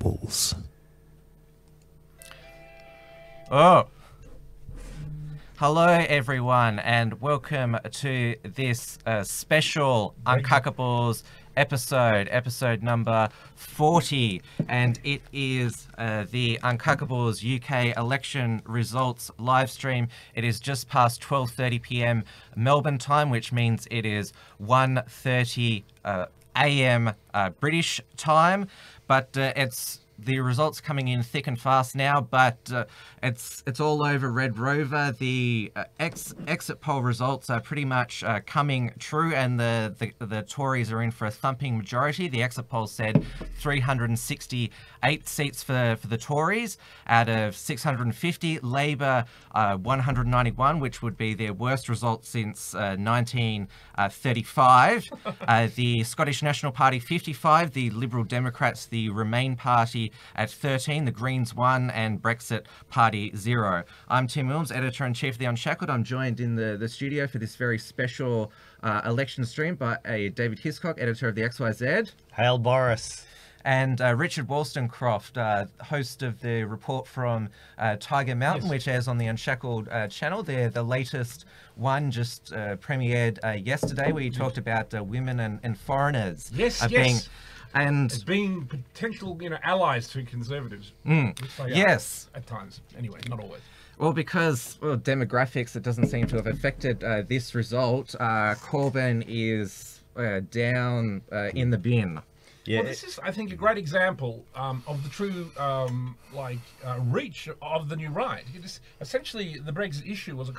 Uncockables. Oh. Hello, everyone, and welcome to this special Uncockables episode number 40. And it is the Uncockables UK election results live stream. It is just past 12:30 p.m. Melbourne time, which means it is 1:30 a.m. British time. But it's the results coming in thick and fast now, but it's all over Red Rover. The exit poll results are pretty much coming true, and the Tories are in for a thumping majority. The exit poll said 368 seats for the Tories out of 650. Labor 191, which would be their worst result since 1935. The Scottish National Party 55. The Liberal Democrats, the Remain Party at 13, the Greens 1, and Brexit Party 0. I'm Tim Wilms, Editor-in-Chief of The Unshackled. I'm joined in the studio for this very special election stream by David Hiscock, Editor of the XYZ. Hail Boris. And Richard Wollstonecroft, host of the report from Tiger Mountain, which airs on the Unshackled channel. They're the latest one, just premiered yesterday, where you talked about women and foreigners. As being potential, allies to conservatives. Yes. At times. Anyway, not always. Well, because demographics, it doesn't seem to have affected this result. Corbyn is down in the bin. Yeah. Well, this is, I think, a great example of the true reach of the new right. Essentially, the Brexit issue was a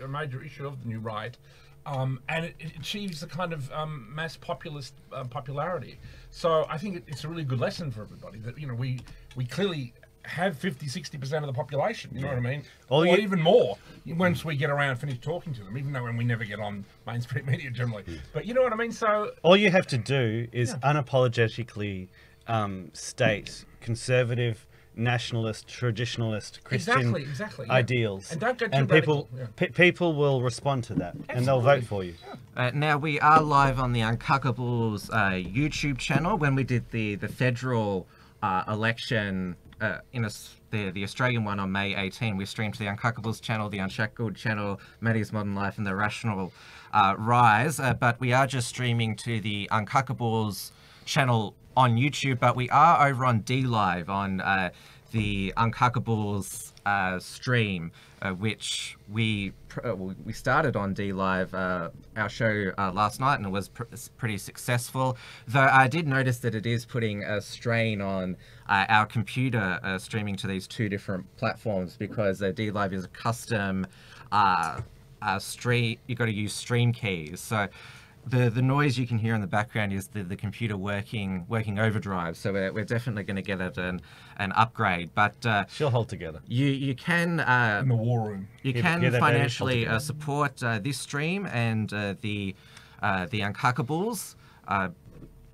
major issue of the new right. And it achieves a kind of mass populist popularity. So I think it's a really good lesson for everybody that, we clearly have 50-60% of the population, you know what I mean? Or even more once we get around, finish talking to them, even though we never get on mainstream media generally. But you know what I mean? So all you have to do is unapologetically state conservative, nationalist, traditionalist, Christian ideals, and don't go too people radical. People will respond to that. Absolutely. And they'll vote for you. Now we are live on the Uncockables YouTube channel. When we did the federal election the Australian one on May 18, we streamed to the Uncockables channel, the Unshackled channel, Maddie's Modern Life, and the Rational Rise. But we are just streaming to the Uncockables channel on YouTube, but we are over on DLive on the Uncockables stream, which we started on DLive, our show last night, and it was pretty successful. Though I did notice that it is putting a strain on our computer streaming to these two different platforms, because DLive is a custom stream. You've got to use stream keys, so the noise you can hear in the background is the computer working overdrive. So we're definitely going to get it an upgrade. But she'll hold together. You can in the war room. You can financially support this stream and the Uncockables.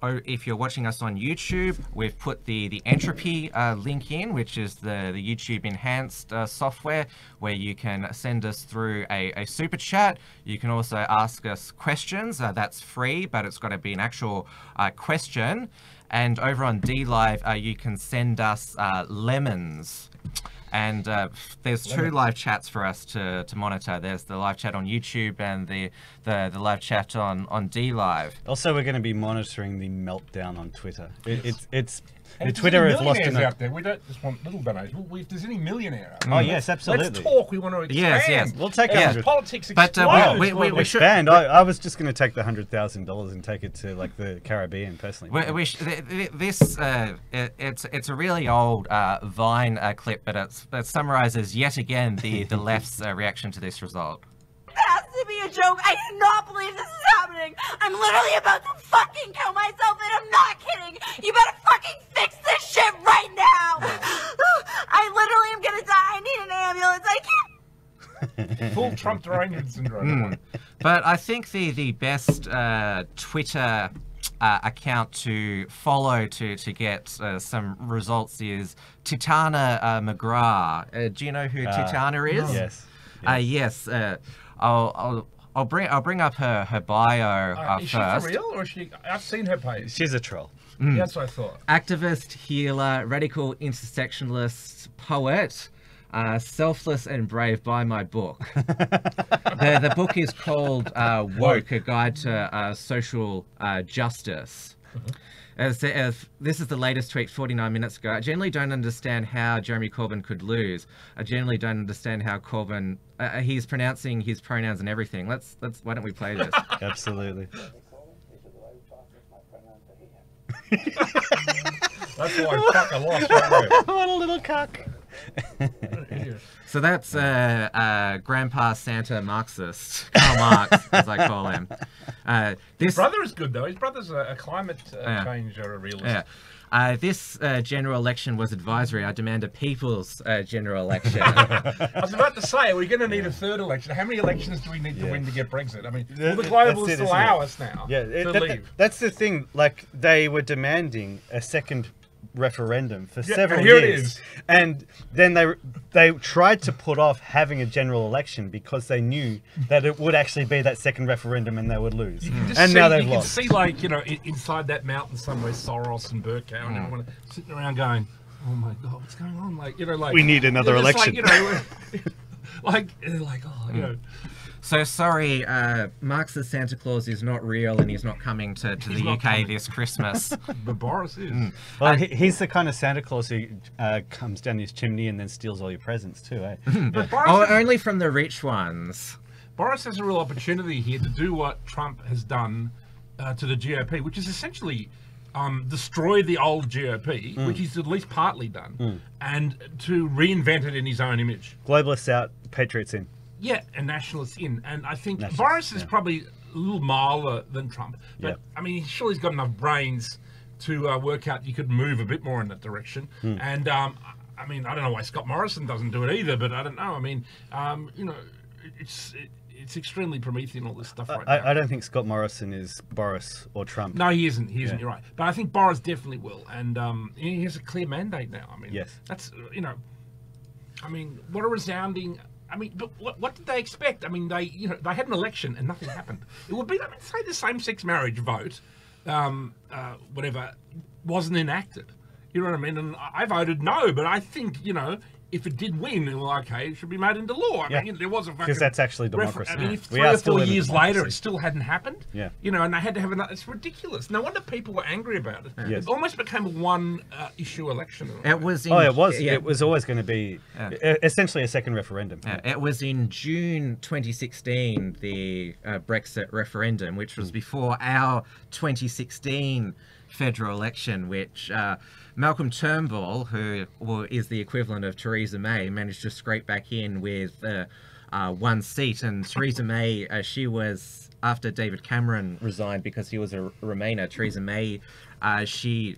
If you're watching us on YouTube, we've put the Entropy link in, which is the YouTube enhanced software, where you can send us through a super chat. You can also ask us questions. That's free, but it's got to be an actual question. And over on DLive, you can send us lemons. And there's two live chats for us to monitor. There's the live chat on YouTube and the live chat on DLive. Also, we're going to be monitoring the meltdown on Twitter. It's And Twitter has lost out there. We don't just want little donations. If there's any millionaire out there, oh yes, absolutely. Let's talk. We want to expand. Yes. We'll take politics but explode. we should expand. I was just going to take the $100,000 and take it to like the Caribbean personally. It's a really old Vine clip, but it summarizes yet again the left's reaction to this result. It has to be a joke. I do not believe this is happening. I'm literally about to fucking kill myself, and I'm not kidding. You better fucking fix this shit right now. I literally am gonna die. I need an ambulance. I can't. Full Trump derangement syndrome. But I think the best Twitter account to follow to get some results is Titana McGrath. Do you know who Titana is? Yes. Yes. I'll bring up her bio Is she first. for real, or is she? I've seen her page. She's a troll. That's what I thought. Activist, healer, radical intersectionalist, poet, selfless and brave. Buy my book. The book is called Woke, A Guide to Social Justice. As this is the latest tweet 49 minutes ago. I generally don't understand how Jeremy Corbyn could lose. I generally don't understand how Corbyn... he's pronouncing his pronouns and everything. Why don't we play this? Absolutely. That's why I fucking lost right there. What a little cock. So that's Grandpa Santa Marxist, Karl Marx, as I call him. His brother is good, though. His brother's a climate change realist. Yeah. This general election was advisory. I demand a people's general election. I was about to say, we're going to need a third election. How many elections do we need to win to get Brexit? I mean, will the globalists allow us now to leave? That's the thing. Like, they were demanding a second referendum for several and here years. It is. And then they tried to put off having a general election because they knew that it would actually be that second referendum and they would lose. And now they've lost. You can see, like, you know, inside that mountain somewhere, Soros and Burkow and everyone sitting around going, oh my God, what's going on? Like, you know, like... We need another election. Like, you know, like, oh, you know... So sorry, Marx's Santa Claus is not real and he's not coming to the UK this Christmas. But Boris is. Well, he's the kind of Santa Claus who comes down his chimney and then steals all your presents too, eh? But Boris only from the rich ones. Boris has a real opportunity here to do what Trump has done to the GOP, which is essentially destroy the old GOP, which he's at least partly done, and to reinvent it in his own image. Globalists out, patriots in. Yeah, and nationalists in. And I think Boris is probably a little milder than Trump. But, I mean, surely he's got enough brains to work out you could move a bit more in that direction. And, I mean, I don't know why Scott Morrison doesn't do it either, but I don't know. I mean, you know, it's extremely Promethean, all this stuff right now. I don't think Scott Morrison is Boris or Trump. No, he isn't. He isn't. You're right. But I think Boris definitely will. And he has a clear mandate now. I mean, that's, you know, I mean, what a resounding... I mean, but what did they expect? I mean, they had an election and nothing happened. It would be, I mean, say the same-sex marriage vote, whatever, wasn't enacted. You know what I mean? And I voted no, but I think, you know, if it did win, well, okay, it should be made into law. I mean, you know, there was a fucking... Because that's actually democracy. I mean, if 3 or 4 years later it still hadn't happened, you know, and they had to have another... It's ridiculous. No wonder people were angry about it. It almost became a one-issue election. It was in... it was. It was always going to be essentially a second referendum. It was in June 2016, the Brexit referendum, which was before our 2016 federal election, which... Malcolm Turnbull, who is the equivalent of Theresa May, managed to scrape back in with 1 seat. And Theresa May, she was, after David Cameron resigned because he was a Remainer, Theresa May, she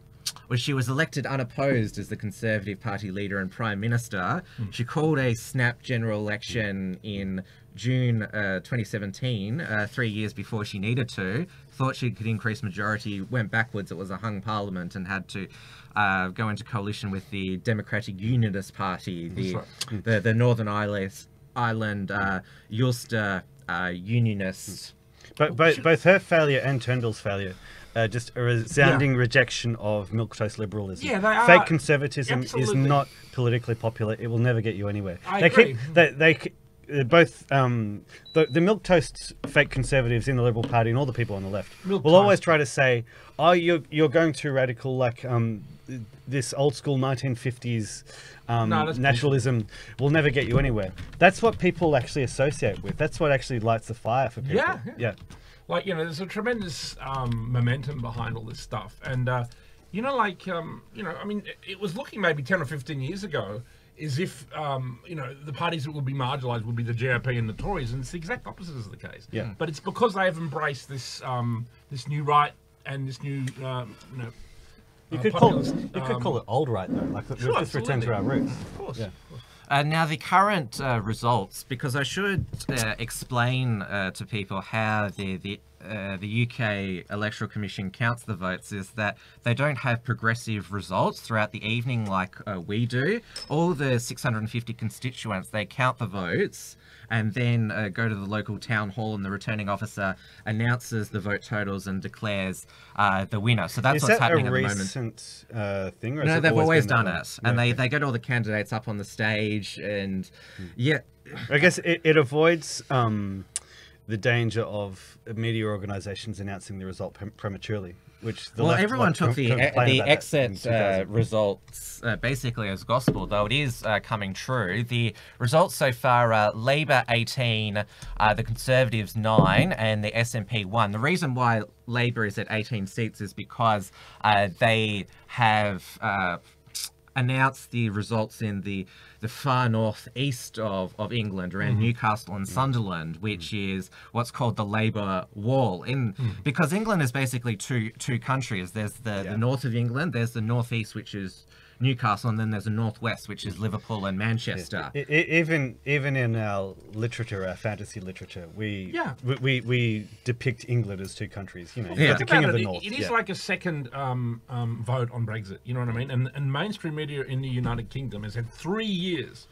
was elected unopposed as the Conservative Party leader and Prime Minister. She called a snap general election in June 2017, 3 years before she needed to. Thought she could increase majority, went backwards. It was a hung parliament and had to go into coalition with the Democratic Unionist Party, the Northern Ireland Ulster Unionists. But both her failure and Turnbull's failure just a resounding rejection of milquetoast liberalism. Yeah, they are. Fake conservatism is Absolutely. not politically popular. It will never get you anywhere. I agree. Both the milquetoast fake conservatives in the Liberal Party and all the people on the left Milk will toast. always try to say, "Oh, you're going too radical, like this old school 1950s nationalism will never get you anywhere." That's what people actually associate with. That's what actually lights the fire for people. Yeah. Like, you know, there's a tremendous momentum behind all this stuff, and you know, like you know, I mean, it was looking maybe 10 or 15 years ago as if, you know, the parties that would be marginalised would be the GOP and the Tories, and it's the exact opposite is the case. Yeah. But it's because they have embraced this this new right and this new, you know, You could call it old right though. Like we've just returned to our roots. Of course. Yeah. Now the current results, because I should explain to people how the the UK Electoral Commission counts the votes is that they don't have progressive results throughout the evening like we do. All the 650 constituents, they count the votes and then go to the local town hall, and the returning officer announces the vote totals and declares the winner. So that's what's happening at the moment. Is that a recent thing? Or No, has it they've always been done that way? it. And they get all the candidates up on the stage, and yeah. I guess it avoids the danger of media organisations announcing the result prematurely, which the left everyone took the complained about that in exit 2000. results basically as gospel, though it is coming true. The results so far are Labour 18, the Conservatives 9, and the SNP 1. The reason why Labour is at 18 seats is because they have announced the results in the far northeast of England, around Newcastle and Sunderland, which is what's called the Labour Wall. Because England is basically two countries. There's the north of England, there's the northeast, which is Newcastle, and then there's a northwest, which is Liverpool and Manchester. Even in our literature, our fantasy literature, we depict England as two countries. You know, you've got the king of the north. It is like a second vote on Brexit. You know what I mean? And mainstream media in the United Kingdom has had 3 years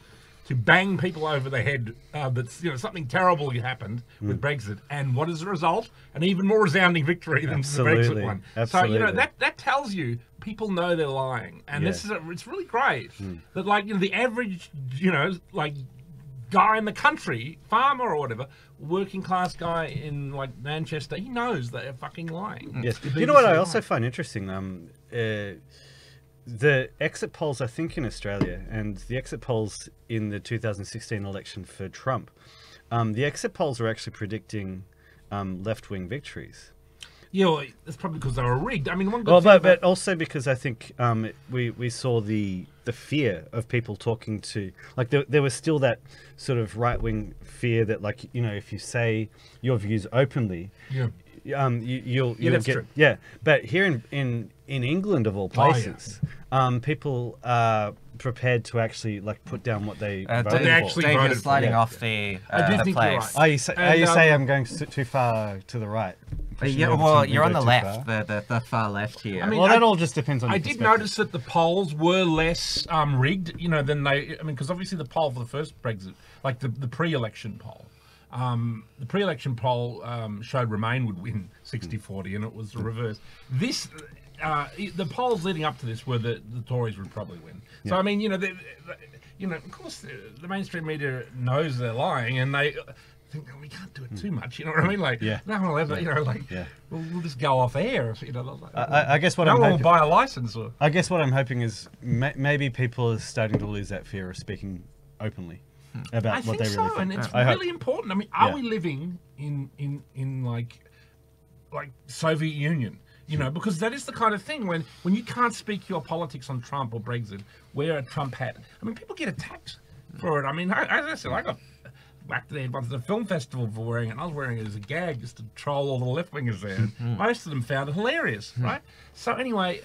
to bang people over the head that something terrible happened with Brexit, and what is the result? An even more resounding victory than the Brexit one. Absolutely. So that tells you people know they're lying, and this is it's really great that the average guy in the country, farmer or whatever, working class guy in Manchester, he knows they're fucking lying. Yes. You know what I also find interesting? The exit polls, I think, in Australia, and the exit polls in the 2016 election for Trump, the exit polls are actually predicting left-wing victories. Yeah, well, that's probably because they were rigged. I mean, but also because I think we saw the fear of people talking to, there was still that sort of right-wing fear that, if you say your views openly, you'll that's get true. yeah. But here in England, of all places, people are prepared to actually put down what they voted they actually for. Dave, you're voted sliding for. off the I do think you're place. right. Are you say I'm going too far to the right? Yeah, Pushing well, over to you're on go the too left, far? the far left here. I mean, Well, that all just depends on. I your did perspective. notice that the polls were less rigged, than they. I mean, because obviously the poll for the first Brexit, the pre-election poll, the pre-election poll showed Remain would win 60-40, and it was the reverse. This, the polls leading up to this were that the Tories would probably win. So I mean, of course, the mainstream media knows they're lying, and they think we can't do it too much. You know what I mean? No one will ever. We'll just go off air. I guess what no I'm one will hoping, buy a license. Or I guess what I'm hoping is maybe people are starting to lose that fear of speaking openly about I what think they so, really think. and it's I hope. really important. I mean, are we living in like Soviet Union? Because that is the kind of thing when you can't speak your politics on Trump or Brexit, wear a Trump hat. I mean, people get attacked for it. I mean, as I said, I got whacked there once at a film festival for wearing it, and I was wearing it as a gag just to troll all the left-wingers there. And most of them found it hilarious, right? So anyway,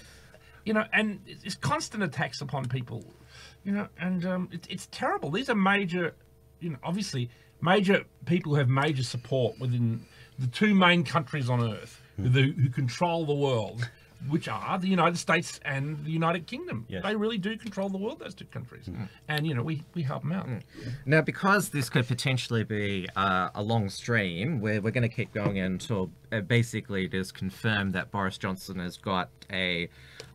and it's constant attacks upon people, and it's terrible. These are major, obviously major people who have major support within the two main countries on earth who control the world, which are the United States and the United Kingdom. Yes. They really do control the world, those two countries. And, we help them out. Now, because this could potentially be a long stream, we're going to keep going until basically it is confirmed that Boris Johnson has got a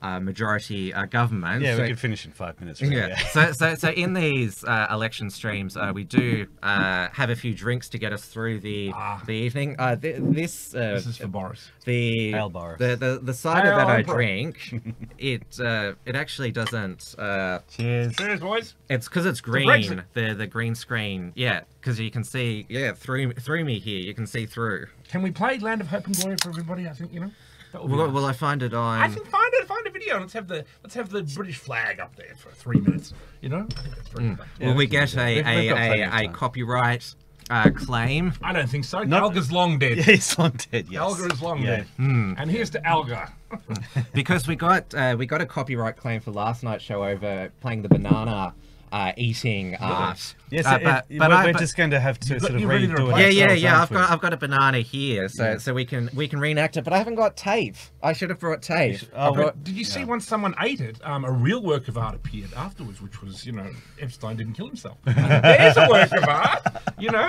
majority government. Yeah, so, we can finish in 5 minutes. Really, So in these election streams, we do have a few drinks to get us through the evening. This This is for Boris. Hail, Boris. The cider Hail, that I Emperor. drink, it actually doesn't. Cheers. Cheers, boys. It's because it's green. Brexit. The green screen. Yeah, because you can see. Yeah, through me here, you can see through. Can we play Land of Hope and Glory for everybody? I think, that would be Will nice. I find it on? I think find a video. Let's have the British flag up there for 3 minutes. I think that's pretty fun. Will we get We've got plenty of a time. copyright claim? I don't think so. Not- Alga's long dead. Yeah, he's long dead. Yes. Alga is long Yeah. dead. And here's to Alga. Because we got a copyright claim for last night's show over playing the banana eating art. Yes, but we're just going to have to sort of you're ready to redo replace it. Yeah. ourselves, aren't I've got a banana here, so we can reenact it. But I haven't got tape. I should have brought tape. Did you see once someone ate it, a real work of art appeared afterwards, which was, Epstein didn't kill himself. There's a work of art.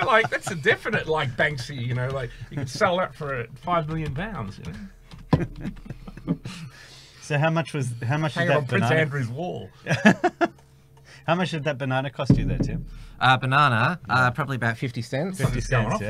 Like that's a definite like Banksy. Like you could sell that for £5 million. So how much did Hang on that Prince banana? Andrew's wall. How much did that banana cost you there, Tim? Banana, probably about 50 cents. 50 going cents. off.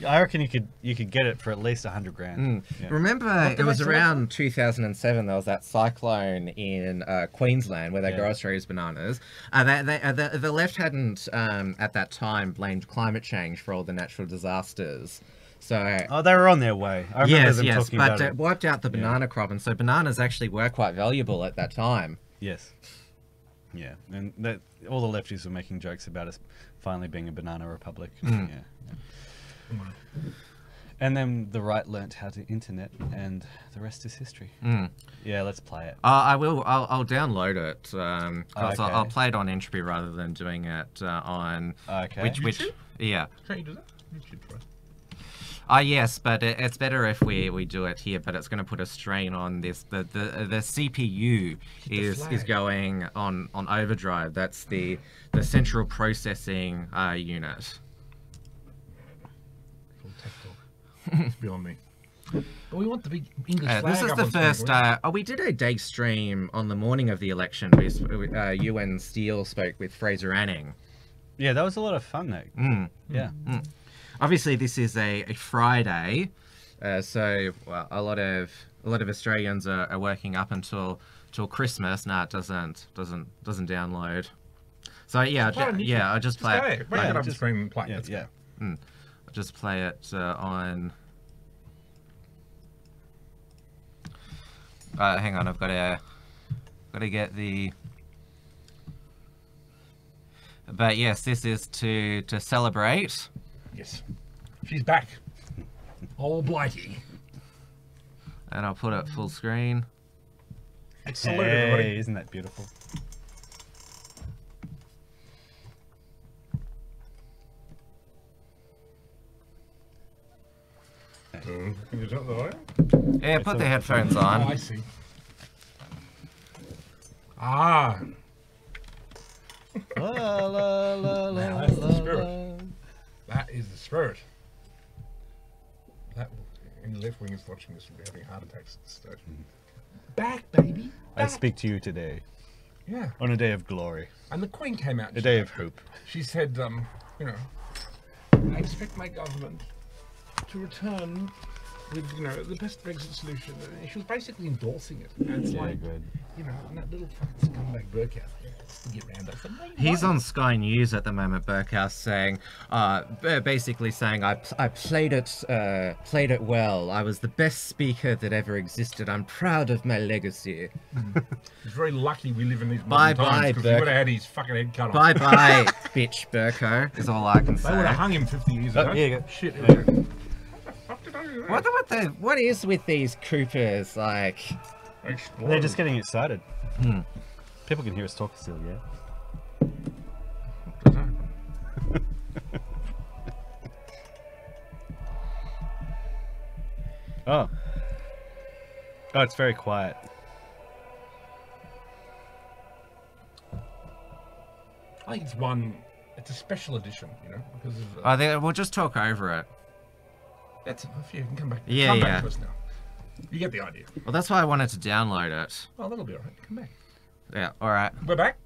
Yeah. I reckon you could get it for at least 100 grand. Yeah. Remember, it was around 2007. There was that cyclone in Queensland where they grow Australia's bananas. The left hadn't at that time blamed climate change for all the natural disasters. So Oh, they were on their way. I remember them talking but about it it. wiped out the banana crop, and so bananas actually were quite valuable at that time. Yes. Yeah, and all the lefties were making jokes about us finally being a banana republic. Yeah. And then the right learnt how to internet, and the rest is history. Yeah, let's play it. I will. I'll download it. 'Cause Okay. I'll play it on Entropy rather than doing it on. Okay. Which YouTube? yeah. Can't you do that? YouTube, right? Yes, but it's better if we do it here. But it's going to put a strain on this. The CPU is flag. going on overdrive. That's the central processing unit. Full tech talk. It's beyond me. But we want the big English flag. This is up the on screen, first. don't We did a day stream on the morning of the election. You and Steele spoke with Fraser Anning. Yeah, that was a lot of fun, though. Yeah. Obviously, this is a Friday, so a lot of Australians are working up until Christmas. No, it doesn't download. So yeah, I'll just play it. Wait, up the screen and play it. Yeah. I'll just play it on. Hang on, I've got to get the. But yes, this is to celebrate. Yes. She's back. Old Blighty. And I'll put it full screen. Salute everybody. Hey, isn't that beautiful? Can you turn the volume? Yeah, put the headphones Oh, on. I see. Ah. La, la, la, Now, la, that's the la, spirit. la. That is the spirit. That any left wingers watching this will be having heart attacks at this stage. Back, baby. I Back. speak to you today, Yeah. on a day of glory, And the Queen came out. and a she- day of hope. She said, I expect my government to return with, the best Brexit solution. And she was basically endorsing it. And it's like, good. and that little fucking scumbag Burkhouse, to get round us. He's on Sky News at the moment, Burkhouse, saying, basically saying, I played it well. I was the best speaker that ever existed. I'm proud of my legacy. He's very lucky we live in these Bye modern times, bye, because he Burke. would have had his fucking head cut off. Bye bye, bitch, Burko, is all I can They would have say. hung him 50 years ago. here you go. Shit. There you go. Fuck did I do that? What is with these Coopers? Like, Explode. They're just getting excited. People can hear us talk still, yeah? Oh. Oh, it's very quiet. I think it's a special edition, because of... we'll just talk over it. That's enough. You can come back. Yeah, come yeah. back to us now. You get the idea. Well, that's why I wanted to download it. Well, that'll be alright. Come back. Yeah, alright. We're back.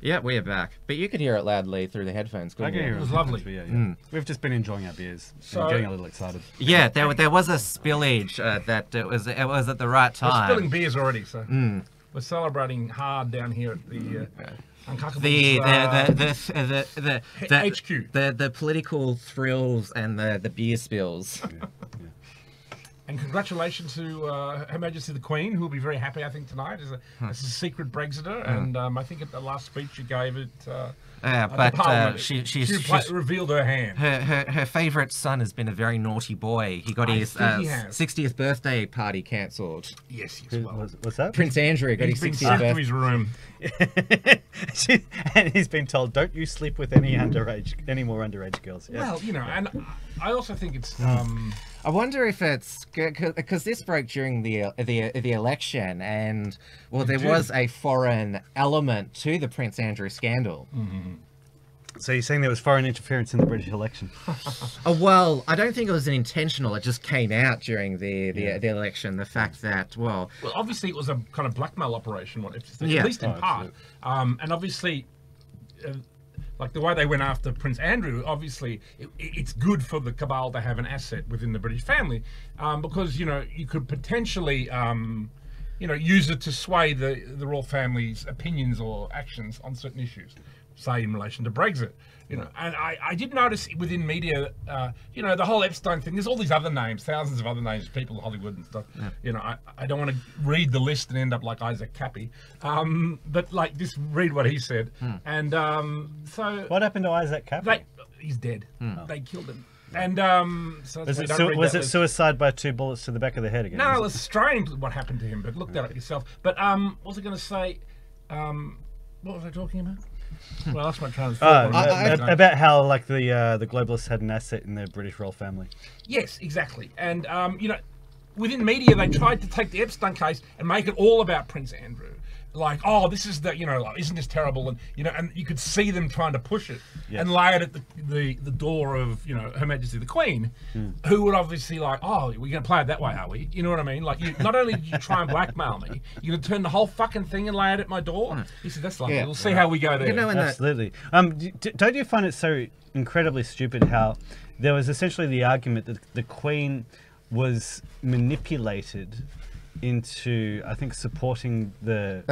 Yeah, we are back. But you could hear it loudly through the headphones, I couldn't can you? hear It was lovely. Yeah, yeah. We've just been enjoying our beers. So- and getting a little excited. Yeah, there was a spillage that it was at the right We're time. spilling beers already, so we're celebrating hard down here at the Uncockables, the HQ. the political thrills and the beer spills. And congratulations to Her Majesty the Queen, who will be very happy, I think, tonight as a secret Brexiter. And I think at the last speech she gave it, but she revealed her hand. Her favourite son has been a very naughty boy. He got his 60th birthday party cancelled. Yes, what's that? Prince Andrew got his 60th birthday. birthday. To his room. And he's been told, don't you sleep with any more underage girls. Yeah. Well, you know, and I also think it's... I wonder if it's because this broke during the election, and well, there was a foreign element to the Prince Andrew scandal. Mm-hmm. So you're saying there was foreign interference in the British election? Well, I don't think it was an intentional. It just came out during the election. The fact that well, obviously it was a kind of blackmail operation, at least in part, and obviously. Like the way they went after Prince Andrew, obviously it's good for the cabal to have an asset within the British family, because you know you could potentially use it to sway the royal family's opinions or actions on certain issues, say in relation to Brexit. You know, and I did notice within media, the whole Epstein thing. There's all these other names, thousands of other names, people in Hollywood and stuff. Yeah. You know, I don't want to read the list and end up like Isaac Cappy, but like just read what he said. And so what happened to Isaac Cappy? He's dead. They killed him. And so was it suicide by 2 bullets to the back of the head again? No, it was strange what happened to him. But look that up yourself. But what was I going to say? What was I talking about? Well, that's my train of thought. About how like the globalists had an asset in their British royal family. Yes, exactly. And within media they tried to take the Epstein case and make it all about Prince Andrew. Like, oh, this is isn't this terrible? And and you could see them trying to push it and lay it at the door of Her Majesty the Queen, who would obviously like, oh, we're going to play it that way, are we? You know what I mean? Like, not only did you try and blackmail me, you're going to turn the whole fucking thing and lay it at my door. He said, that's lovely. We'll see how we go there. Absolutely. Don't you find it so incredibly stupid how there was essentially the argument that the Queen was manipulated into, I think, supporting the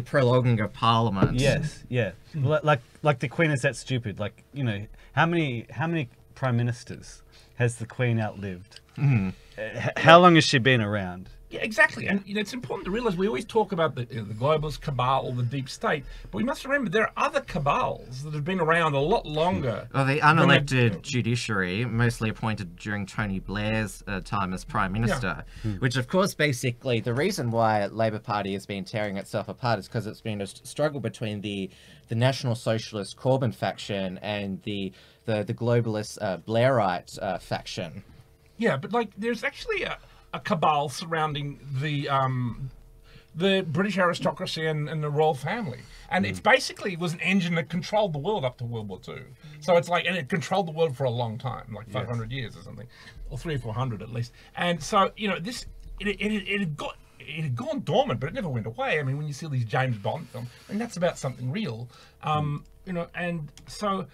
prolonging of Parliament. Yes, yeah. Like the Queen is that stupid. Like, how many prime ministers has the Queen outlived? How long has she been around? Yeah, exactly. And it's important to realise we always talk about the globalist cabal or the deep state, but we must remember there are other cabals that have been around a lot longer. Well, the unelected judiciary, mostly appointed during Tony Blair's time as Prime Minister, which of course basically the reason why Labour Party has been tearing itself apart is because it's been a struggle between the National Socialist Corbyn faction and the globalist Blairite faction. Yeah, but like there's actually a cabal surrounding the British aristocracy and the royal family, and it's basically was an engine that controlled the world up to World War II. So it's like, and it controlled the world for a long time, like 500 years or something, or 300 or 400 at least. And so this it had gone dormant, but it never went away. I mean, when you see these James Bond films, and that's about something real, and so.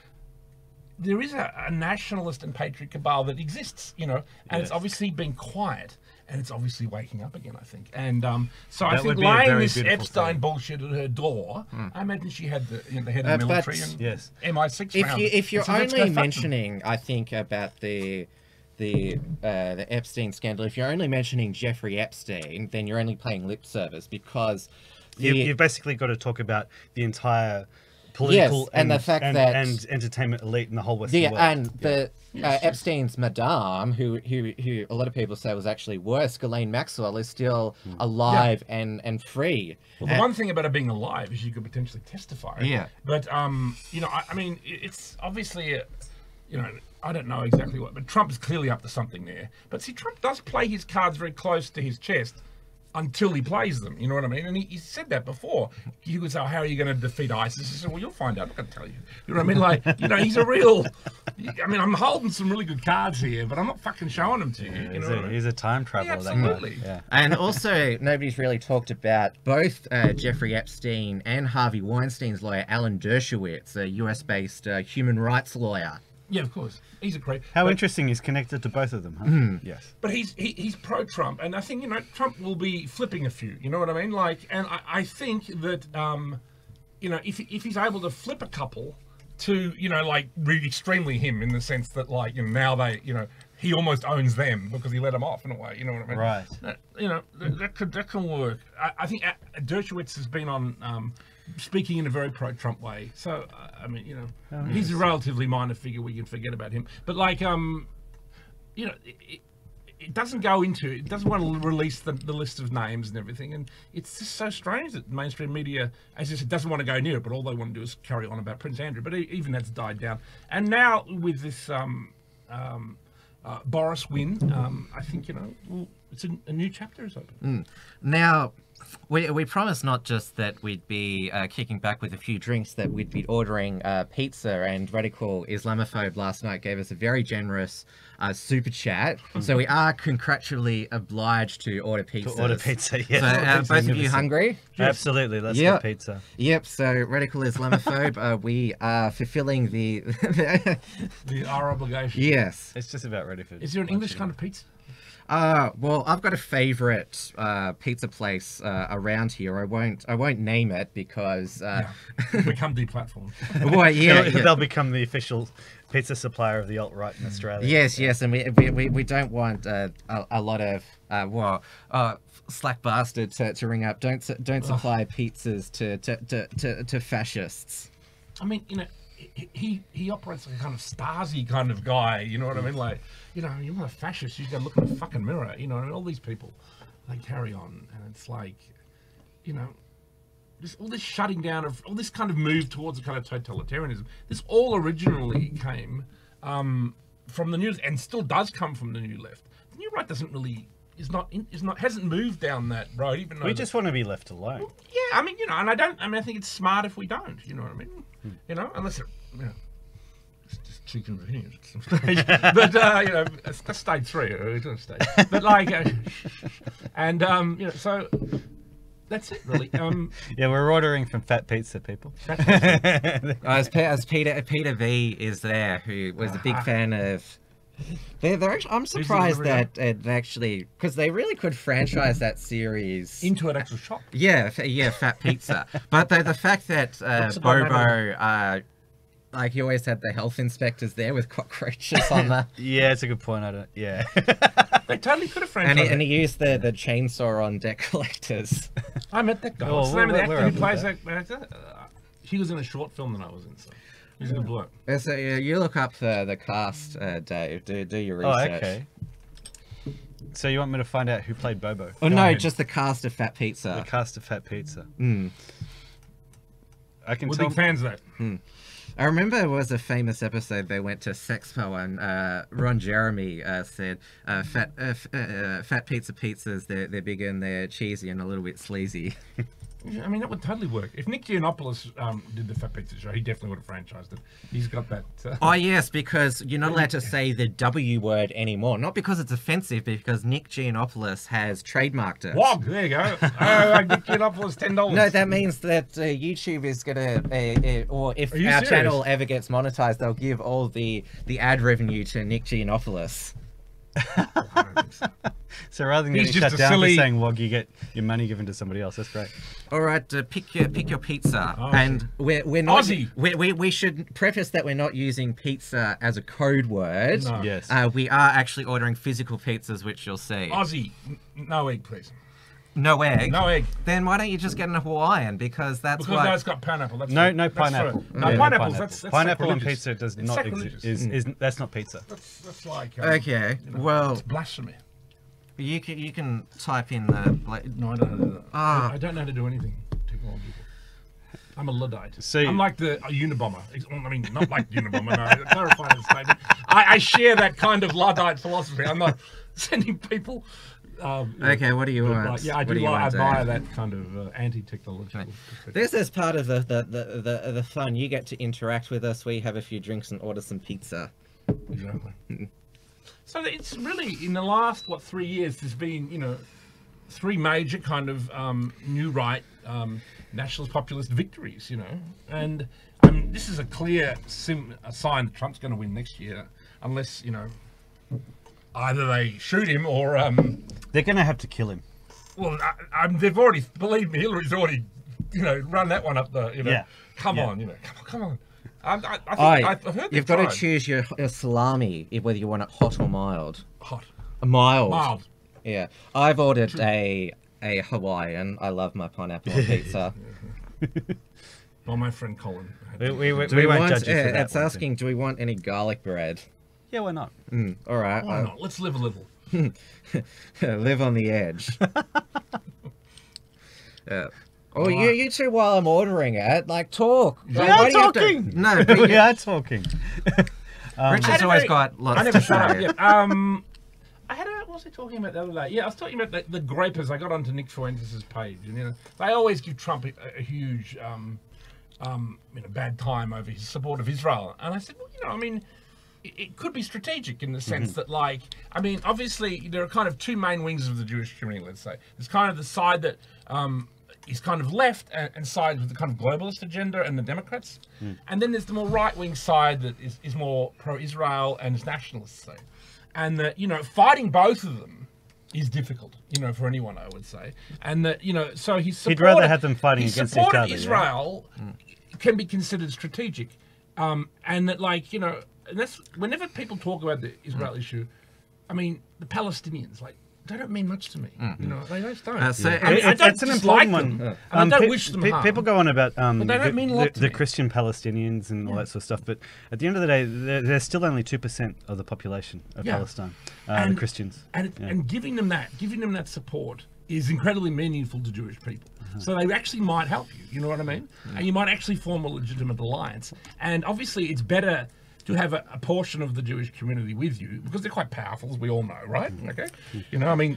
There is a nationalist and patriot cabal that exists, and it's obviously been quiet, and it's obviously waking up again, I think. And so I think laying this Epstein bullshit at her door, I imagine she had the head of the military and MI6 around. If you're only mentioning, I think, about the Epstein scandal, if you're only mentioning Jeffrey Epstein, then you're only paying lip service, because you've basically got to talk about the entire political and the fact that entertainment elite in the whole Western world. And the Epstein's madame, who a lot of people say was actually worse, Ghislaine Maxwell, is still alive and free. Well, the one thing about her being alive is she could potentially testify. Yeah. But I mean, it's obviously I don't know exactly what, but Trump is clearly up to something there. But see, Trump does play his cards very close to his chest until he plays them, you know what I mean? And he said that before. He was, how are you going to defeat ISIS? He said, well, you'll find out. I'm not going to tell you. You know what I mean? Like, he's a real... I mean, I'm holding some really good cards here, but I'm not fucking showing them to you. He's a time traveler. Yeah, absolutely. That guy. Yeah. And also, nobody's really talked about both Jeffrey Epstein and Harvey Weinstein's lawyer, Alan Dershowitz, a US-based human rights lawyer. Yeah, of course. He's a great... How interesting. He's connected to both of them, huh? Yes. But he's pro-Trump, and I think, Trump will be flipping a few, you know what I mean? Like, and I think that, if he's able to flip a couple to, like, really extremely him in the sense that, like, now they, he almost owns them because he let them off in a way. You know what I mean? Right. You know, that can work. I think Dershowitz has been on speaking in a very pro-Trump way. So I mean, you know, he's a relatively minor figure. We can forget about him. But like, you know, it doesn't go into. It doesn't want to release the list of names and everything. And it's just so strange that mainstream media, as I said, doesn't want to go near it. But all they want to do is carry on about Prince Andrew. But even that's died down. And now with this. Boris win, I think, you know, it's a new chapter is open. Now, we promised not just that we'd be kicking back with a few drinks, that we'd be ordering pizza, and Radical Islamophobe last night gave us a very generous super chat. So we are contractually obliged to order pizza. To order pizza, yes. So both of you hungry? Absolutely, let's get pizza. Yep, so Radical Islamophobe, we are fulfilling the our obligation. Yes. It's just about ready for. Is there an English kind of pizza? Well, I've got a favourite pizza place around here. I won't name it because become deplatformed. Well, yeah, they'll become the official pizza supplier of the alt-right in Australia. Yes, and we don't want a lot of slack bastards to ring up. Don't supply pizzas to fascists. I mean, you know, he operates like a kind of Stasi kind of guy, you know what I mean? Like, you know, you're not a fascist, you gotta look in the fucking mirror, you know, and all these people, they carry on, and it's like, you know, just all this shutting down of, all this kind of move towards a kind of totalitarianism, this all originally came from the new, and still does come from the new left. The new right doesn't really, hasn't moved down that road, even though... We just want to be left alone. Yeah, I mean, you know, and I think it's smart if we don't, you know what I mean? You know, unless it, you know, it's just chicken opinions at some stage. But, you know, that's stage 3, it's on stage. But like, and, you know, so that's it really. Yeah, we're ordering from Fat Pizza, people. As Peter V is there, who was a big fan of... I'm surprised that it actually, because they really could franchise that series into an actual shop. Yeah, Fat Pizza. But the fact that Bobo, like, he always had the health inspectors there with cockroaches on the... Yeah, it's a good point. Yeah. They totally could have franchised. And he used the chainsaw on debt collectors. I met that guy. What's the name of the actor who plays that actor? He was in a short film that I was in. So. He's a good bloke. So you look up the cast, Dave. Do your research. Oh, okay. So you want me to find out who played Bobo? Oh no, just the cast of Fat Pizza. The cast of Fat Pizza. I can We're tell. big fans of that. I remember it was a famous episode. They went to Sexpo and Ron Jeremy said, "Fat Pizza pizzas. They're big and they're cheesy and a little bit sleazy." I mean, that would totally work. If Nick Giannopoulos did the Fat Pizza show, he definitely would have franchised it. He's got that... Oh, yes, because you're not allowed to say the W word anymore. Not because it's offensive, but because Nick Giannopoulos has trademarked it. Wog, there you go. Nick Giannopoulos, $10. No, that means that YouTube is going to... or if our channel ever gets monetized, they'll give all the ad revenue to Nick Giannopoulos. So rather than getting shut down for saying Wog, you get your money given to somebody else. That's great. All right, pick your pizza, and we're not. Aussie. We should preface that we're not using pizza as a code word. No. Yes. We are actually ordering physical pizzas, which you'll see. Aussie, no egg, please. No egg. No egg. Then why don't you just get an Hawaiian? Because that's because no, it's got pineapple. That's no pineapple. pineapple. No, pineapples. That's pineapple on pizza does not exist. That's not pizza. That's like. Okay. You know, well. It's blasphemy. You can type in the. No, I don't know how to do that. I don't know how to do anything technological. I'm a Luddite. I'm like the Unabomber. I mean, not like Unabomber. No, clarify that statement. I share that kind of Luddite philosophy. I'm not sending people. Okay, what do you want? Yeah, I do. I admire that kind of anti-technological. This is part of the fun. You get to interact with us. We have a few drinks and order some pizza. Exactly. So it's really in the last 3 years. There's been 3 major kind of new right nationalist populist victories. And this is a clear sign that Trump's going to win next year, unless either they shoot him or they're going to have to kill him. Well, they've already, believe me, Hillary's already, run that one up the, Yeah. Come on. I think I've heard you've got to choose your salami, whether you want it hot or mild. Hot. Mild. Mild. Yeah. I've ordered a Hawaiian. I love my pineapple on pizza. Well, my friend Colin. We won't judge you for that. It's asking, do we want any garlic bread? Yeah, why not? All right. Why not? Let's live a little. Live on the edge. Oh, you two, while I'm ordering it, like, talk. We are talking! No, but We are talking. Richard's always got lots to say. What was I talking about the other day? Yeah, I was talking about the grapers. I got onto Nick Fuentes' page, and they always give Trump a huge, bad time over his support of Israel. And I said, well, it could be strategic in the sense that, obviously there are kind of two main wings of the Jewish community. Let's say there's kind of the side that is kind of left and sides with the kind of globalist agenda and the Democrats, and then there's the more right-wing side that is more pro-Israel and is nationalist. So. And that, fighting both of them is difficult, for anyone, I would say. And that, so he'd rather have them fighting against each other. Israel can be considered strategic. And that, and that's whenever people talk about the Israel issue, the Palestinians, they don't mean much to me. They just don't. It's an important one. I don't wish them harm. People go on about but they don't mean a lot to the me. Christian Palestinians and all that sort of stuff, but at the end of the day, they're still only 2% of the population of Palestine, the Christians. And giving them that support is incredibly meaningful to Jewish people. So they actually might help you. You know what I mean? And you might actually form a legitimate alliance. And obviously, it's better to have a portion of the Jewish community with you because they're quite powerful, as we all know, right? Okay,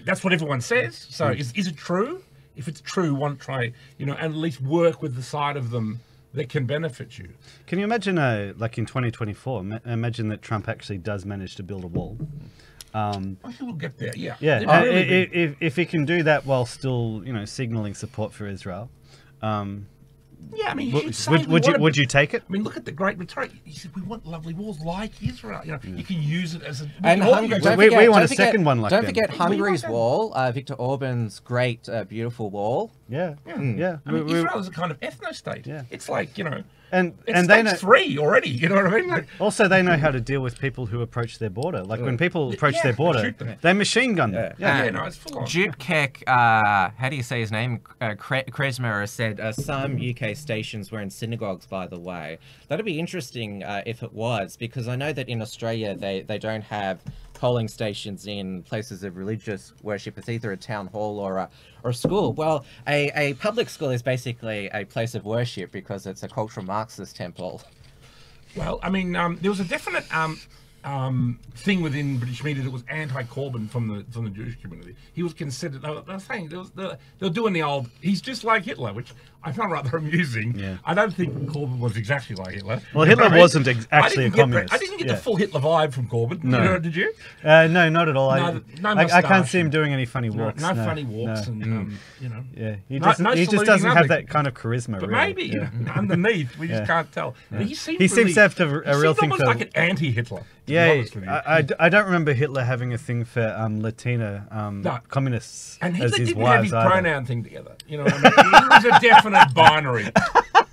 that's what everyone says. So is it true? If it's true, one try, and at least work with the side of them that can benefit you. Can you imagine, like in 2024, imagine that Trump actually does manage to build a wall? He will get there. Yeah. Yeah. If he can do that while still, signaling support for Israel. Yeah, you should say would you take it? Look at the great rhetoric. He said we want lovely walls like Israel. You can use it as a. And we want a second one like that. Don't forget Hungary's wall, Viktor Orban's great, beautiful wall. Yeah. Israel is a kind of ethno-state. Yeah. It's like and they know 3 already. You know what I mean? Also, they know how to deal with people who approach their border. Like when people approach their border, they machine gun them. It's full on. Dubček, how do you say his name? Kresmer said some UK stations were in synagogues, by the way. That'd be interesting if it was, because I know that in Australia they don't have polling stations in places of religious worship. It's either a town hall or a school. Well, a public school is basically a place of worship because it's a cultural Marxist temple. Well, there was a definite thing within British media that was anti-Corbyn from the Jewish community. He was considered. They were saying they were doing the old. He's just like Hitler, which I found rather amusing. Yeah. I don't think Corbyn was exactly like Hitler. Well, Hitler wasn't actually a communist. I didn't get the full Hitler vibe from Corbyn. No, did you? No, not at all. I can't see him doing any funny walks. No funny walks, and Yeah, he just doesn't have that kind of charisma. But really. maybe underneath, we just can't tell. Yeah. But he seems to have a real thing for like an anti-Hitler. Yeah, I don't remember Hitler having a thing for Latina communists and as his didn't wives have his pronoun thing together. You know what I mean? He was a definite binary.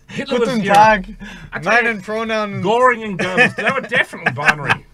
Hitler was Meinen Pronoun. Goring and Goebbels. They were definitely binary.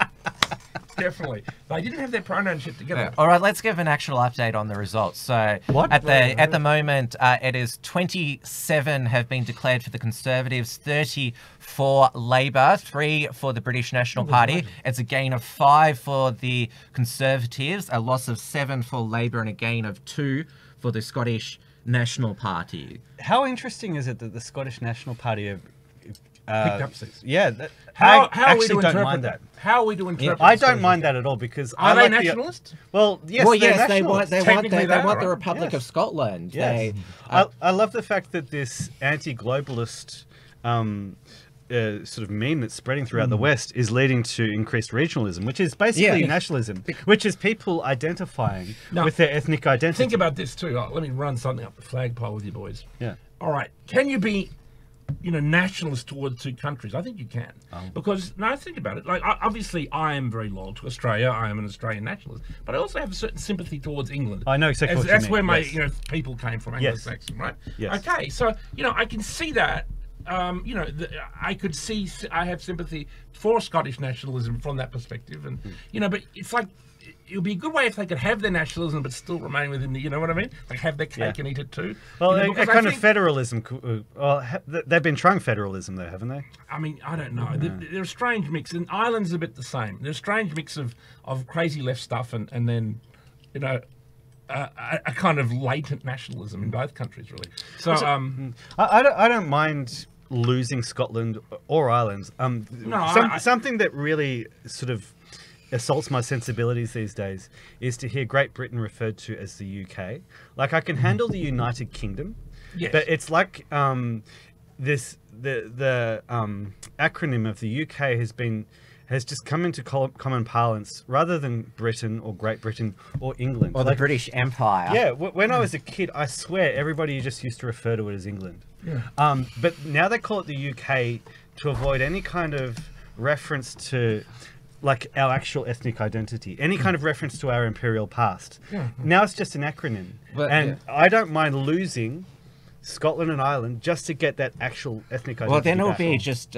Definitely. They didn't have their pronoun shit together. Yeah. All right, let's give an actual update on the results. So what? At the moment, it is 27 have been declared for the Conservatives, 30 for Labour, 3 for the British National Party. It's a gain of 5 for the Conservatives, a loss of 7 for Labour, and a gain of 2 for the Scottish National Party. How interesting is it that the Scottish National Party have picked up seats? Yeah. How are we to interpret that? How are we to interpret I don't mind that at all because are they nationalist? Well, yes, they want the Republic of Scotland. Yes. I love the fact that this anti-globalist sort of meme that's spreading throughout the West is leading to increased regionalism, which is basically nationalism, which is people identifying with their ethnic identity. Think about this too. Let me run something up the flagpole with you boys. Yeah. All right. Can you be nationalist towards 2 countries? I think you can. Because, think about it. Like, obviously, I am very loyal to Australia. I am an Australian nationalist. But I also have a certain sympathy towards England. I know exactly what you mean. That's where my people came from, Anglo-Saxon, right? Yes. Okay, so, I can see that you know, I could see, I have sympathy for Scottish nationalism from that perspective, and you know, but it's like it would be a good way if they could have their nationalism but still remain within the, you know what I mean? Like have their cake and eat it too. Well, you know, a kind of federalism. Well, they've been trying federalism though, haven't they? I mean, I don't know. They're a strange mix, and Ireland's a bit the same. They're a strange mix of crazy left stuff and then, you know, a kind of latent nationalism in both countries, really. So, I don't mind losing Scotland or Ireland. Something that really sort of assaults my sensibilities these days is to hear Great Britain referred to as the UK. Like, I can handle the United Kingdom, but it's like the acronym of the UK has just come into common parlance rather than Britain or Great Britain or England. Or the British Empire. Yeah, when I was a kid, I swear everybody just used to refer to it as England. Yeah. But now they call it the UK to avoid any kind of reference to like our actual ethnic identity, any kind of reference to our imperial past. Yeah. Now it's just an acronym. I don't mind losing Scotland and Ireland just to get that actual ethnic identity. Well, then it'll be just...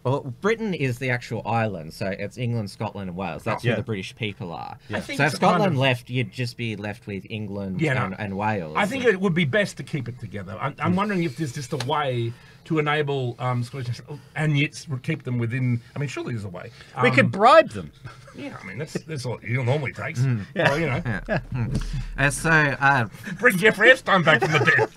well, Britain is the actual island, so it's England, Scotland, and Wales. That's where the British people are. Yeah. So if Scotland left, you'd just be left with England and Wales. I think it would be best to keep it together. I'm wondering if there's just a way to enable Scottish and yet keep them within. I mean, surely there's a way. We could bribe them. Yeah, I mean that's what it normally takes. Well, you know. And so bring Jeffrey Epstein back from the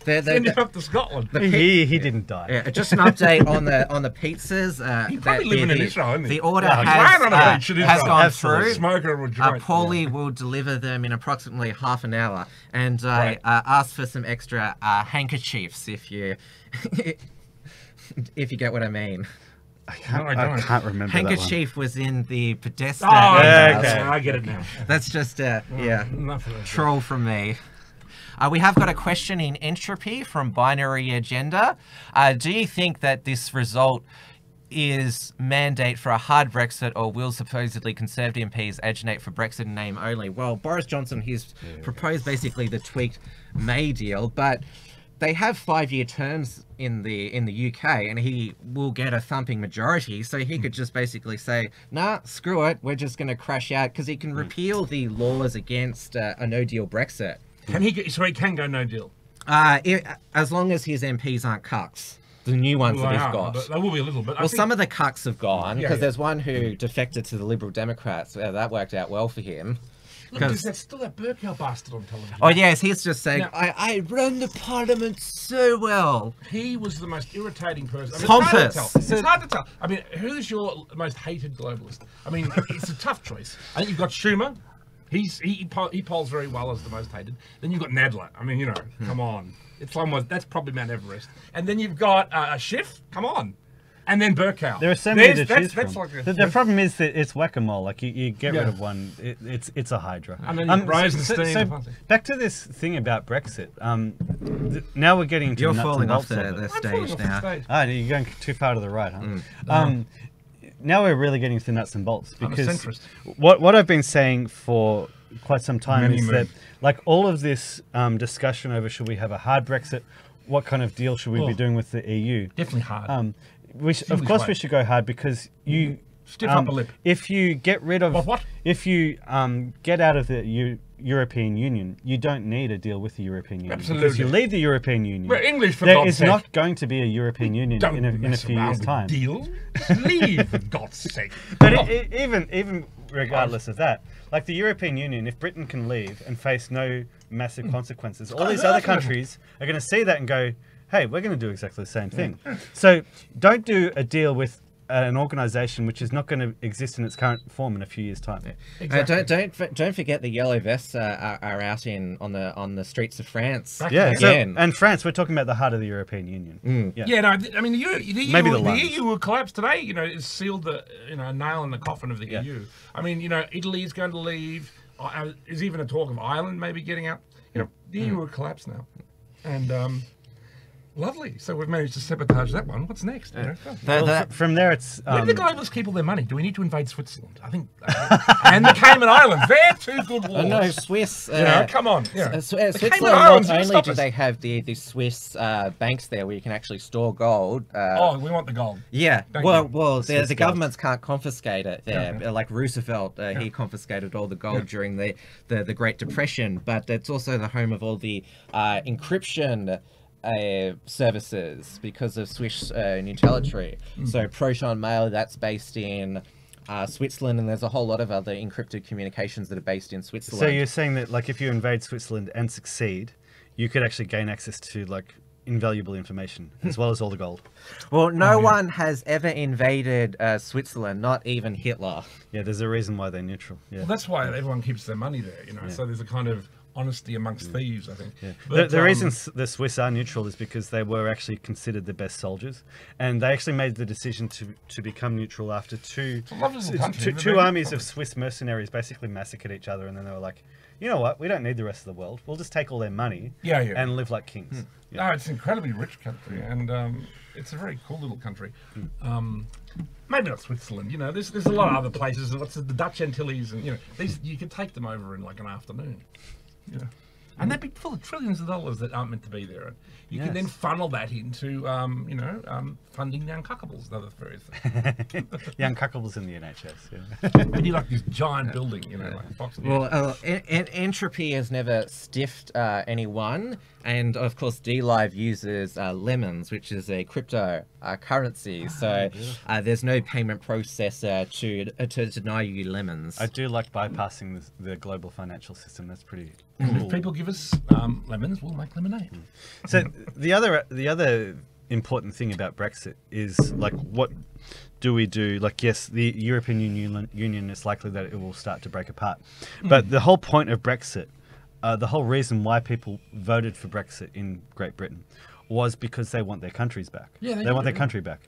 dead. Send him up to Scotland. He didn't die. Yeah, just an update on the pizzas. He's probably living in Israel, isn't he? The order has gone through. Smoker or joint. Paulie will deliver them in approximately half an hour, and I asked for some extra handkerchiefs if you get what I mean. I can't remember. Handkerchief was in the Podesta. Oh, okay. I get it now. That's just troll from me. We have got a question in Entropy from Binary Agenda. Do you think that this result is mandate for a hard Brexit, or will supposedly Conservative MPs agitate for Brexit in name only? Well, Boris Johnson, he's proposed basically the tweaked May deal, but they have 5-year terms in the UK, and he will get a thumping majority, so he could just basically say, nah, screw it, we're just going to crash out, because he can repeal the laws against a no-deal Brexit. Can he can go no deal? As long as his MPs aren't cucks. The new ones that he's got. But there will be a little bit. Well, some of the cucks have gone, because there's one who defected to the Liberal Democrats. That worked out well for him. Because there's still that Burkow bastard on television. Oh, yes, he's just saying, I run the parliament so well. He was the most irritating person. I mean, Pompous. It's hard to tell. I mean, who's your most hated globalist? I mean, it's a tough choice. I think you've got Schumer. He polls very well as the most hated. Then you've got Nadler. I mean, you know, come on. That's probably Mount Everest. And then you've got Schiff. Come on. And then Burkow. There are so many to choose from. The problem is that it's whack-a-mole. Like you get rid of one, it's a hydra. And then Rosenstein. So back to this thing about Brexit. Now we're getting into You're nuts falling and off bolts the stage now. Ah, you're going too far to the right, huh? Now we're really getting to the nuts and bolts, because what I've been saying for quite some time is that, like, all of this discussion over should we have a hard Brexit, what kind of deal should we be doing with the EU? Definitely hard. Of course we should go hard, because you stiff upper lip. If you get rid of if you get out of the European Union, you don't need a deal with the European Union. Absolutely. Because you leave the European Union. We're English, for there God's is sake. not going to be a European Union in a few years' time. Deal? Leave, for God's sake. But even regardless of that, like the European Union, if Britain can leave and face no massive consequences, all these other countries are going to see that and go, hey, we're going to do exactly the same thing. So don't do a deal with an organisation which is not going to exist in its current form in a few years' time. Exactly. Don't forget the yellow vests are out on the streets of France. Yeah, again. And France, we're talking about the heart of the European Union. Yeah, no, I mean the EU will collapse today. You know, it's sealed the nail in the coffin of the EU. I mean, you know, Italy is going to leave. There's even a talk of Ireland maybe getting out. You know, the EU will collapse now, and Lovely. So we've managed to sabotage that one. What's next? You know? Well, from there, it's Where do the globalists keep all their money? Do we need to invade Switzerland? I think, and the Cayman Islands. They're two good wars. No, Swiss. You know, come on. Switzerland, not only do they have the Swiss banks there where you can actually store gold. We want the gold. Yeah. Thank Well, Swiss the gold. governments can't confiscate it there. Yeah. Like Roosevelt, he confiscated all the gold during the Great Depression. But it's also the home of all the encryption services because of Swiss neutrality. So Proton Mail, that's based in Switzerland, and there's a whole lot of other encrypted communications that are based in Switzerland. So you're saying that, like, if you invade Switzerland and succeed, you could actually gain access to, like, invaluable information as well as all the gold. Well, no one has ever invaded Switzerland, not even Hitler. Yeah, there's a reason why they're neutral. Yeah. Well, that's why everyone keeps their money there, you know. So there's a kind of honesty amongst thieves, I think. Yeah. But, The reason the Swiss are neutral is because they were actually considered the best soldiers, and they actually made the decision to become neutral after two armies of Swiss mercenaries basically massacred each other, and then they were like, you know what, we don't need the rest of the world. We'll just take all their money and live like kings. Yeah. No, it's an incredibly rich country, and it's a very cool little country. Maybe not Switzerland, you know. There's a lot of other places. What's the Dutch Antilles, and you know, these you could take them over in like an afternoon. Yeah. And they'd be full of trillions of dollars that aren't meant to be there. And you can then funnel that into, funding the Uncockables and other various things. The Uncockables in the NHS, yeah. We need like this giant building, you know, like Fox. Well, entropy has never stiffed anyone, and of course, DLive uses Lemons, which is a crypto currency. So there's no payment processor to deny you Lemons. I do like bypassing the global financial system. That's pretty And cool. if people give us lemons, we'll make lemonade. So the other important thing about Brexit is, like, what do we do? Like, yes, the European Union is likely that it will start to break apart, but the whole point of Brexit, the whole reason why people voted for Brexit in Great Britain, was because they want their countries back. Yeah, they want their country back.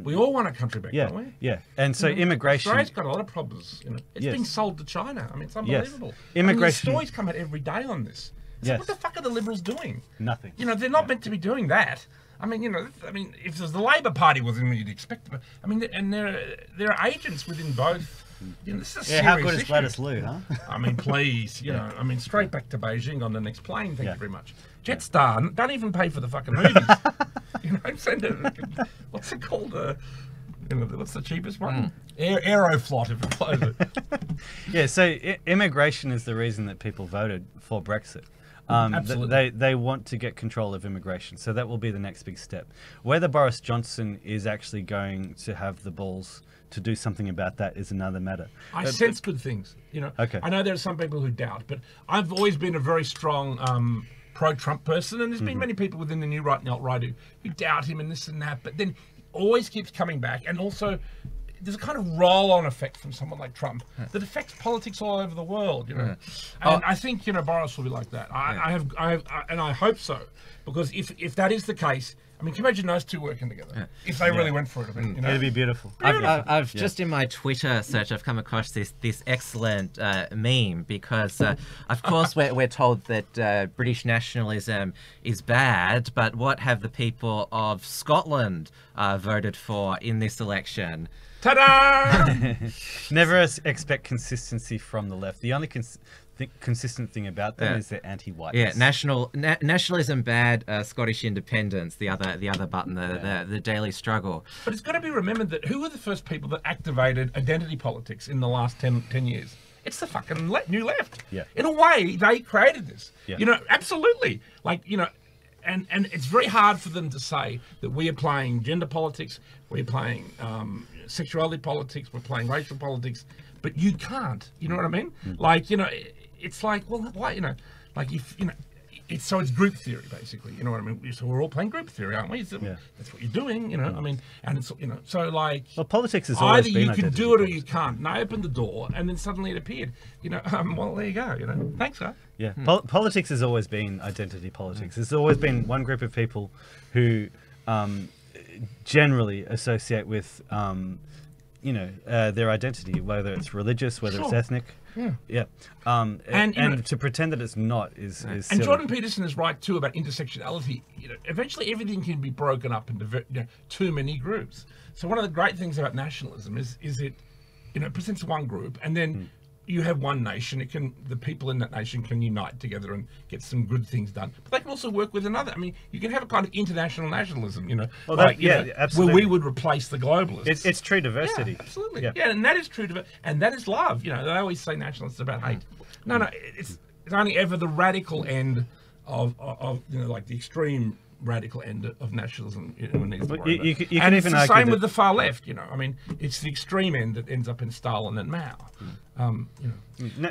We all want our country back, Yeah, don't we? yeah, and so immigration. Australia's got a lot of problems. You know, it's Yes. being sold to China. I mean, it's Yes. unbelievable. Immigration- I mean, stories come out every day on this. It's like, Yes. what the fuck are the Liberals doing? Nothing. You know, they're not meant to be doing that. I mean, you know, if the Labor Party was in, you'd expect. But I mean, and there are agents within both. You know, this is a Yeah, how serious good is issue. Gladys Liu, huh? I mean, please, you know, I mean, straight back to Beijing on the next plane. Thank you very much. Jetstar, don't even pay for the fucking movies. You know, send it. What's it called? You know, what's the cheapest one? Aeroflot, if it close it. Yeah, so immigration is the reason that people voted for Brexit. Absolutely. They want to get control of immigration, so that will be the next big step. Whether Boris Johnson is actually going to have the balls to do something about that is another matter. I sense good things, you know. Okay. I know there are some people who doubt, but I've always been a very strong pro-Trump person, and there's been many people within the new right and alt-right who doubt him and this and that, but then always keeps coming back. And also, there's a kind of roll-on effect from someone like Trump that affects politics all over the world, you know. And I think, you know, Boris will be like that. And I hope so, because if that is the case, I mean, can you imagine those two working together? If they really went for it, I mean, you know. It'd be beautiful. I've just in my Twitter search, I've come across this excellent meme because, of course, we're told that British nationalism is bad, but what have the people of Scotland voted for in this election? Ta-da! Never expect consistency from the left. The only consistent thing about them is they're anti-whiteness. Yeah, nationalism bad, Scottish independence, the other button, the Daily Struggle. But it's got to be remembered that who were the first people that activated identity politics in the last 10 years? It's the fucking new left. Yeah. In a way, they created this. Yeah. You know, absolutely. Like, you know, and it's very hard for them to say that we are playing gender politics, we're playing sexuality politics, we're playing racial politics, but you can't. You know what I mean? Like, you know, it's like, well, why, you know, like if, you know, it's group theory, basically. You know what I mean? So we're all playing group theory, aren't we? So that's what you're doing, you know. I mean, and it's, you know, so like, Well, politics has always either been you can identity do it or politics. you can't. And I opened the door, and then suddenly it appeared. You know, well, there you go. You know, thanks, guys. Yeah, politics has always been identity politics. There's always been one group of people who generally associate with their identity, whether it's religious, whether it's Sure. ethnic. Yeah. And to pretend that it's not is And silly. Jordan Peterson is right too about intersectionality. Eventually everything can be broken up into too many groups. So one of the great things about nationalism is it, presents one group, and then you have one nation. The people in that nation can unite together and get some good things done. But they can also work with another. I mean, you can have a kind of international nationalism. Well, where absolutely. we would replace the globalists. It's true diversity. Yeah, absolutely. Yeah. Yeah. And that is true and that is love. They always say nationalists about hate. No, it's only ever the radical end of like the extreme radical end of nationalism. Needs to worry you about. can And it's even the argue same that- with the far left. I mean, it's the extreme end that ends up in Stalin and Mao.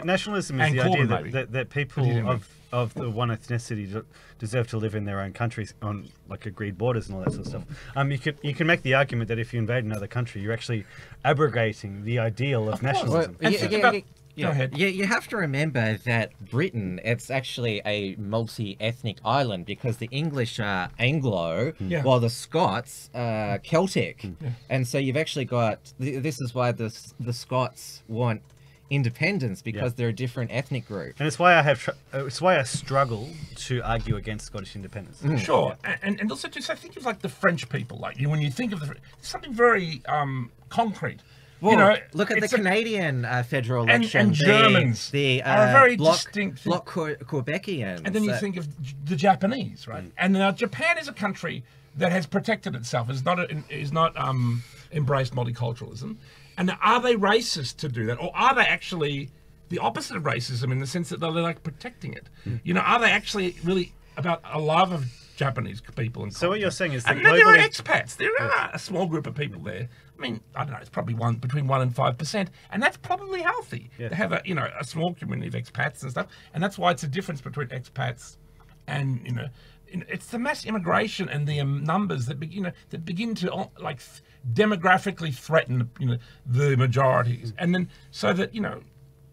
Nationalism is And the Corbyn, idea maybe. that people of the one ethnicity deserve to live in their own countries on like agreed borders and all that sort of stuff. You can make the argument that if you invade another country, you're actually abrogating the ideal of nationalism. And think about- Go ahead. You have to remember that Britain, it's actually a multi-ethnic island because the English are Anglo, while the Scots are Celtic. And so you've actually got, this is why the Scots want independence, because they're a different ethnic group. And it's why it's why I struggle to argue against Scottish independence. Sure, and also just I think of like the French people. Like when you think of something very concrete. Well, look at the Canadian federal election. And Germans the are a very bloc, distinct... bloc Quebecians. And then you think of the Japanese, right? And now Japan is a country that has protected itself, is not embraced multiculturalism. And are they racist to do that? Or are they actually the opposite of racism in the sense that they're like protecting it? Are they actually really about a love of Japanese people? And So what you're saying is that and there are globally- expats. There are a small group of people there. I mean, I don't know. It's probably between 1% and 5%, and that's probably healthy to have a small community of expats and stuff. And that's why it's a difference between expats and it's the mass immigration and the numbers that begin to like demographically threaten the majorities, and then so that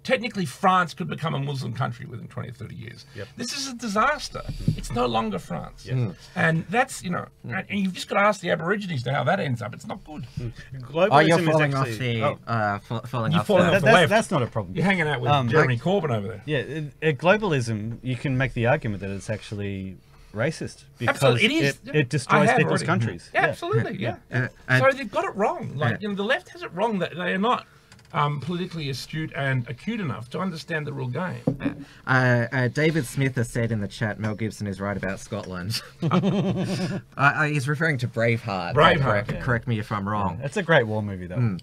technically France could become a Muslim country within 20 or 30 years. This is a disaster. It's no longer France. And that's, and you've just got to ask the Aborigines to how that ends up. It's not good. Globalism you're is falling actually, off the... falling You're off falling the... off the left. that's not a problem. You're hanging out with Jeremy Corbyn over there. Yeah, globalism, you can make the argument that it's actually racist because Absolutely, it is. it destroys I have people's already. countries. Yeah, absolutely, yeah. So they've got it wrong. Like, the left has it wrong that they are not politically astute and acute enough to understand the real game. David Smith has said in the chat, Mel Gibson is right about Scotland. He's referring to Braveheart. Correct me if I'm wrong. It's a great war movie, though.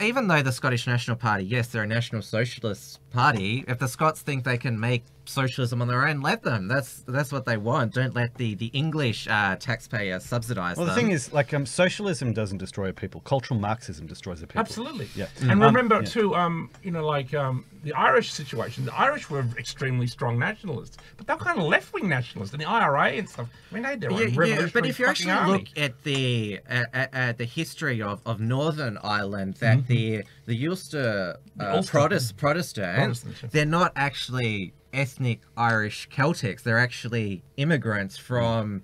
Even though the Scottish National Party, yes, they're a National Socialist Party, if the Scots think they can make socialism on their own, let them. That's what they want. Don't let the English taxpayer subsidise them. Well, the thing is, like, socialism doesn't destroy a people. Cultural Marxism destroys a people. Absolutely. Yeah. And remember, too, the Irish situation. The Irish were extremely strong nationalists, but they're kind of left-wing nationalists, and the IRA and stuff. I mean, they had their own revolutionary but if you fucking actually army. look at the history of Northern Ireland, that the Ulster Ulster. Protestants, yeah. they're not actually ethnic Irish Celtics. They're actually immigrants from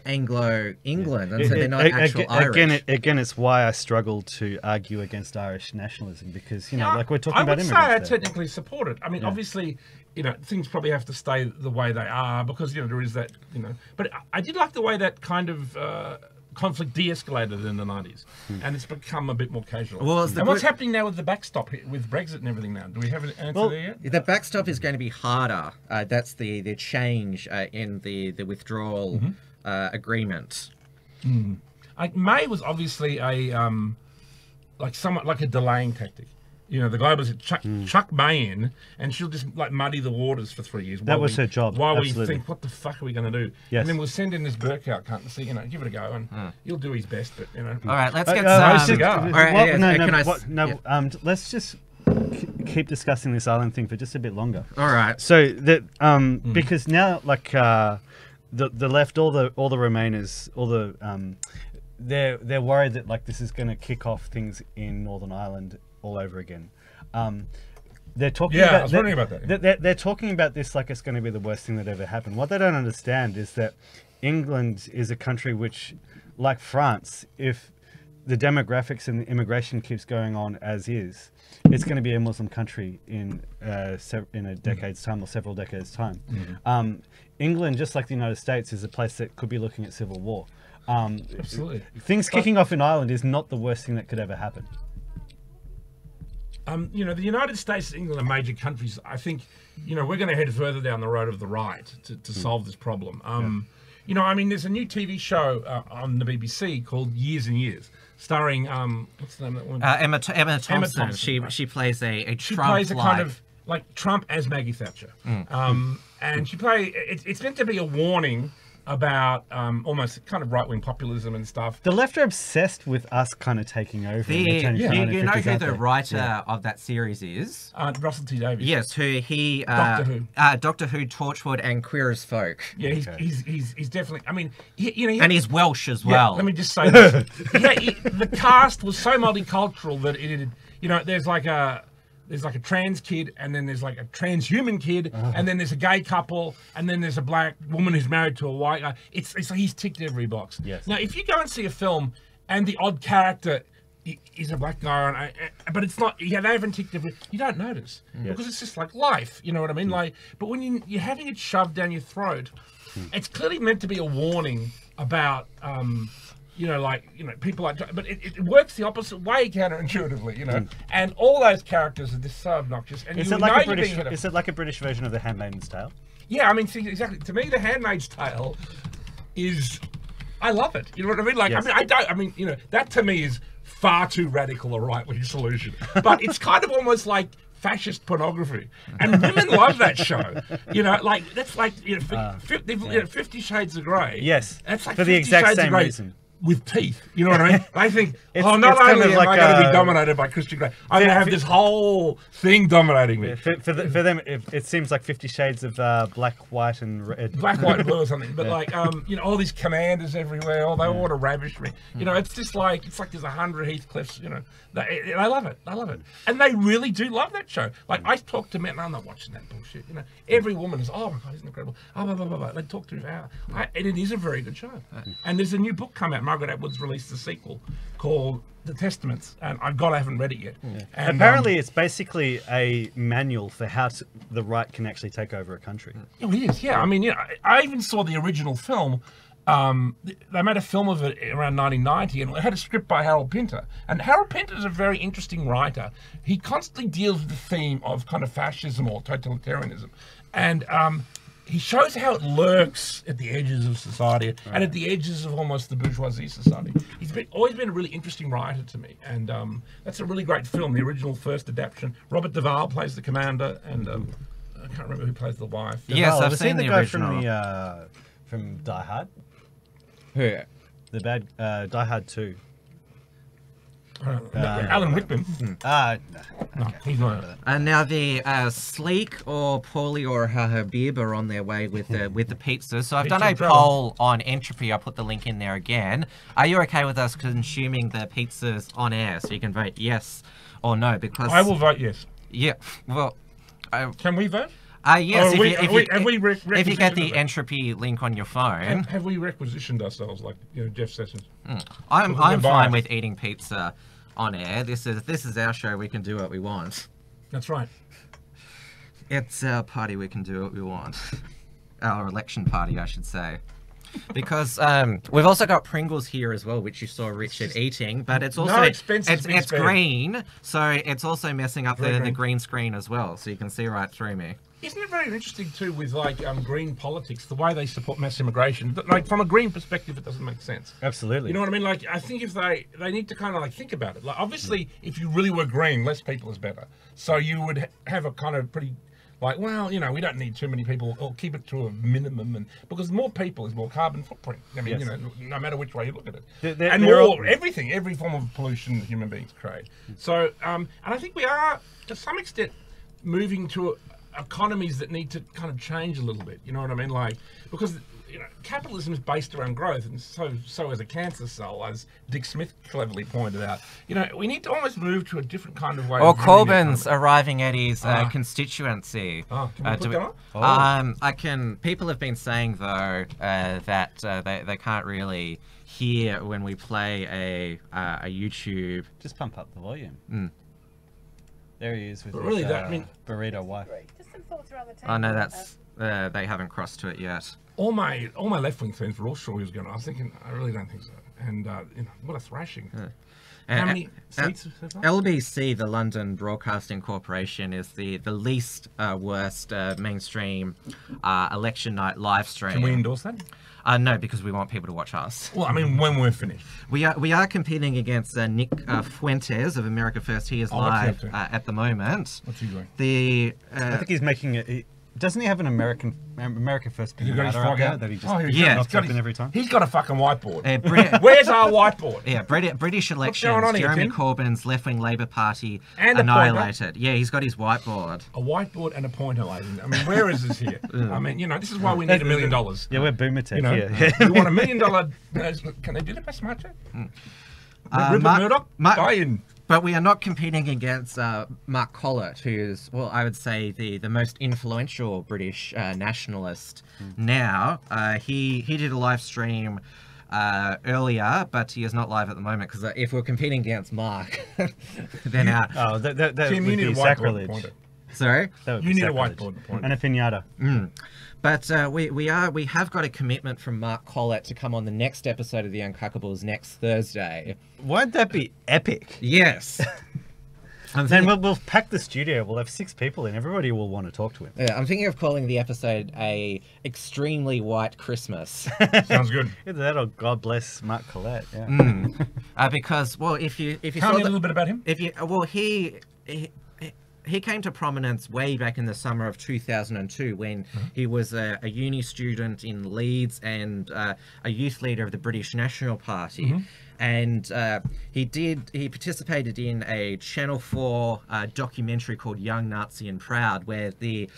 Anglo England, and so they're not actual Irish. Again, it's why I struggle to argue against Irish nationalism because like we're talking I about would say I immigrants. there. technically support it. I mean, obviously, things probably have to stay the way they are because there is that But I did like the way that kind of conflict de-escalated in the 90s, and it's become a bit more casual. Well, and what's happening now with the backstop with Brexit and everything now? Do we have an answer there yet? The backstop is going to be harder. That's the change in the withdrawal agreement. May was obviously a somewhat like a delaying tactic. The globalists chuck May in, and she'll just muddy the waters for 3 years. That was her job. While Absolutely. we think, what the fuck are we going to do? Yes. And then we'll send in this Burkout cunt and see, give it a go, and he'll do his best. But All right, let's get let's just keep discussing this island thing for just a bit longer. All right. So that because now the left, all the Remainers, all the they're worried that this is going to kick off things in Northern Ireland all over again. They're talking about, I was wondering about that. They're talking about this like it's going to be the worst thing that ever happened. What they don't understand is that England is a country which, like France, if the demographics and the immigration keeps going on as is, it's going to be a Muslim country in a decade's time or several decades' time. England, just like the United States, is a place that could be looking at civil war. Absolutely. Things kicking off in Ireland is not the worst thing that could ever happen. You know, the United States and England are major countries. I think, you know, we're going to head further down the road of the right to solve this problem. You know, I mean, there's a new TV show on the BBC called Years and Years, starring what's the name of that woman? Emma Thompson. Thompson. She plays a Trump. She plays a kind of like Trump as Maggie Thatcher, and it's meant to be a warning about almost kind of right-wing populism and stuff. The left are obsessed with us kind of taking over. You know who the writer of that series is? Russell T Davies. Yes, who Doctor Who, Torchwood, and Queer as Folk. Yeah, he's definitely. I mean, and he's Welsh as well. Let me just say this: the cast was so multicultural that it, you know, there's like a trans kid, and then there's like a transhuman kid, and then there's a gay couple, and then there's a black woman who's married to a white guy. It's like he's ticked every box. Yes. Now, if you go and see a film and the odd character is a black guy, but it's not, they haven't ticked every, you don't notice because it's just like life. You know what I mean? Like, but when you're having it shoved down your throat, it's clearly meant to be a warning about. You know, like, you know, people like, but it works the opposite way counterintuitively, you know, and all those characters are just so obnoxious. And is it like a British version of The Handmaid's Tale? Yeah, I mean, see, exactly. To me, The Handmaid's Tale is, I love it. You know what I mean? Like, yes. I mean, you know, that to me is far too radical a right-wing solution. But it's kind of almost like fascist pornography, and women love that show. You know, like that's like, you know, 50 Shades of Grey. Yes, that's like for the exact same reason. With teeth, you know what I mean? I think, not only am I going to be dominated by Christian Grey, I'm going to have this whole thing dominating me. For them, it seems like 50 Shades of black, white, and red. Black, white, and blue or something. But like, you know, all these commanders everywhere, they want to ravish me. You know, it's just like, there's 100 Heathcliffs, you know. I love it. I love it. And they really do love that show. Like, I talk to men, and I'm not watching that bullshit, you know. Every woman is, oh my God, isn't incredible. Oh, blah, blah, blah, blah. They talk to me for hours. And it is a very good show. And there's a new book come out. Margaret Atwood's released a sequel called The Testaments, and I haven't read it yet. And, apparently, it's basically a manual for how the right can actually take over a country. Oh, it is, yeah. I mean, you know, I even saw the original film. They made a film of it around 1990, and it had a script by Harold Pinter. And Harold Pinter is a very interesting writer. He constantly deals with the theme of kind of fascism or totalitarianism. And he shows how it lurks at the edges of society and at the edges of almost the bourgeoisie society. He's always been a really interesting writer to me, and that's a really great film, the original first adaptation. Robert Duvall plays the commander, and I can't remember who plays the wife. Yes, Duvall, I've seen the guy from Die Hard. Who? The bad Die Hard 2. Alan Rickman. No, he's not. And now the Sleek or Paulie or Habib are on their way with the pizza. So I've done a poll on Entropy. I'll put the link in there again. Are you okay with us consuming the pizzas on air? So you can vote yes or no. Because I will vote yes. Yeah. Well, can we vote? Yes, if you get the it? Entropy link on your phone. Have we requisitioned ourselves like, you know, Jeff Sessions? I'm fine with eating pizza on air. This is our show. We can do what we want. That's right. It's our party. We can do what we want. Our election party, I should say. Because we've also got Pringles here as well, which you saw Richard eating, but it's also it's green, so it's also messing up the green screen as well, so you can see right through me. Isn't it very interesting too with like green politics, the way they support mass immigration? Like from a green perspective, it doesn't make sense. Absolutely. You know what I mean? Like I think if they need to kind of like think about it. Like obviously, if you really were green, less people is better. So you would have a kind of pretty. Like, well, you know, we don't need too many people, or keep it to a minimum, and because more people is more carbon footprint. I mean, you know, no matter which way you look at it, and more everything, every form of pollution that human beings create. So, and I think we are to some extent moving to economies that need to kind of change a little bit. You know what I mean? Like because. You know, capitalism is based around growth, and so is a cancer cell, as Dick Smith cleverly pointed out. You know, we need to almost move to a different kind of way. Or Corbyn's arriving at his constituency. Can we put that on? People have been saying though that they can't really hear when we play a YouTube. Just pump up the volume. Mm. There he is with But his, really, that- I mean- burrito wife. Just some thoughts around the table. Oh no, that's they haven't crossed to it yet. All my left wing friends were all sure he was going to. I was thinking, I really don't think so. And you know, what a thrashing. How many seats so far? LBC, the London Broadcasting Corporation, is the least worst mainstream election night live stream. Can we endorse that? No, because we want people to watch us. Well, I mean, when we're finished. We are competing against Nick Fuentes of America First. He is Oh, what's he live up to? at the moment. What's he doing? The I think he's making it. Doesn't he have an America First He got his pinata frog out there out? that he just Oh, he's Yeah. knocks got up in every time? He's got a fucking whiteboard. Brit- Where's our whiteboard? Yeah, British elections. going on here, Jeremy Tim? Corbyn's left-wing Labour Party And a annihilated. Yeah, he's got his whiteboard. A whiteboard and a pointer, ladies. I mean, where is this here? I mean, you know, this is why we need $1 million. Yeah, we're boomer tech You know, here. you want $1 million? Can they do that by Smart Chat? Rupert Murdoch, buy in. But we are not competing against Mark Collett, who's, well, I would say the most influential British nationalist now. He did a live stream earlier, but he is not live at the moment, because if we're competing against Mark, then our... Oh, that Tim, would you need be a whiteboard sacrilege. pointer. Sorry? That would You be need a sacrilege. whiteboard pointer. And a pinata. But we have got a commitment from Mark Collett to come on the next episode of The Uncockables next Thursday. Won't that be epic? Yes. I'm Then thinking, we'll pack the studio. We'll have 6 people in. Everybody will want to talk to him. yeah, I'm thinking of calling the episode a extremely white Christmas. Sounds good. Either that or God bless Mark Collett. Yeah. Because, well, if you Tell saw me a little bit about him. He came to prominence way back in the summer of 2002 when he was a uni student in Leeds and a youth leader of the British National Party. And he participated in a Channel 4 documentary called Young, Nazi and Proud, where the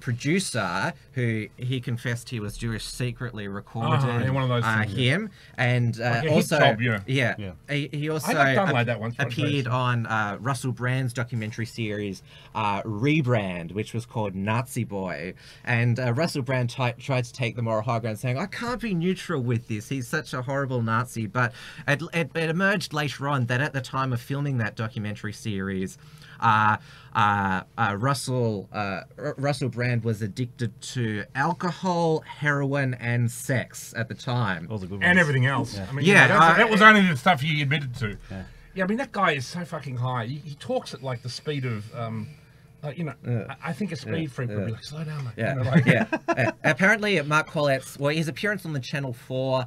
producer, who he confessed he was Jewish, secretly recorded yeah, one of those things, yeah. him, and Like a hit also job, Yeah. he also I got done like that once, appeared on Russell Brand's documentary series Rebrand, which was called Nazi Boy, and Russell Brand tried to take the moral high ground, saying, I can't be neutral with this, he's such a horrible Nazi. But it emerged later on that at the time of filming that documentary series, Russell Brand was addicted to alcohol, heroin, and sex at the time. All the good ones. And everything else. I mean, Yeah, you know, that was only the stuff he admitted to. Yeah, I mean, that guy is so fucking high. He talks at like the speed of, you know, I think a speed freak would be like, slow down, mate. Yeah, You know, like, apparently, Mark Collett's his appearance on the Channel 4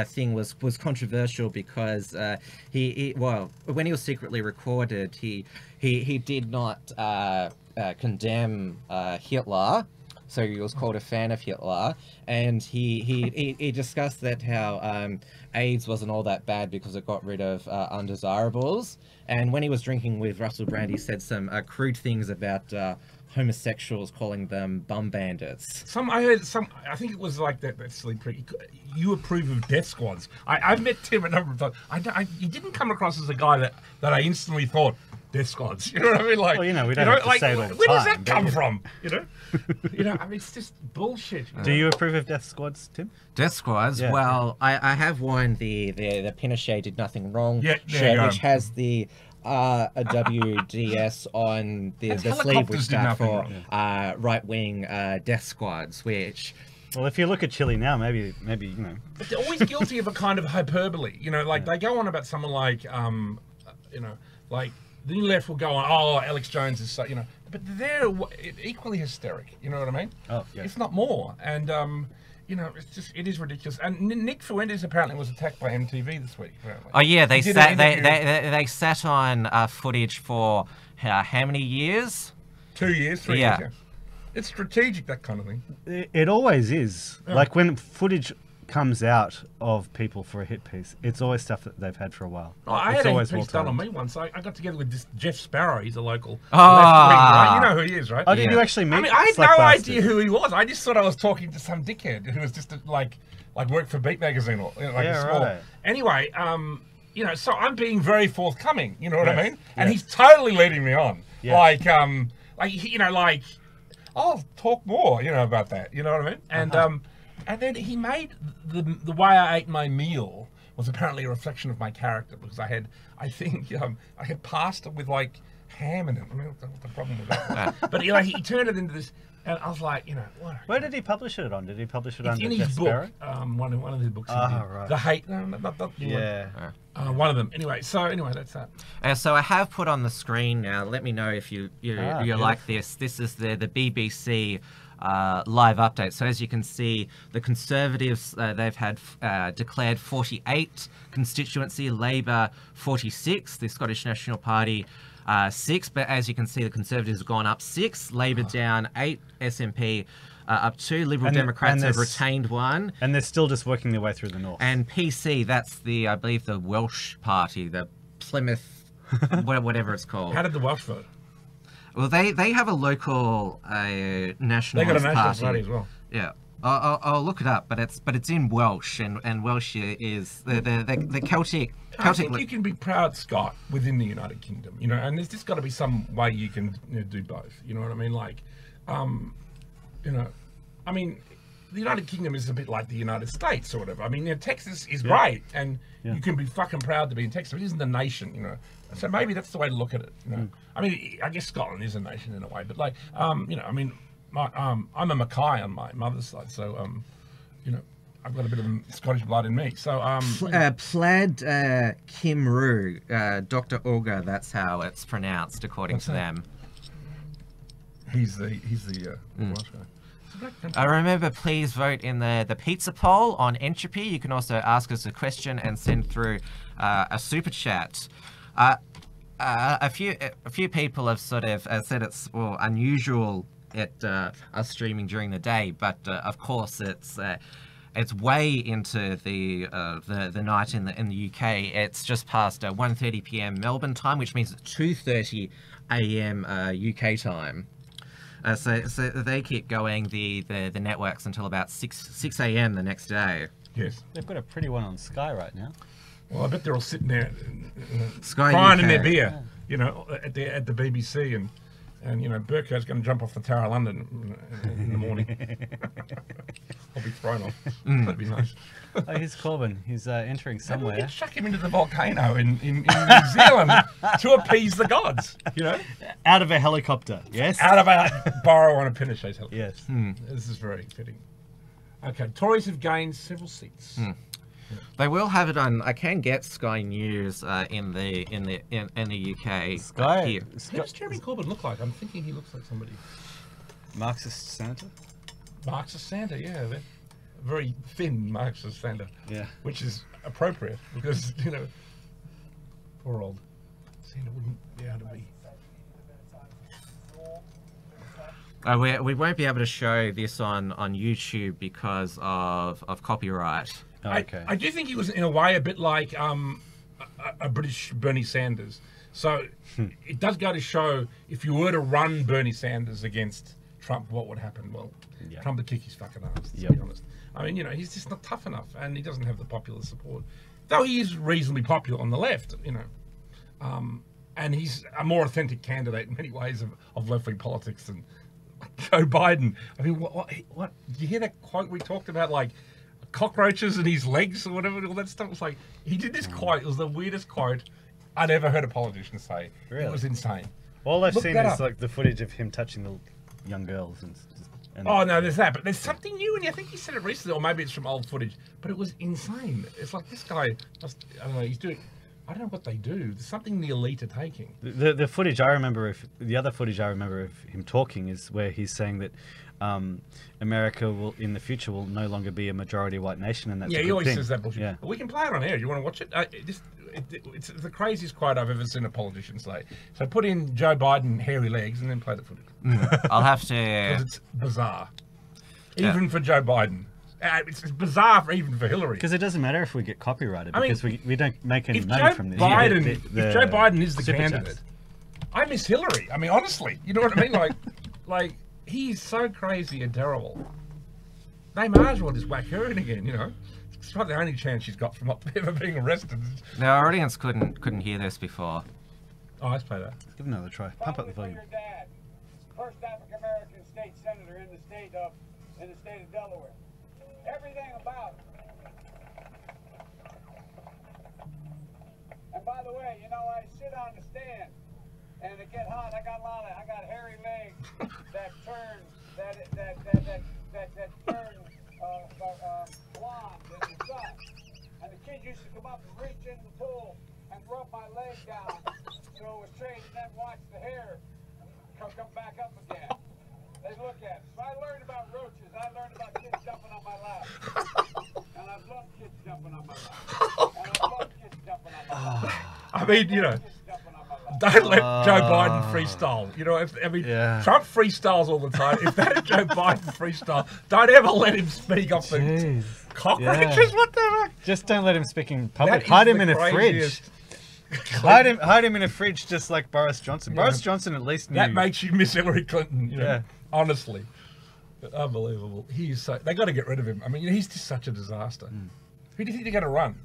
thing was controversial because when he was secretly recorded, he did not condemn Hitler. So he was called a fan of Hitler, and he discussed that how AIDS wasn't all that bad because it got rid of undesirables. And when he was drinking with Russell Brand, he said some crude things about homosexuals, calling them bum bandits. I heard I think it was like that silly prick. You approve of death squads. I've met Tim a number of times. He didn't come across as a guy that I instantly thought, death squads. You know what I mean? Like, Well, you know, we don't have to like, say it all the where does time, that come but- from? You know? I mean, it's just bullshit. Do you approve of death squads, Tim? Death Squads. Yeah. Well, I have worn the Pinochet did nothing wrong Yeah, there you shirt, go. which has the a WDS on the And sleeve, helicopters which did stands nothing for wrong. right-wing death squads, which... Well, if you look at Chile now, maybe you know. But they're always guilty of a kind of hyperbole. You know, like they go on about someone like, you know, like the left will go on, oh, Alex Jones is so, you know, but they're equally hysteric. You know what I mean? Oh, yeah. If not more. And, you know, it is ridiculous. And Nick Fuentes apparently was attacked by MTV this week. Apparently. Oh yeah, they He did sat an they, interview. they sat on footage for how many years? 2 years, 3 Yeah. years. Yeah. It's strategic, that kind of thing. It always is. Like when footage comes out of people for a hit piece, it's always stuff that they've had for a while. I It's had a always piece done on well-timed. me once. I got together with this Jeff Sparrow. He's a local Ah. left-wing, right? You know who he is, right? Oh, did Yeah. you actually meet? I mean, I had Slack no Bastard? idea who he was. I just thought I was talking to some dickhead who was just like worked for Beat Magazine or like Yeah, a small. right. Anyway, you know, so I'm being very forthcoming. You know what I Yes, mean? And yes. he's totally leading me on. Yeah. Like you know, like I'll talk more. You know about that. You know what I mean? And And then he made the way I ate my meal was apparently a reflection of my character, because I had pasta with like ham in it. I mean, what the problem with that? But he turned it into this, and I was like, what? Where did he publish it on? Did he publish it It's under in Jeff his Sparrow? book. One of his books. Right. The Hate. No, not Yeah. one of them. Anyway, that's that. So I have put on the screen now. Let me know if you good. like this. This is the BBC live update. So as you can see, the Conservatives, they've had declared 48 constituency, Labour 46, the Scottish National Party 6, but as you can see, the Conservatives have gone up 6, Labour down 8, SNP up 2, Liberal Democrats have retained 1. And they're still just working their way through the north. And PC, that's I believe the Welsh party, the Plymouth, whatever it's called. How did the Welsh vote? Well, they have a local nationalist They got a nationalist party. party as well. Yeah, I'll look it up, but it's in Welsh, and Welsh is the Celtic. I think you can be proud Scot within the United Kingdom, and there's just got to be some way you can do both. You know what I mean? Like, I mean, the United Kingdom is a bit like the United States, sort of. I mean, Texas is great, and you can be fucking proud to be in Texas. But it isn't a nation, So maybe that's the way to look at it. I mean, I guess Scotland is a nation in a way, but like, I mean, I'm a Mackay on my mother's side, so I've got a bit of Scottish blood in me. So Plaid Cymru, Dr. Olga, that's how it's pronounced according to them. He's the Welsh guy. Remember, please vote in the pizza poll on Entropy. You can also ask us a question and send through a super chat. A few people have sort of said it's unusual at us streaming during the day, but of course it's way into the night in the UK. It's just past 1:30 p.m. Melbourne time, which means it's 2:30 a.m. UK time. So they keep going the networks until about 6 a.m. the next day. Yes. They've got a pretty one on Sky right now. Well, I bet they're all sitting there Sky crying UK. in their beer, at the BBC, and Burko's going to jump off the Tower of London in the morning. I'll be thrown off. That'd be nice. Oh, here's Corbyn. He's entering somewhere. We could chuck him into the volcano in New Zealand to appease the gods, Out of a helicopter, yes? Out of a burrow on a Pinochet's helicopter. Yes. This is very fitting. Okay, Tories have gained several seats. They will have it on. I can get Sky News in the UK. Sky? Here. Who does Jeremy Corbyn look like? I'm thinking he looks like somebody. Marxist senator? Marxist Santa, yeah. Very thin Marxist Santa. Yeah. Which is appropriate because, poor old Santa wouldn't be able to be. We won't be able to show this on YouTube because of copyright. Oh, okay. I do think he was, in a way, a bit like a British Bernie Sanders. So it does go to show, if you were to run Bernie Sanders against Trump, what would happen? Well, Trump would kick his fucking ass, to be honest. I mean, he's just not tough enough, and he doesn't have the popular support. Though he is reasonably popular on the left, and he's a more authentic candidate in many ways of left-wing politics than Joe Biden. I mean, what? Did you hear that quote we talked about, like, cockroaches in his legs or whatever, all that stuff? It was like, he did this quote. It was the weirdest quote I'd ever heard a politician say. Really? It was insane. All I've seen that is up. like the footage of him touching the young girls and Oh no, there's that, but there's something new, and I think he said it recently, or maybe it's from old footage. But it was insane. It's like this guy just, I don't know, he's doing. I don't know what they do. There's something the elite are taking. The footage I remember the other footage I remember of him talking is where he's saying that America will in the future will no longer be a majority white nation, and that's a he good always thing. says that bullshit. Yeah. But we can play it on air. Do you want to watch it? It's the craziest quote I've ever seen a politician say. So put in Joe Biden hairy legs and then play the footage. I'll have to. Because it's bizarre, even for Joe Biden. It's bizarre even for Hillary. Because it doesn't matter if we get copyrighted, I mean, because we don't make any If money Joe from this. Biden, if Joe Biden is the super candidate, chats. I miss Hillary. I mean, honestly, you know what I mean? Like he's so crazy and terrible. They might as well just whack her in again, It's probably the only chance she's got from ever being arrested. The audience couldn't hear this before. Oh, let's play that. Give it another try. Pump up the volume. Your dad, first African American state senator in the state of Delaware. everything about it. And by the way, you know, I sit on the stand and it get hot. I got hairy legs that turn blonde in the sun. And the kids used to come up and reach in the pool and rub my leg down so it was straight, and then watch the hair come back up again. They look at it. So I learned about roaches. I learned about kids jumping on my lap. And I've loved kids jumping on my lap. And I've loved kids jumping on my lap. I mean, you know, don't let Joe Biden freestyle. You know, Trump freestyles all the time. If that is Joe Biden freestyle, don't ever let him speak off the cockroaches. What the heck? Just don't let him speak in public. Hide him in a fridge. Hide him in a fridge, just like Boris Johnson. Yeah. Boris Johnson at least knew. That makes you miss Hillary Clinton. You know, honestly, unbelievable. They got to get rid of him. I mean, he's just such a disaster. Who do you think they're going to run?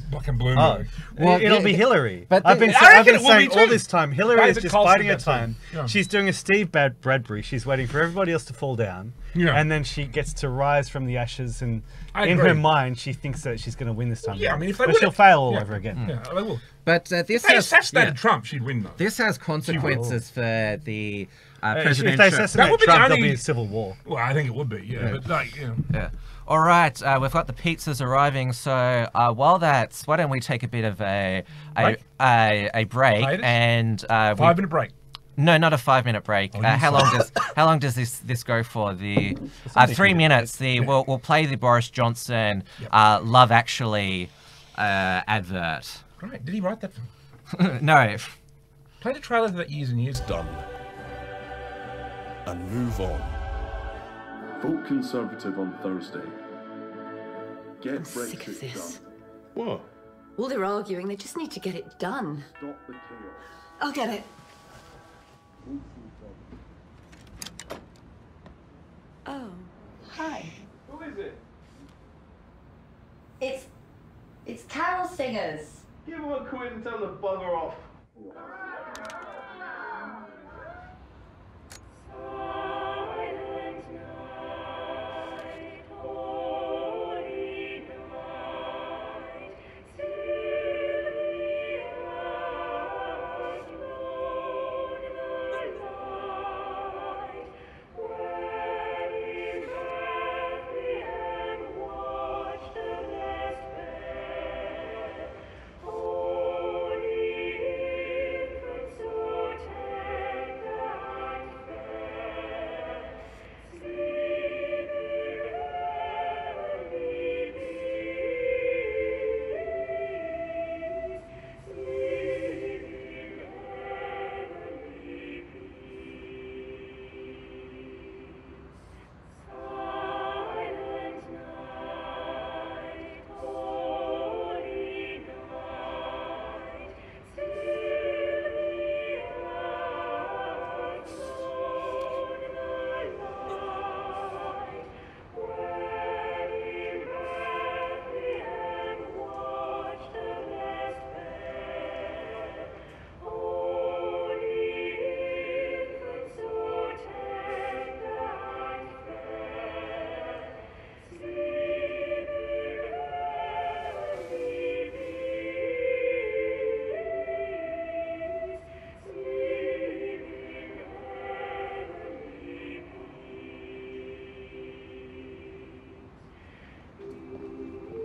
Fucking Bloomberg. Well, it'll be Hillary. But I've been saying all this time, Hillary is just biding her time. Yeah. She's doing a Steve Bradbury. She's waiting for everybody else to fall down, and then she gets to rise from the ashes. And in her mind, she thinks that she's going to win this time. Yeah, I mean, but she'll fail all over again. Yeah, they will. But this has assassinated Trump. She'd win though. This has consequences for the presidential. If they assassinate Trump, there'll be a civil war. Well, I think it would be. Yeah, but like, yeah. All right, we've got the pizzas arriving. So why don't we take a bit of a break and 5-minute break. No, not a 5-minute break. How long does this go for? The 3 minutes. We'll play the Boris Johnson Love Actually advert. Right? Did he write that? No. Play the trailer that years and years. Done. And move on. Vote Conservative on Thursday. Get sick of this. Done. What? Well, they're arguing. They just need to get it done. Stop the chaos. I'll get it. Oh, hi. Who is it? It's carol singers. Give him a quid and tell him to bugger off.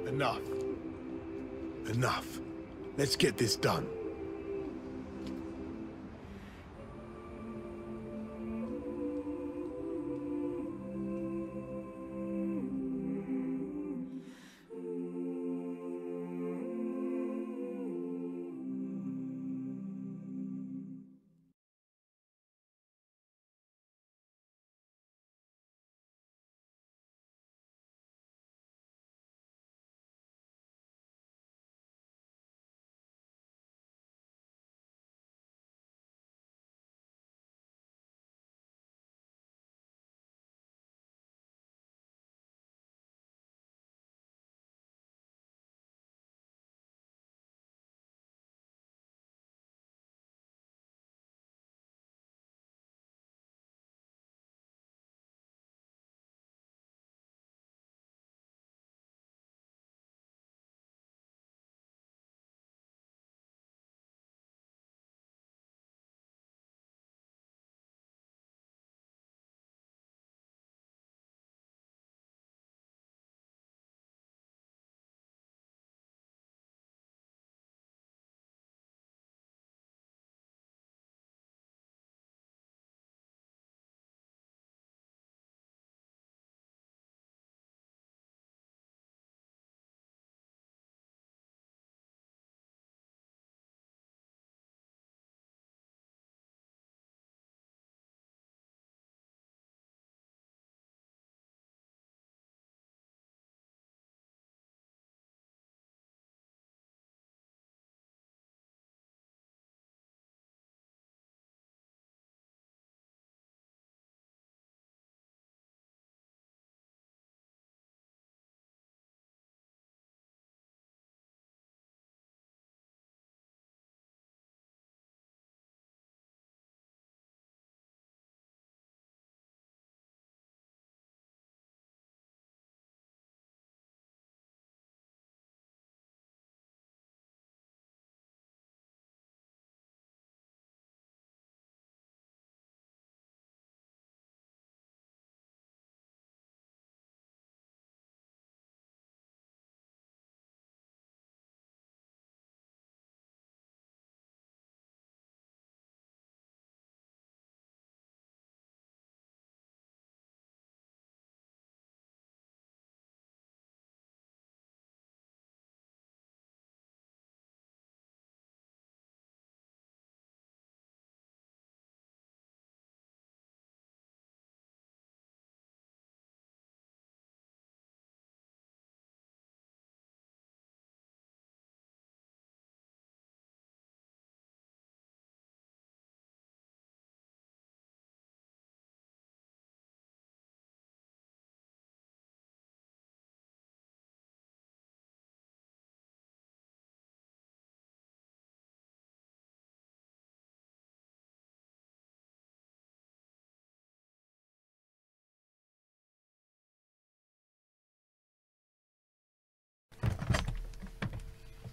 Enough. Enough. Let's get this done.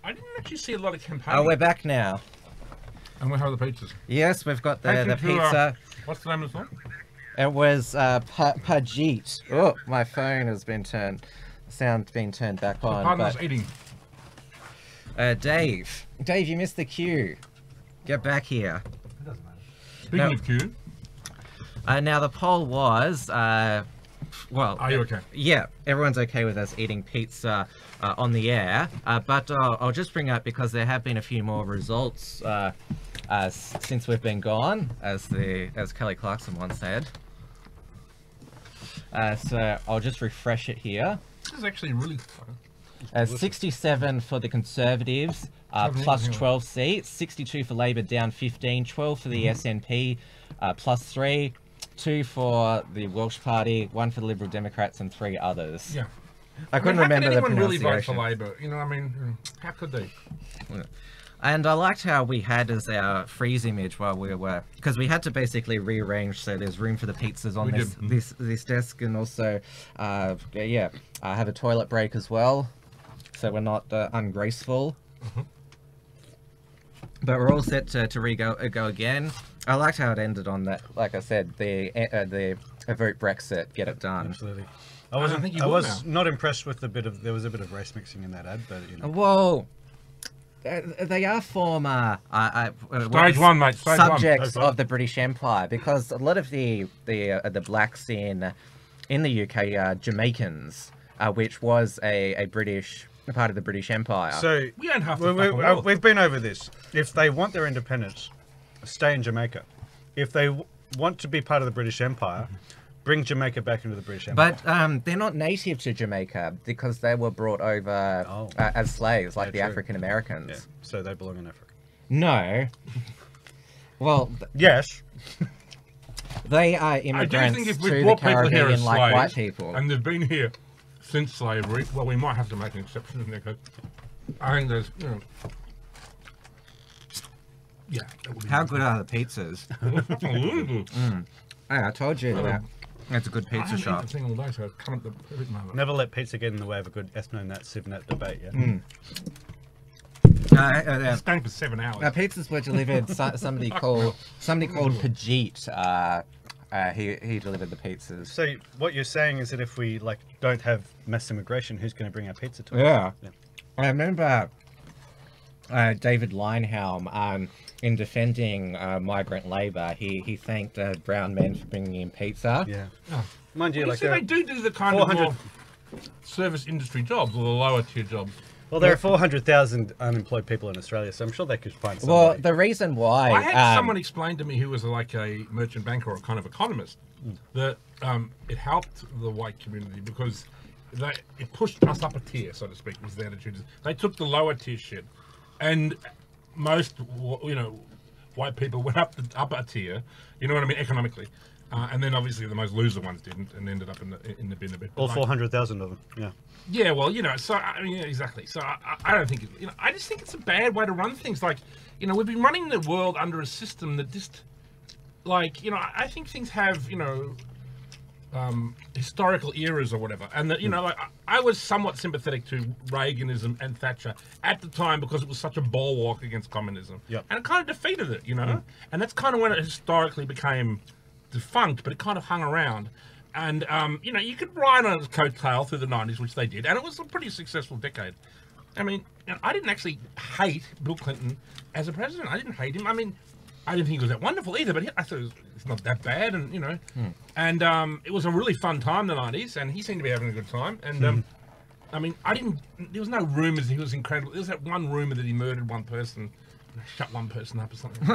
I didn't actually see a lot of campaigning. Oh, we're back now. And we have the pizzas. Yes, we've got the Thank you to, pizza. What's the name of the song? It was Pajit. Oh, my phone has been turned. Sound been turned back on. Pardon us But, eating. Dave, you missed the cue. Get back here. Speaking No. of Q, Now the poll was, well, are you okay? yeah, everyone's okay with us eating pizza on the air, but I'll just bring up because there have been a few more results since we've been gone, as Kelly Clarkson once said. So I'll just refresh it here. This is actually really fun. 67 for the Conservatives, plus 12 seats. 62 for Labor, down 15. 12 for the SNP, plus 3. 2 for the Welsh Party, 1 for the Liberal Democrats, and 3 others. Yeah. I couldn't remember the how could anyone really vote for pronunciation. Labor? You know, I mean, how could they? And I liked how we had as our freeze image while we were, because we had to basically rearrange so there's room for the pizzas on We this desk, and also, yeah, I have a toilet break as well, so we're not ungraceful. But we're all set to go again. I liked how it ended on that. Like I said, the vote Brexit, get it done. Absolutely. I think you I will was now. not impressed with there was a bit of race mixing in that ad, but you know. Well, they are former Stage one, mate. Stage subjects one. of the British Empire, because a lot of the blacks in the UK are Jamaicans, which was a part of the British Empire. So We don't have to. we've been over this. If they want their independence, stay in Jamaica. If they want to be part of the British Empire, bring Jamaica back into the British Empire. But they're not native to Jamaica because they were brought over as slaves, like Yeah, the true. African Americans. Yeah, so they belong in Africa. No. Well, Yes. they are I do immigrants think if to we the brought people here Caribbean as like slaves, white people. and they've been here since slavery, well, we might have to make an exception in there, 'cause I think there's, you know, yeah. That would be How good are the pizzas? Hey, I told you that. It's a good I pizza haven't shop. eaten the thing all day, so it's come at the perfect moment. Never let pizza get in the way of a good ethno-nat, civ-nat debate, yeah? It's going for 7 hours. Pizzas were delivered. Somebody called Pajit. He delivered the pizzas. So what you're saying is that if we don't have mass immigration, who's going to bring our pizza to us? Yeah. Yeah. I remember David Linehelm in defending migrant labour. He thanked brown men for bringing in pizza. Yeah. Mind you, You see, they do the kind 400 of more service industry jobs, or the lower tier jobs. Well, there are 400,000 unemployed people in Australia, so I'm sure they could find Well, somebody. the reason why I had someone explain to me who was like a merchant banker or a kind of economist that it helped the white community because it pushed us up a tier, so to speak, was the attitude. They took the lower tier shit, and most, white people went up the upper tier, you know what I mean, economically. And then obviously the most loser ones didn't and ended up in the bin a bit. All 400,000 of them, yeah. Yeah, well, so, I mean, yeah, exactly. So I don't think, I just think it's a bad way to run things. Like, we've been running the world under a system that just, I think things have, historical eras or whatever. And that, I was somewhat sympathetic to Reaganism and Thatcher at the time because it was such a bulwark against communism. Yep. And it kind of defeated it, And that's kind of when it historically became defunct, but it kind of hung around. And, you could ride on its coattail through the 90s, which they did, and it was a pretty successful decade. I mean, I didn't actually hate Bill Clinton as a president. I didn't hate him. I mean, I didn't think he was that wonderful either, but I thought it's not that bad, and, And it was a really fun time, the 90s, and he seemed to be having a good time. And, I mean, there was no rumours that he was incredible. There was that one rumour that he murdered one person, shut one person up or something.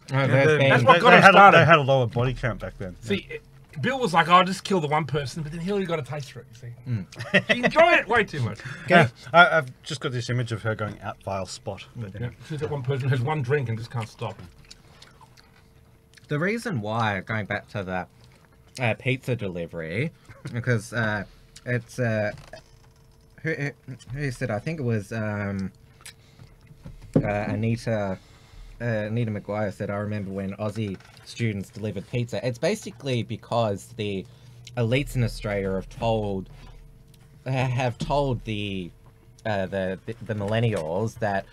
That's what got him started. They had a lower body count back then. See, Bill was like, "I'll just kill the one person," but then Hillary got a taste for it. You see, she enjoyed it way too much. Yeah, I've just got this image of her going out vile spot. But, Yeah, she's that one person who has one drink and just can't stop. The reason why, going back to the pizza delivery, because it's who said, I think it was Anita Maguire said, I remember when Aussie students delivered pizza. It's basically because the elites in Australia have told the the millennials that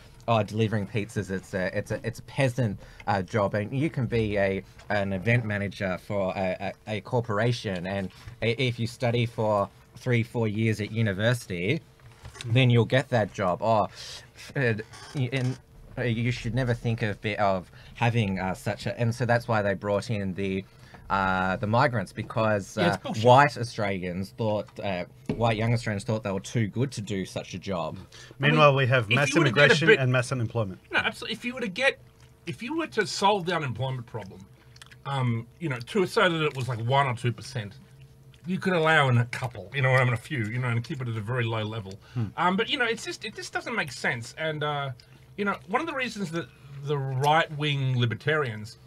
delivering pizzas it's a peasant job, and you can be an event manager for a corporation, and if you study for 3-4 years at university, then you'll get that job. You should never think of having such a, and so that's why they brought in the migrants, because white Australians thought, white young Australians thought they were too good to do such a job. Meanwhile, we have mass immigration and mass unemployment. No, absolutely. If you were to solve the unemployment problem, so that it was like 1 or 2%, you could allow in a couple, a few, and keep it at a very low level. But it just doesn't make sense. And one of the reasons that the right-wing libertarians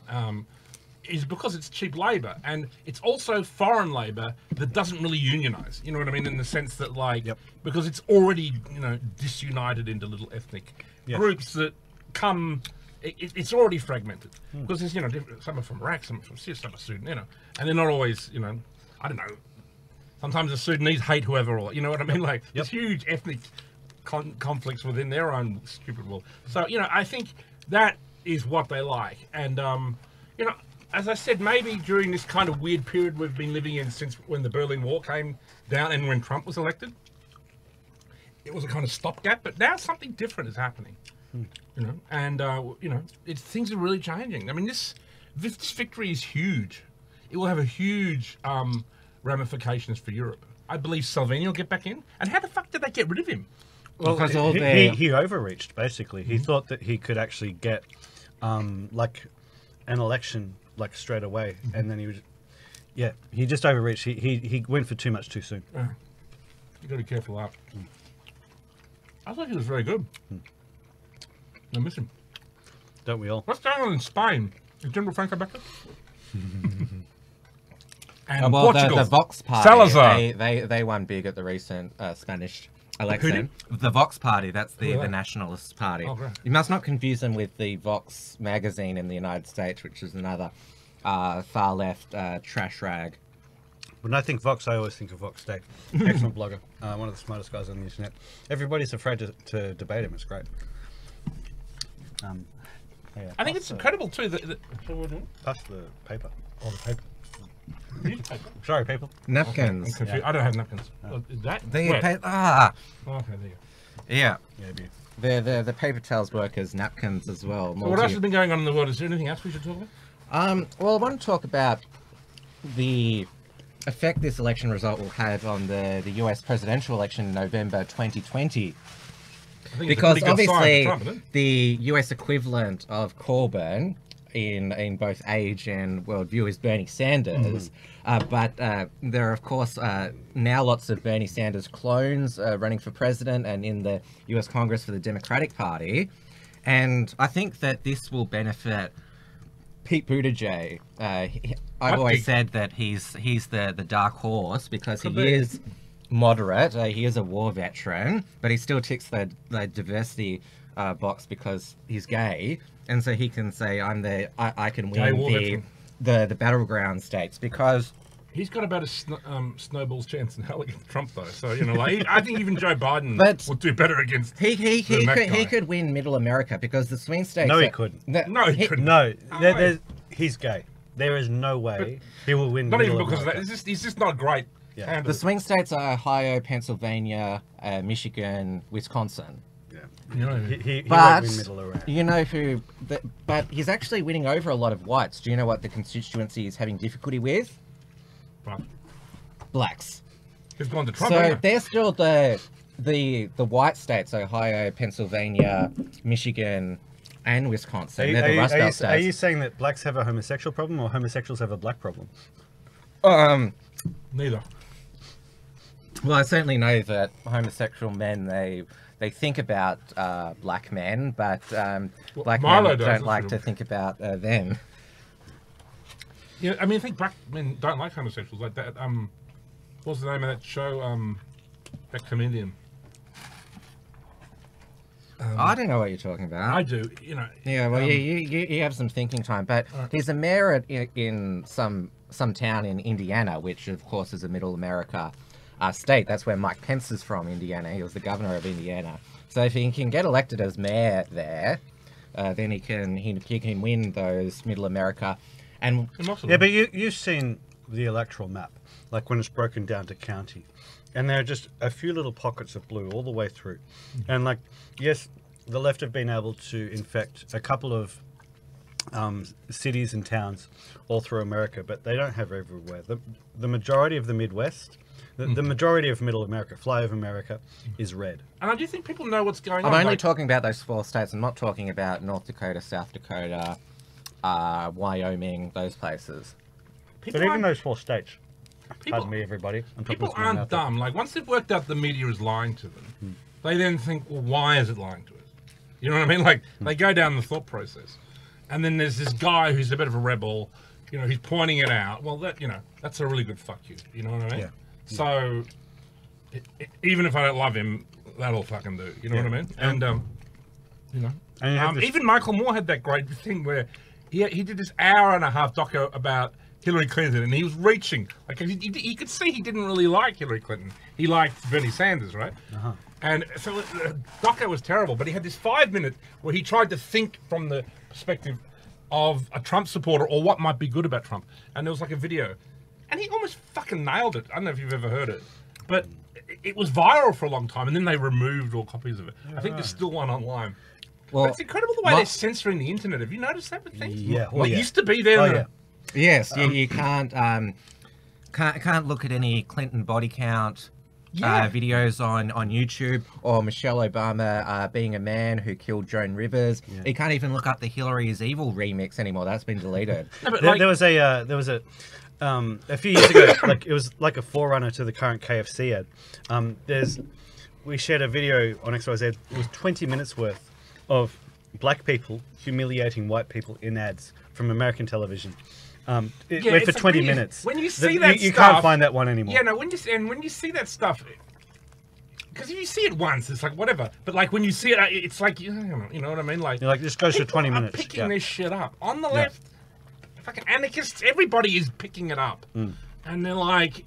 is because it's cheap labor, and it's also foreign labor that doesn't really unionize. You know what I mean? In the sense that, because it's already, disunited into little ethnic groups that come. It's already fragmented because there's, some are from Iraq, some are from Syria, some are Sudan, and they're not always, I don't know. Sometimes the Sudanese hate whoever, or you know what I mean? Like there's huge ethnic conflicts within their own stupid world. So I think that is what they like, and as I said, maybe during this kind of weird period we've been living in since when the Berlin Wall came down and when Trump was elected, it was a kind of stopgap. But now something different is happening, and things are really changing. I mean, this victory is huge. It will have a huge ramifications for Europe. I believe Salvini will get back in. And how the fuck did they get rid of him? Well, because he overreached, basically. He thought that he could actually get an election straight away, and then he just overreached. He went for too much too soon. You got to be careful of that. I thought he was very good. I miss him. Don't we all? What's going on in Spain? Is General Franco back there? And Portugal. The Vox Party, Salazar. They won big at the recent Spanish election. The Vox Party, that's the nationalist party. Oh, right. You must not confuse them with the Vox magazine in the United States, which is another far left trash rag. When I think Vox, I always think of Vox Day. Excellent blogger. One of the smartest guys on the internet. Everybody's afraid to debate him. It's great. I think it's incredible too that Pass the paper. Oh, the paper. Sorry, people. Napkins. I don't have napkins. That? The Where? paper. Okay, there you go. Yeah. Yeah, The paper towels work as napkins as well. So what else has been going on in the world? Is there anything else we should talk about? Well, I want to talk about the effect this election result will have on the US presidential election in November 2020. Because obviously the US equivalent of Corbyn in both age and worldview is Bernie Sanders. But there are, of course, now lots of Bernie Sanders clones running for president and in the US Congress for the Democratic Party. And I think that this will benefit Pete Buttigieg. I've always said that he's the dark horse because he is moderate. He is a war veteran, but he still ticks the diversity box because he's gay, and so he can say I can win the battleground states because he's got about a snowball's chance in hell against Trump though. So I think even Joe Biden will do better against. He could win Middle America because the swing states. No, he couldn't. No, he couldn't. No, he's gay. There is no way he will win. Not even because of that. He's just not great. Yeah. The swing states are Ohio, Pennsylvania, Michigan, Wisconsin. Yeah. He won't win Middle America. You know who? But he's actually winning over a lot of whites. Do you know what the constituency is having difficulty with? What? Blacks. He's gone to Trump. So they're still the white states: Ohio, Pennsylvania, Michigan, and Wisconsin. They're the Rust Belt states. Are you saying that blacks have a homosexual problem or homosexuals have a black problem? Neither. Well, I certainly know that homosexual men, they think about black men, but black men don't like to think about them. Yeah, I mean, I think black men don't like homosexuals like that. What's the name of that show? That comedian. I don't know what you're talking about. I do, Yeah, well, you have some thinking time, but he's a mayor in some town in Indiana, which of course is a Middle America state. That's where Mike Pence is from, Indiana. He was the governor of Indiana. So if he can get elected as mayor there, then he can win those Middle America. And yeah, but you've seen the electoral map, like when it's broken down to county, and there are just a few little pockets of blue all the way through, and like yes, the left have been able to infect a couple of cities and towns all through America, but they don't have everywhere. The majority of the Midwest, the majority of Middle America, flyover America, is red. And I do think people know what's going on. I'm only talking about those 4 states. I'm not talking about North Dakota, South Dakota, Wyoming, those places. But even those 4 states, pardon me, everybody. People aren't dumb. Like, once they've worked out the media is lying to them, they then think, well, why is it lying to us? You know what I mean? Like, they go down the thought process. And then there's this guy who's a bit of a rebel, you know, he's pointing it out. Well, that, you know, that's a really good fuck you. You know what I mean? Yeah. So, even if I don't love him, that'll fucking do. You know what I mean? And, you know, and even Michael Moore had that great thing where he did this hour-and-a-half doco about Hillary Clinton, and he was reaching. Like, he could see he didn't really like Hillary Clinton. He liked Bernie Sanders, right? And so the doco was terrible, but he had this 5-minute where he tried to think from the perspective of a Trump supporter or what might be good about Trump. And there was like a video. And he almost fucking nailed it. I don't know if you've ever heard it. But it was viral for a long time, and then they removed all copies of it. I think there's still one online. Well, but it's incredible the way they're censoring the internet. Have you noticed that with things? Yeah. Well, it used to be there. Yes, you can't look at any Clinton body count videos on YouTube, or Michelle Obama being a man who killed Joan Rivers. You can't even look up the Hillary is Evil remix anymore. That's been deleted. There was a few years ago, like it was like a forerunner to the current KFC ad. We shared a video on XYZ. It was 20 minutes worth of black people humiliating white people in ads from American television. It went for 20 minutes. When you see that you stuff, can't find that one anymore. Yeah, no. When you see that stuff, because if you see it once, it's like whatever. But like when you see it, it's like you know what I mean. Like you're like, this goes for 20 minutes. Picking this shit up on the left, fucking anarchists. Everybody is picking it up, and they're like,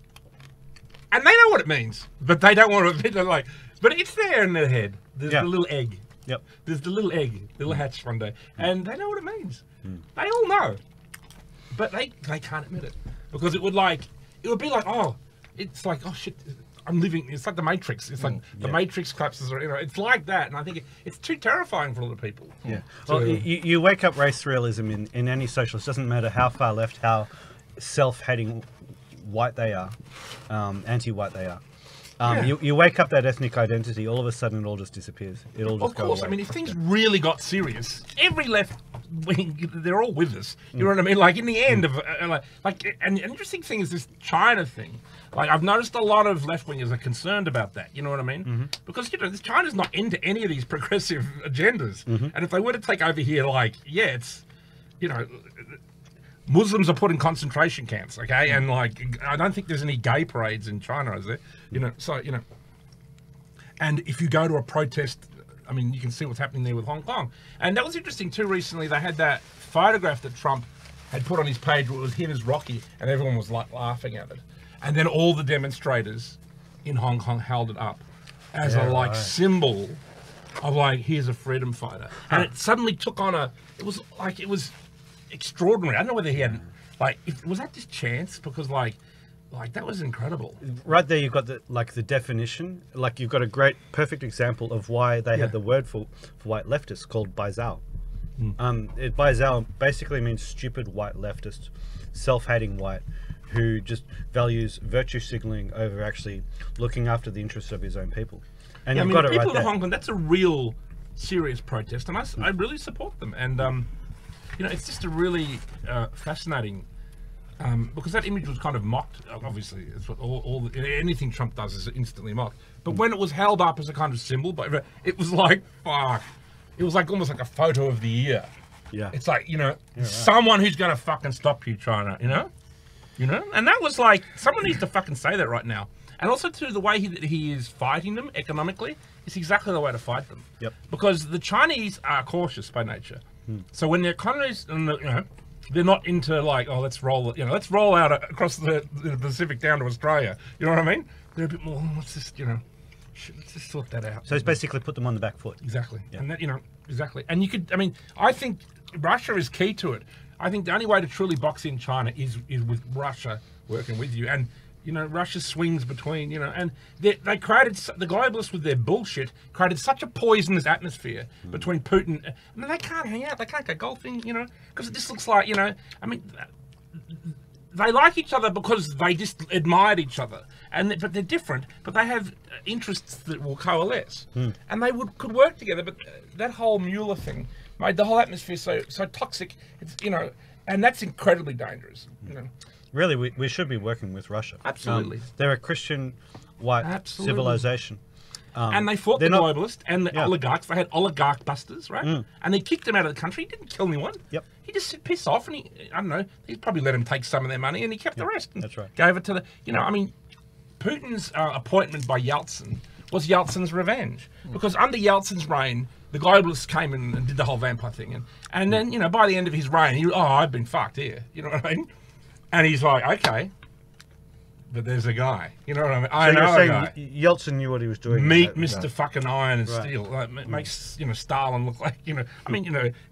and they know what it means, but they don't want to. They're like, but it's there in their head. There's the little egg. Yep. There's the little egg, little hatch one day, and they know what it means. They all know. But they can't admit it, because it would be like, oh, it's like, oh shit, I'm living. It's like the Matrix. It's like the Matrix collapses, or it's like that. And I think it's too terrifying for a lot of people. Yeah. Well, you wake up race realism in any socialist. Doesn't matter how far left, how self-hating white they are, anti-white they are. You wake up that ethnic identity, all of a sudden it all just disappears. It all just goes away. Of course, I mean, if things really got serious, every left wing, they're all with us. You know what I mean? Like, in the end of, and the interesting thing is this China thing. Like, I've noticed a lot of left-wingers are concerned about that. You know what I mean? Because, China's not into any of these progressive agendas. And if they were to take over here, like, it's, Muslims are put in concentration camps, okay? And, like, I don't think there's any gay parades in China, is there? And if you go to a protest, I mean, you can see what's happening there with Hong Kong. And that was interesting, too, recently. They had that photograph that Trump had put on his page where it was him as Rocky, and everyone was, like, laughing at it. And then all the demonstrators in Hong Kong held it up as a, symbol of, like, here's a freedom fighter. And it suddenly took on it was extraordinary. I don't know whether he had, was that just chance? Because, like that was incredible. Right there, you've got the definition. Like, you've got a great, perfect example of why they had the word for white leftists called Baizao. Baizao basically means stupid white leftist, self-hating white, who just values virtue signaling over actually looking after the interests of his own people. And you've got it right there. People in Hong Kong, that's a real serious protest, and I really support them. And it's just a really fascinating, because that image was kind of mocked. Obviously, it's what anything Trump does is instantly mocked. But when it was held up as a kind of symbol, but it was like, fuck, it was like almost like a photo of the year. Yeah, it's like someone who's gonna fucking stop you, China. And that was like, someone needs to fucking say that right now. And also, too, the way he is fighting them economically is exactly the way to fight them. Yep. Because the Chinese are cautious by nature. So when the economies, they're not into like, oh, let's roll out across the Pacific down to Australia. You know what I mean? They're a bit more, let's just let's just sort that out. So it's basically put them on the back foot. Exactly. Yeah. And that, exactly. And I think Russia is key to it. I think the only way to truly box in China is with Russia working with you. And, Russia swings between, and they created, the globalists with their bullshit, created such a poisonous atmosphere between Putin. I mean, they can't hang out. They can't go golfing, because it just looks like, they like each other because they just admired each other, but they're different. But they have interests that will coalesce, and they could work together. But that whole Mueller thing made the whole atmosphere so toxic. It's and that's incredibly dangerous. Really, we should be working with Russia. Absolutely, they're a Christian white civilization. And they fought the globalists and the oligarchs. They had oligarch busters, right? And they kicked him out of the country. He didn't kill anyone. Yep. He just pissed off, and he probably let him take some of their money, and he kept the rest. And that's right. Gave it to the, Putin's appointment by Yeltsin was Yeltsin's revenge, because under Yeltsin's reign, the globalists came in and did the whole vampire thing, and then by the end of his reign, I've been fucked here. You know what I mean? And he's like, okay. But there's a guy, you know what I mean? I know a guy. Yeltsin knew what he was doing. Meet Mr. Fucking Iron and Steel. Like, makes Stalin look like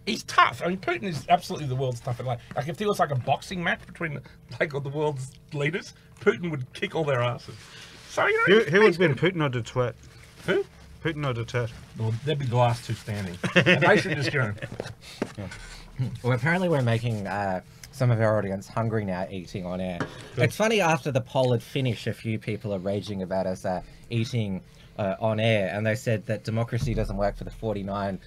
he's tough. I mean, Putin is absolutely the world's toughest. Like if there was like a boxing match between the world's leaders, Putin would kick all their asses. So who would win, Putin or Duterte? Who? Putin or Duterte? Well, they'd be the last two standing. And they should just go. Well, apparently we're making some of our audience hungry now eating on air. Good. It's funny, after the poll had finished, a few people are raging about us eating on air, and they said that democracy doesn't work for the 49%.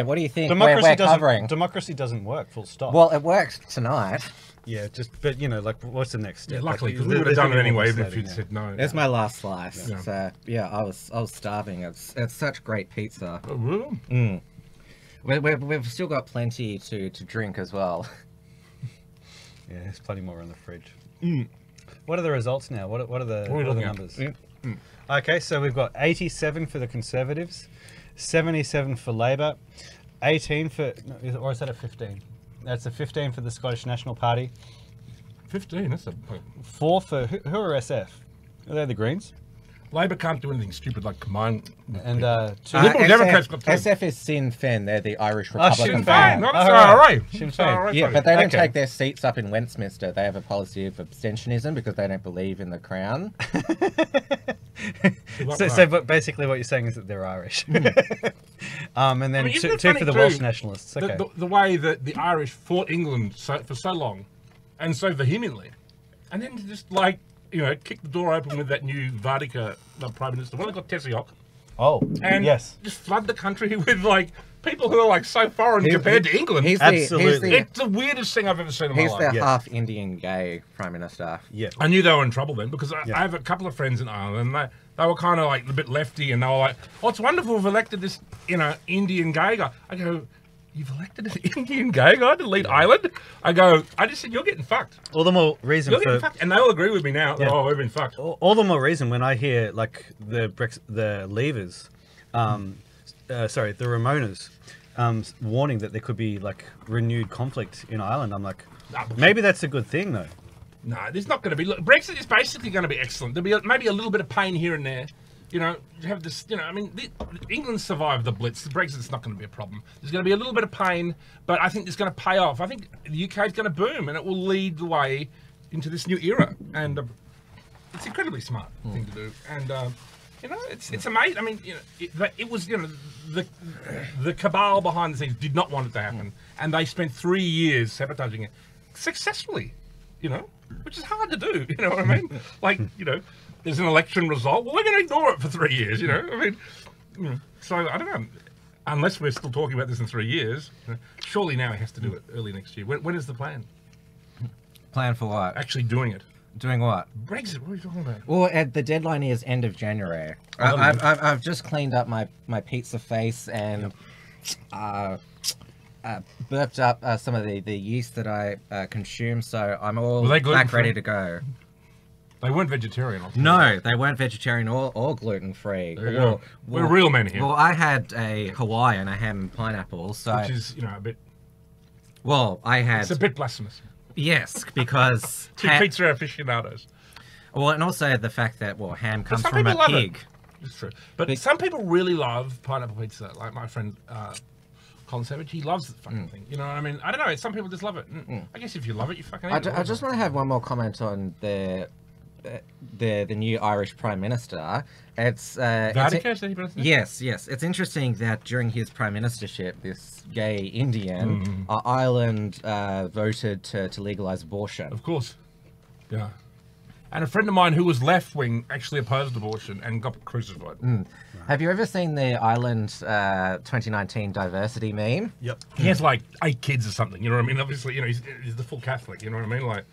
What do you think we're covering? Democracy doesn't work, full stop. Well, it worked tonight. Yeah, but what's the next step? Yeah, luckily, because we would have done it anyway, even if you'd said no. It's my last slice. Yeah. So yeah, I was starving. It's such great pizza. Oh, really? We've still got plenty to drink as well. Yeah, there's plenty more in the fridge. What are the results now? What are the numbers? Okay, so we've got 87 for the Conservatives, 77 for Labor, 18 for, or is that a 15? That's a 15 for the Scottish National Party. 15, that's a... 4 for, who are SF? Are they the Greens? Labor can't do anything stupid like combine. And Liberal Democrats got SF is Sinn Féin. They're the Irish Sinn Republican Féin. No, that's all right. Sinn Féin. Yeah, but they don't take their seats up in Westminster. They have a policy of abstentionism because they don't believe in the Crown. So basically what you're saying is that they're Irish. And then two for the Welsh nationalists. Okay. The way that the Irish fought England for so long and so vehemently, and then just kick the door open with that new Vardika Prime Minister. What have they got, Tessiok? Oh, and yes. Just flood the country with people who are so foreign compared to England. Absolutely. It's the weirdest thing I've ever seen in my life. He's the half Indian gay Prime Minister. Yeah. I knew they were in trouble then, because I have a couple of friends in Ireland, and they were kind of a bit lefty, and they were like, "Oh, it's wonderful we've elected this, Indian gay guy." I go, "You've elected an Indian gay guy to lead Ireland?" I just said, "You're getting fucked." All the more reason You're getting fucked. And they all agree with me now. Yeah. Oh, we've been fucked. All the more reason when I hear the Leavers, the Remoaners, warning that there could be renewed conflict in Ireland. I'm like, maybe that's a good thing though. No, there's not going to be. Look, Brexit is basically going to be excellent. There'll be maybe a little bit of pain here and there. You have this, England survived the Blitz. Brexit's not going to be a problem. There's going to be a little bit of pain, but I think it's going to pay off. I think the UK is going to boom, and it will lead the way into this new era. And it's incredibly smart thing to do. And, it's amazing. I mean, it was, the cabal behind the scenes did not want it to happen. And they spent 3 years sabotaging it successfully, which is hard to do. You know what I mean? There's an election result. Well, we're going to ignore it for 3 years, So, I don't know. Unless we're still talking about this in 3 years, surely now he has to do it early next year. When is the plan? Plan for what? Actually doing it. Doing what? Brexit, what are you talking about? Well, the deadline is end of January. I've just cleaned up my pizza face and burped up some of the yeast that I consume, so I'm all back ready to go. They weren't vegetarian. No, they weren't vegetarian or gluten-free. We're real men here. Well, I had a Hawaiian, a ham and pineapple, so... Which is, a bit... Well, I had... It's a bit blasphemous. Yes, because... Two pizza aficionados. Well, and also the fact that, well, ham comes some from a people love pig. It's true. But some people really love pineapple pizza. Like my friend Colin Savage, he loves the fucking thing. You know what I mean? I don't know. Some people just love it. I guess if you love it, you fucking eat it. I just want to have one more comment on the new Irish Prime Minister. It's yes. It's interesting that during his prime ministership, this gay Indian, Ireland voted to legalise abortion. Of course. Yeah. And a friend of mine who was left-wing actually opposed abortion and got crucified. Have you ever seen the Ireland 2019 diversity meme? Yep. He has like 8 kids or something, you know what I mean? Obviously, you know, he's the full Catholic, you know what I mean? Like,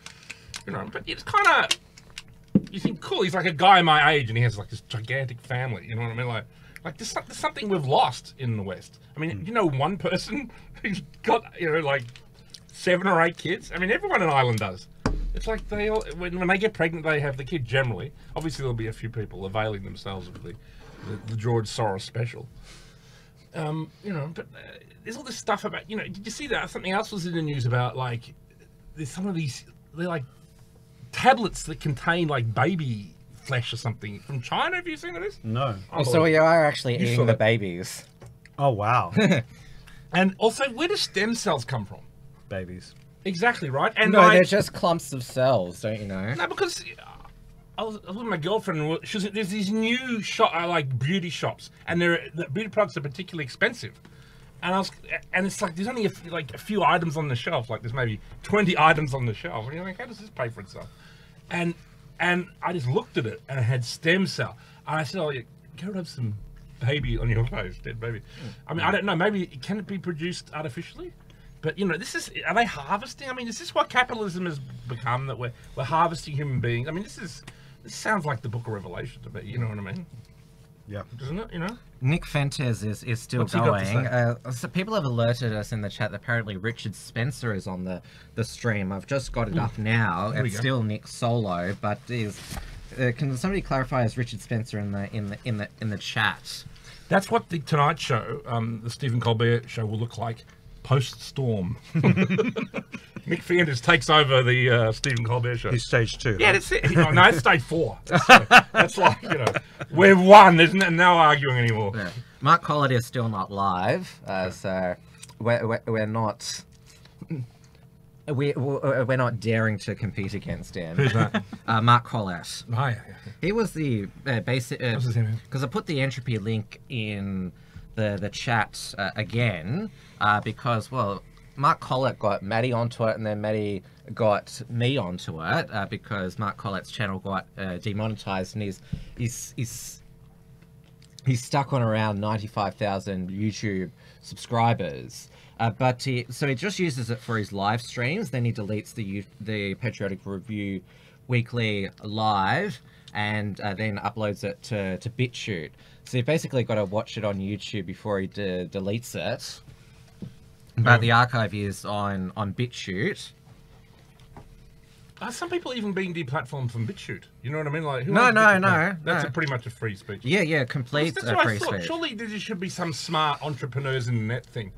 you know, but it's kind of, you think, cool, he's like a guy my age and he has like this gigantic family, you know what I mean? Like there's something we've lost in the West. I mean, you know, one person who's got, you know, like 7 or 8 kids? I mean, everyone in Ireland does. It's like they all, when they get pregnant, they have the kid generally. Obviously, there'll be a few people availing themselves of the George Soros special. You know, but there's all this stuff about, you know, did you see that? Something else was in the news about, like, there's some of these, they're like tablets that contain, like, baby flesh or something from China. Have you seen this? No. Oh, so you are actually eating the babies. Oh, wow. And also, where do stem cells come from? Babies. Exactly, right? And no, like, they're just clumps of cells, don't you know? No, because I was with my girlfriend. There's these new like beauty shops, and the beauty products are particularly expensive. And it's like there's only a few items on the shelf. Like there's maybe 20 items on the shelf. And you're like, how does this pay for itself? And I just looked at it, and it had stem cell. And I said, oh, yeah, go have some baby on your face, dead baby. I mean, I don't know. Maybe can it be produced artificially? But, you know, are they harvesting? I mean, is this what capitalism has become, that we're harvesting human beings? I mean, this sounds like the Book of Revelation to me, you know what I mean? Yeah. Doesn't it, you know? Nick Fentes is still What's he got to going. So people have alerted us in the chat that apparently Richard Spencer is on the stream. I've just got it up now. It's still Nick solo, but can somebody clarify, is Richard Spencer in the chat? That's what the Tonight Show, the Stephen Colbert show, will look like post-storm. Nick Fentes takes over the Stephen Colbert show. He's stage 2. Yeah, right? that's it. No, it's stage 4. That's like, you know, we've won. There's no arguing anymore. Yeah. Mark Collett is still not live, so we're not. We're not daring to compete against him. Who's that? Mark Collett. Oh, yeah. He was the basic. What's his name? Because I put the entropy link in the chat again because, well, Mark Collett got Maddie onto it, and then Maddie got me onto it because Mark Collett's channel got demonetized, and he's stuck on around 95,000 YouTube subscribers. But he just uses it for his live streams. Then he deletes the Patriotic Review Weekly Live, and then uploads it to BitChute. So you basically got to watch it on YouTube before he deletes it. But the archive is on BitChute. Are some people even being deplatformed from BitChute? You know what I mean? Like, No. That's pretty much a free speech. Yeah, complete That's what free I thought. speech. Surely there should be some smart entrepreneurs in the net thing.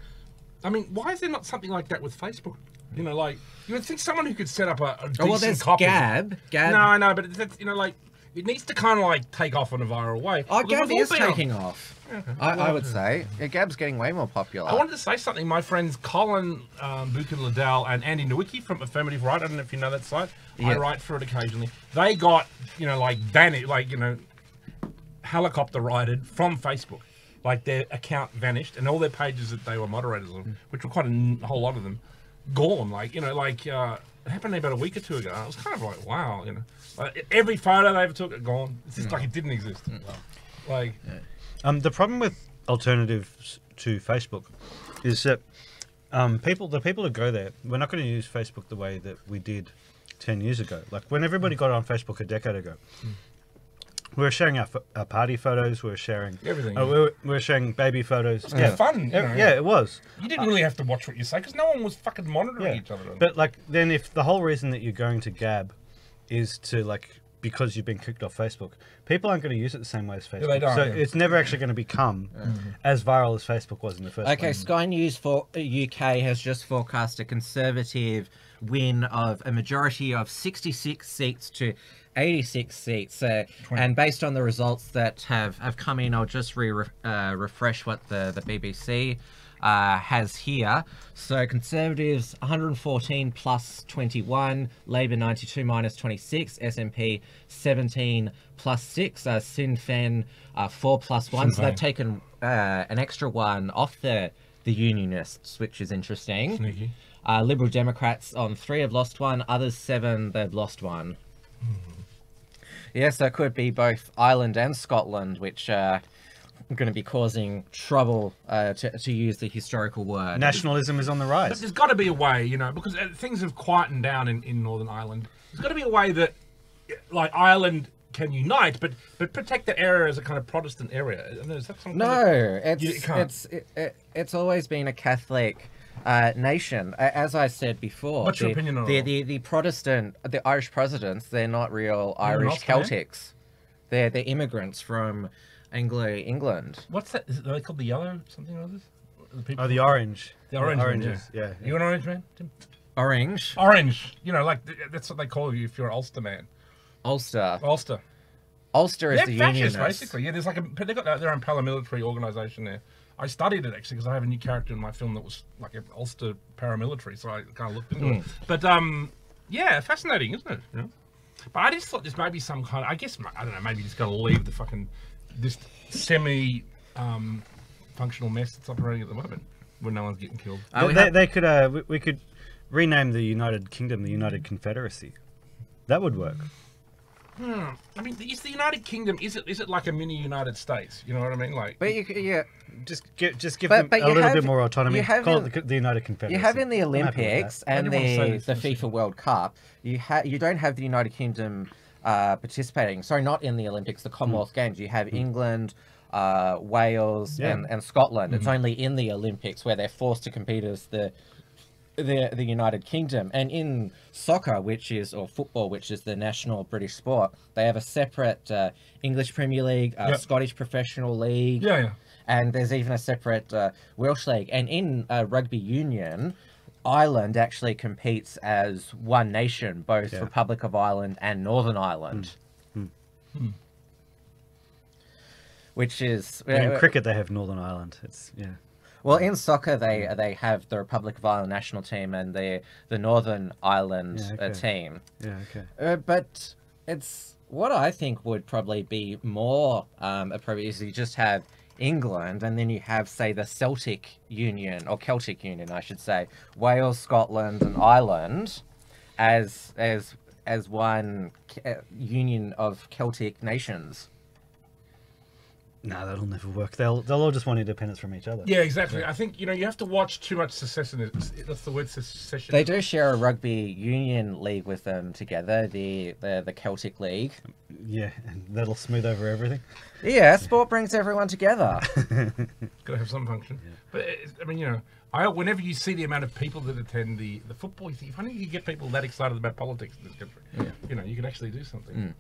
I mean, why is there not something like that with Facebook? You know, like, you would think someone who could set up a decent there's copy. Gab. No, I know, but it's, you know, like, it needs to kind of like take off in a viral way. Oh, Because Gab we've all is been on- taking off. I would say. Yeah, Gab's getting way more popular. I wanted to say something. My friends Colin Buchan Liddell and Andy Nowicki from Affirmative Right, I don't know if you know that site. I write for it occasionally. They got, you know, like vanished, like, you know, helicopter righted from Facebook. Like their account vanished, and all their pages that they were moderators on, which were quite a whole lot of them, gone. Like, you know, like it happened about a week or two ago. I was kind of like, wow, you know, like, every photo they ever took, gone. It's just like it didn't exist. Like, the problem with alternatives to Facebook is that the people who go there, we're not going to use Facebook the way that we did 10 years ago. Like when everybody got on Facebook a decade ago. We were sharing our party photos. We were sharing everything. We were sharing baby photos. It was fun. You know, yeah, it was. You didn't really have to watch what you say because no one was fucking monitoring each other. But like, then if the whole reason that you're going to Gab is to like because you've been kicked off Facebook. People aren't going to use it the same way as Facebook. they don't, so yeah. it's never actually going to become as viral as Facebook was in the first Okay, place. Sky News for UK has just forecast a Conservative win of a majority of 66 seats to 86 seats. And based on the results that have come in, I'll just refresh what the BBC has here. So Conservatives 114 plus 21, Labour 92 minus 26, SNP 17 plus 6, Sinn Féin 4 plus 1. So they've taken an extra one off the Unionists, which is interesting. Sneaky. Liberal Democrats on 3 have lost 1, others 7 they've lost 1. Yes, that could be both Ireland and Scotland, which going to be causing trouble, to use the historical word. Nationalism is on the But rise. there's got to be a way, you know, because things have quietened down in Northern Ireland. There's got to be a way that, like, Ireland can unite, but protect the area as a kind of Protestant area. Is that some kind of- You can't. It's always been a Catholic nation. As I said before, What's your opinion on the Irish Protestants, they're not real Irish not, man? Celtics. They're immigrants from Anglo-England. What's that? Are they called the yellow something or others? The people? Oh, the orange. The orange one, oranges. Yeah. You an orange man, Tim? Orange. Orange. You know, like that's what they call you if you're an Ulster man. Ulster. Ulster. Ulster is They're the fascists, Unionists. basically. Yeah, there's like they've got their own paramilitary organisation there. I studied it actually because I have a new character in my film that was like an Ulster paramilitary, so I kind of looked into it. But yeah, fascinating, isn't it? Yeah. But I just thought this may be some kind of, I guess, I don't know, maybe just got to leave the fucking this semi functional mess that's operating at the moment when no one's getting killed. They could we could rename the United Kingdom the United Confederacy. That would work. I mean, is the United Kingdom, is it like a mini United States? You know what I mean? Like, But yeah, Just give But- them but a you little have- bit more autonomy. you have Call in- it the United Confederacy. you have in the I'm happy with that. Olympics and I didn't wanna say the this. FIFA World Cup, you don't have the United Kingdom participating. Sorry, not in the Olympics, the Commonwealth Games. You have England, Wales, Yeah. and Scotland. It's only in the Olympics where they're forced to compete as the United Kingdom. And in soccer, or football, which is the national British sport, they have a separate English Premier League, Scottish Professional League. yeah. And there's even a separate Welsh league. And in rugby union, Ireland actually competes as one nation, both Republic of Ireland and Northern Ireland. Which is... And in cricket, they have Northern Ireland. It's Well, in soccer, they have the Republic of Ireland national team and the Northern Ireland team. Yeah, okay. But it's... What I think would probably be more appropriate is you just have England, and then you have, say, the Celtic Union, or Celtic Union, I should say, Wales, Scotland, and Ireland, as one union of Celtic nations. No, that'll never work. They'll all just want independence from each other. Yeah, exactly. I think, you know, you have to watch too much secession. That's the word, secession. They do share a rugby union league with them together, the Celtic League. Yeah, and that'll smooth over everything. Yeah, sport brings everyone together. Got to have some function. But, I mean, you know, whenever you see the amount of people that attend the football, you think, if only you could get people that excited about politics in this country, you know, you could actually do something.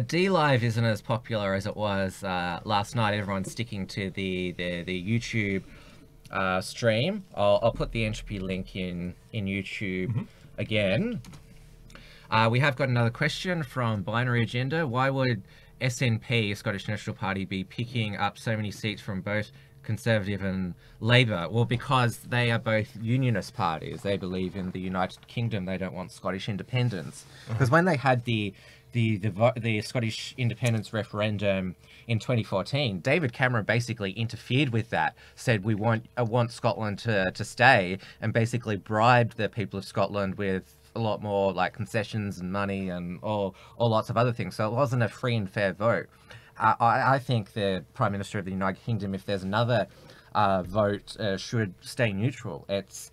D-Live isn't as popular as it was last night. Everyone's sticking to the YouTube stream. I'll put the entropy link in YouTube again. We have got another question from Binary Agenda. Why would SNP, Scottish National Party, be picking up so many seats from both Conservative and Labour? Well, because they are both unionist parties. They believe in the United Kingdom. They don't want Scottish independence. Because when they had the Scottish independence referendum in 2014, David Cameron basically interfered with that, said we want Scotland to stay, and basically bribed the people of Scotland with a lot more like concessions and money and all lots of other things. So it wasn't a free and fair vote. I think the Prime Minister of the United Kingdom, if there's another vote, should stay neutral. It's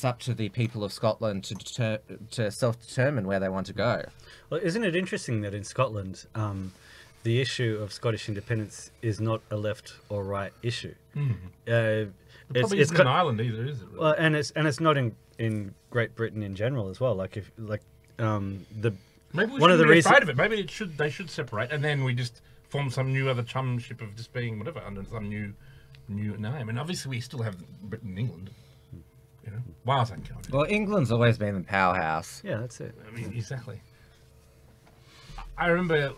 up to the people of Scotland to self-determine where they want to go. Well, isn't it interesting that in Scotland, the issue of Scottish independence is not a left or right issue? It probably isn't in Ireland either, is it? Really? Well, and it's not in Great Britain in general as well. Like the Maybe we one of shouldn't the be reasons. afraid of it. Maybe they should separate, and then we just form some new other chumship of just being whatever under some new name. And obviously, we still have Britain and England. You know, Wales ain't going. Well, England's always been the powerhouse. Yeah, that's it. I mean, exactly. I remember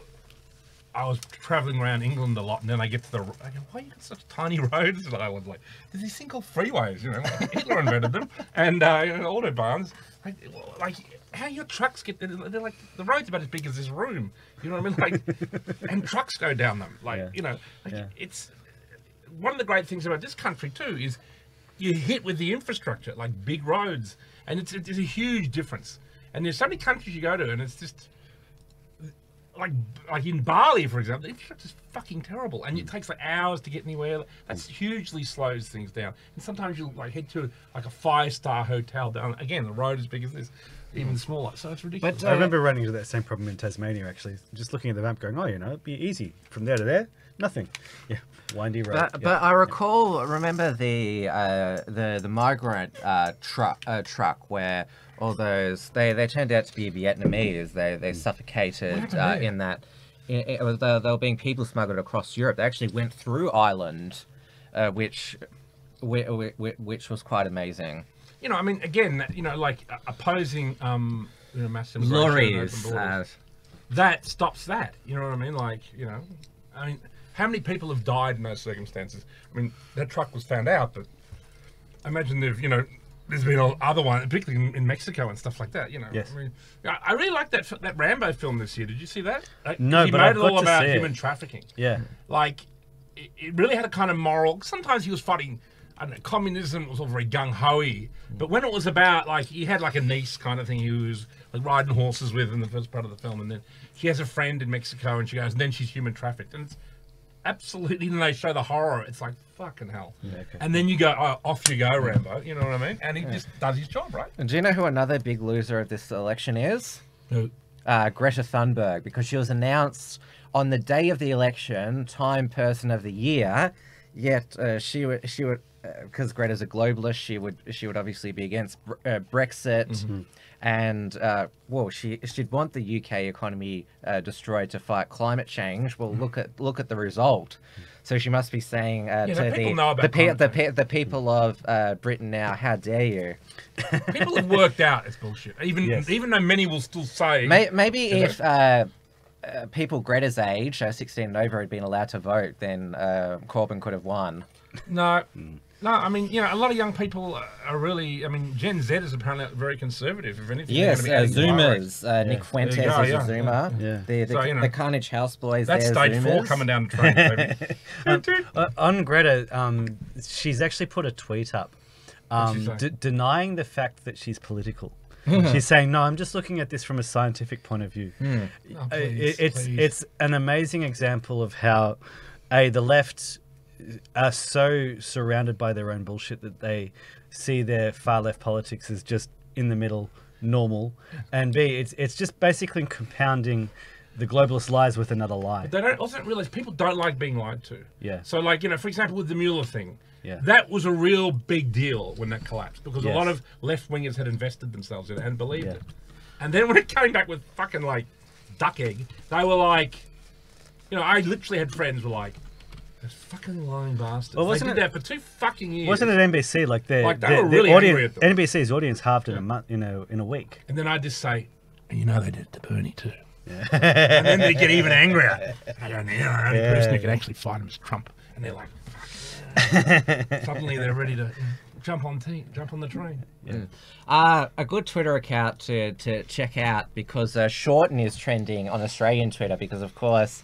I was travelling around England a lot, and then I get to I go, why you got such tiny roads in Ireland? Like, there's these thing called freeways, you know, like Hitler invented them, and autobahns. Like, how your trucks get there? They're like, the road's about as big as this room, you know what I mean? Like, and trucks go down them. Like, you know, like it's one of the great things about this country too is you hit with the infrastructure, like big roads, and it's a huge difference. And there's so many countries you go to, and it's just like in Bali, for example, the infrastructure's fucking terrible, and it takes like hours to get anywhere. That hugely slows things down. And sometimes you'll like head to like a 5-star hotel down. Again, the road as big as this, even smaller. So it's ridiculous. But I remember running into that same problem in Tasmania. Actually, just looking at the map, going, "Oh, you know, it'd be easy from there to there. Nothing. Yeah, windy road." But I remember the migrant truck where all those they turned out to be Vietnamese. They suffocated in that. They were being people smuggled across Europe. They actually went through Ireland, which was quite amazing. You know, I mean, again, you know, like opposing mass immigration, Lorries. and open borders, that stops that. You know what I mean? Like, you know, I mean, how many people have died in those circumstances? I mean, that truck was found out, but imagine if, you know, there's been other one, particularly in Mexico and stuff like that. You know, Yes. I mean, I really liked that Rambo film this year. Did you see that? No, he but made I've it got all to about see it. human trafficking. Yeah. Like, it really had a kind of moral. Sometimes he was fighting, I don't know, communism was all very gung-ho-y. But when it was about, like, he had like a niece kind of thing he was like riding horses with in the first part of the film. And then she has a friend in Mexico and she goes, and then she's human trafficked. And it's absolutely, then they show the horror. It's like, fucking hell. Yeah, okay. And then you go, oh, off you go, Rambo. You know what I mean? And he just does his job, right? And do you know who another big loser of this election is? Who? Greta Thunberg, because she was announced on the day of the election, Time Person of the Year. Yet she would because Greta's a globalist, she would obviously be against Brexit, and well, she'd want the UK economy destroyed to fight climate change. Well, look at the result. So she must be saying to the people of Britain now, how dare you? People have worked out it's bullshit. Even though many will still say maybe if people Greta's age, 16 and over, had been allowed to vote, then Corbyn could have won. No, I mean, you know, a lot of young people are really, I mean, Gen Z is apparently very conservative, if anything. Yes, Zoomers. Nick Fuentes is a Zoomer. Yeah. The Carnage Houseboys, that's stage Zoomers. 4 coming down the train, on Greta, she's actually put a tweet up denying the fact that she's political. She's saying, no, I'm just looking at this from a scientific point of view. Oh, please. It's an amazing example of how the left are so surrounded by their own bullshit that they see their far left politics as just in the middle, normal, and B, it's just basically compounding the globalist lies with another lie. But they also don't realize people don't like being lied to. Yeah. So, like, you know, for example, with the Mueller thing, Yeah. that was a real big deal when that collapsed because a Yes. lot of left wingers had invested themselves in it and believed Yeah. it. And then when it came back with fucking like duck egg, they were like, you know, I literally had friends who were like, those fucking lying bastards. Well, They wasn't did it- that for 2 fucking years. Wasn't it NBC like Like, they their were really angry audience? at them. NBC's audience halved in a month, in a week. And then I just say, and you know they did it to Bernie too. And then they get even angrier. I don't know, the only person who can actually fight him is Trump. And they're like, fuck yeah. Suddenly they're ready to jump on the train. A good Twitter account to check out, because Shorten is trending on Australian Twitter, because of course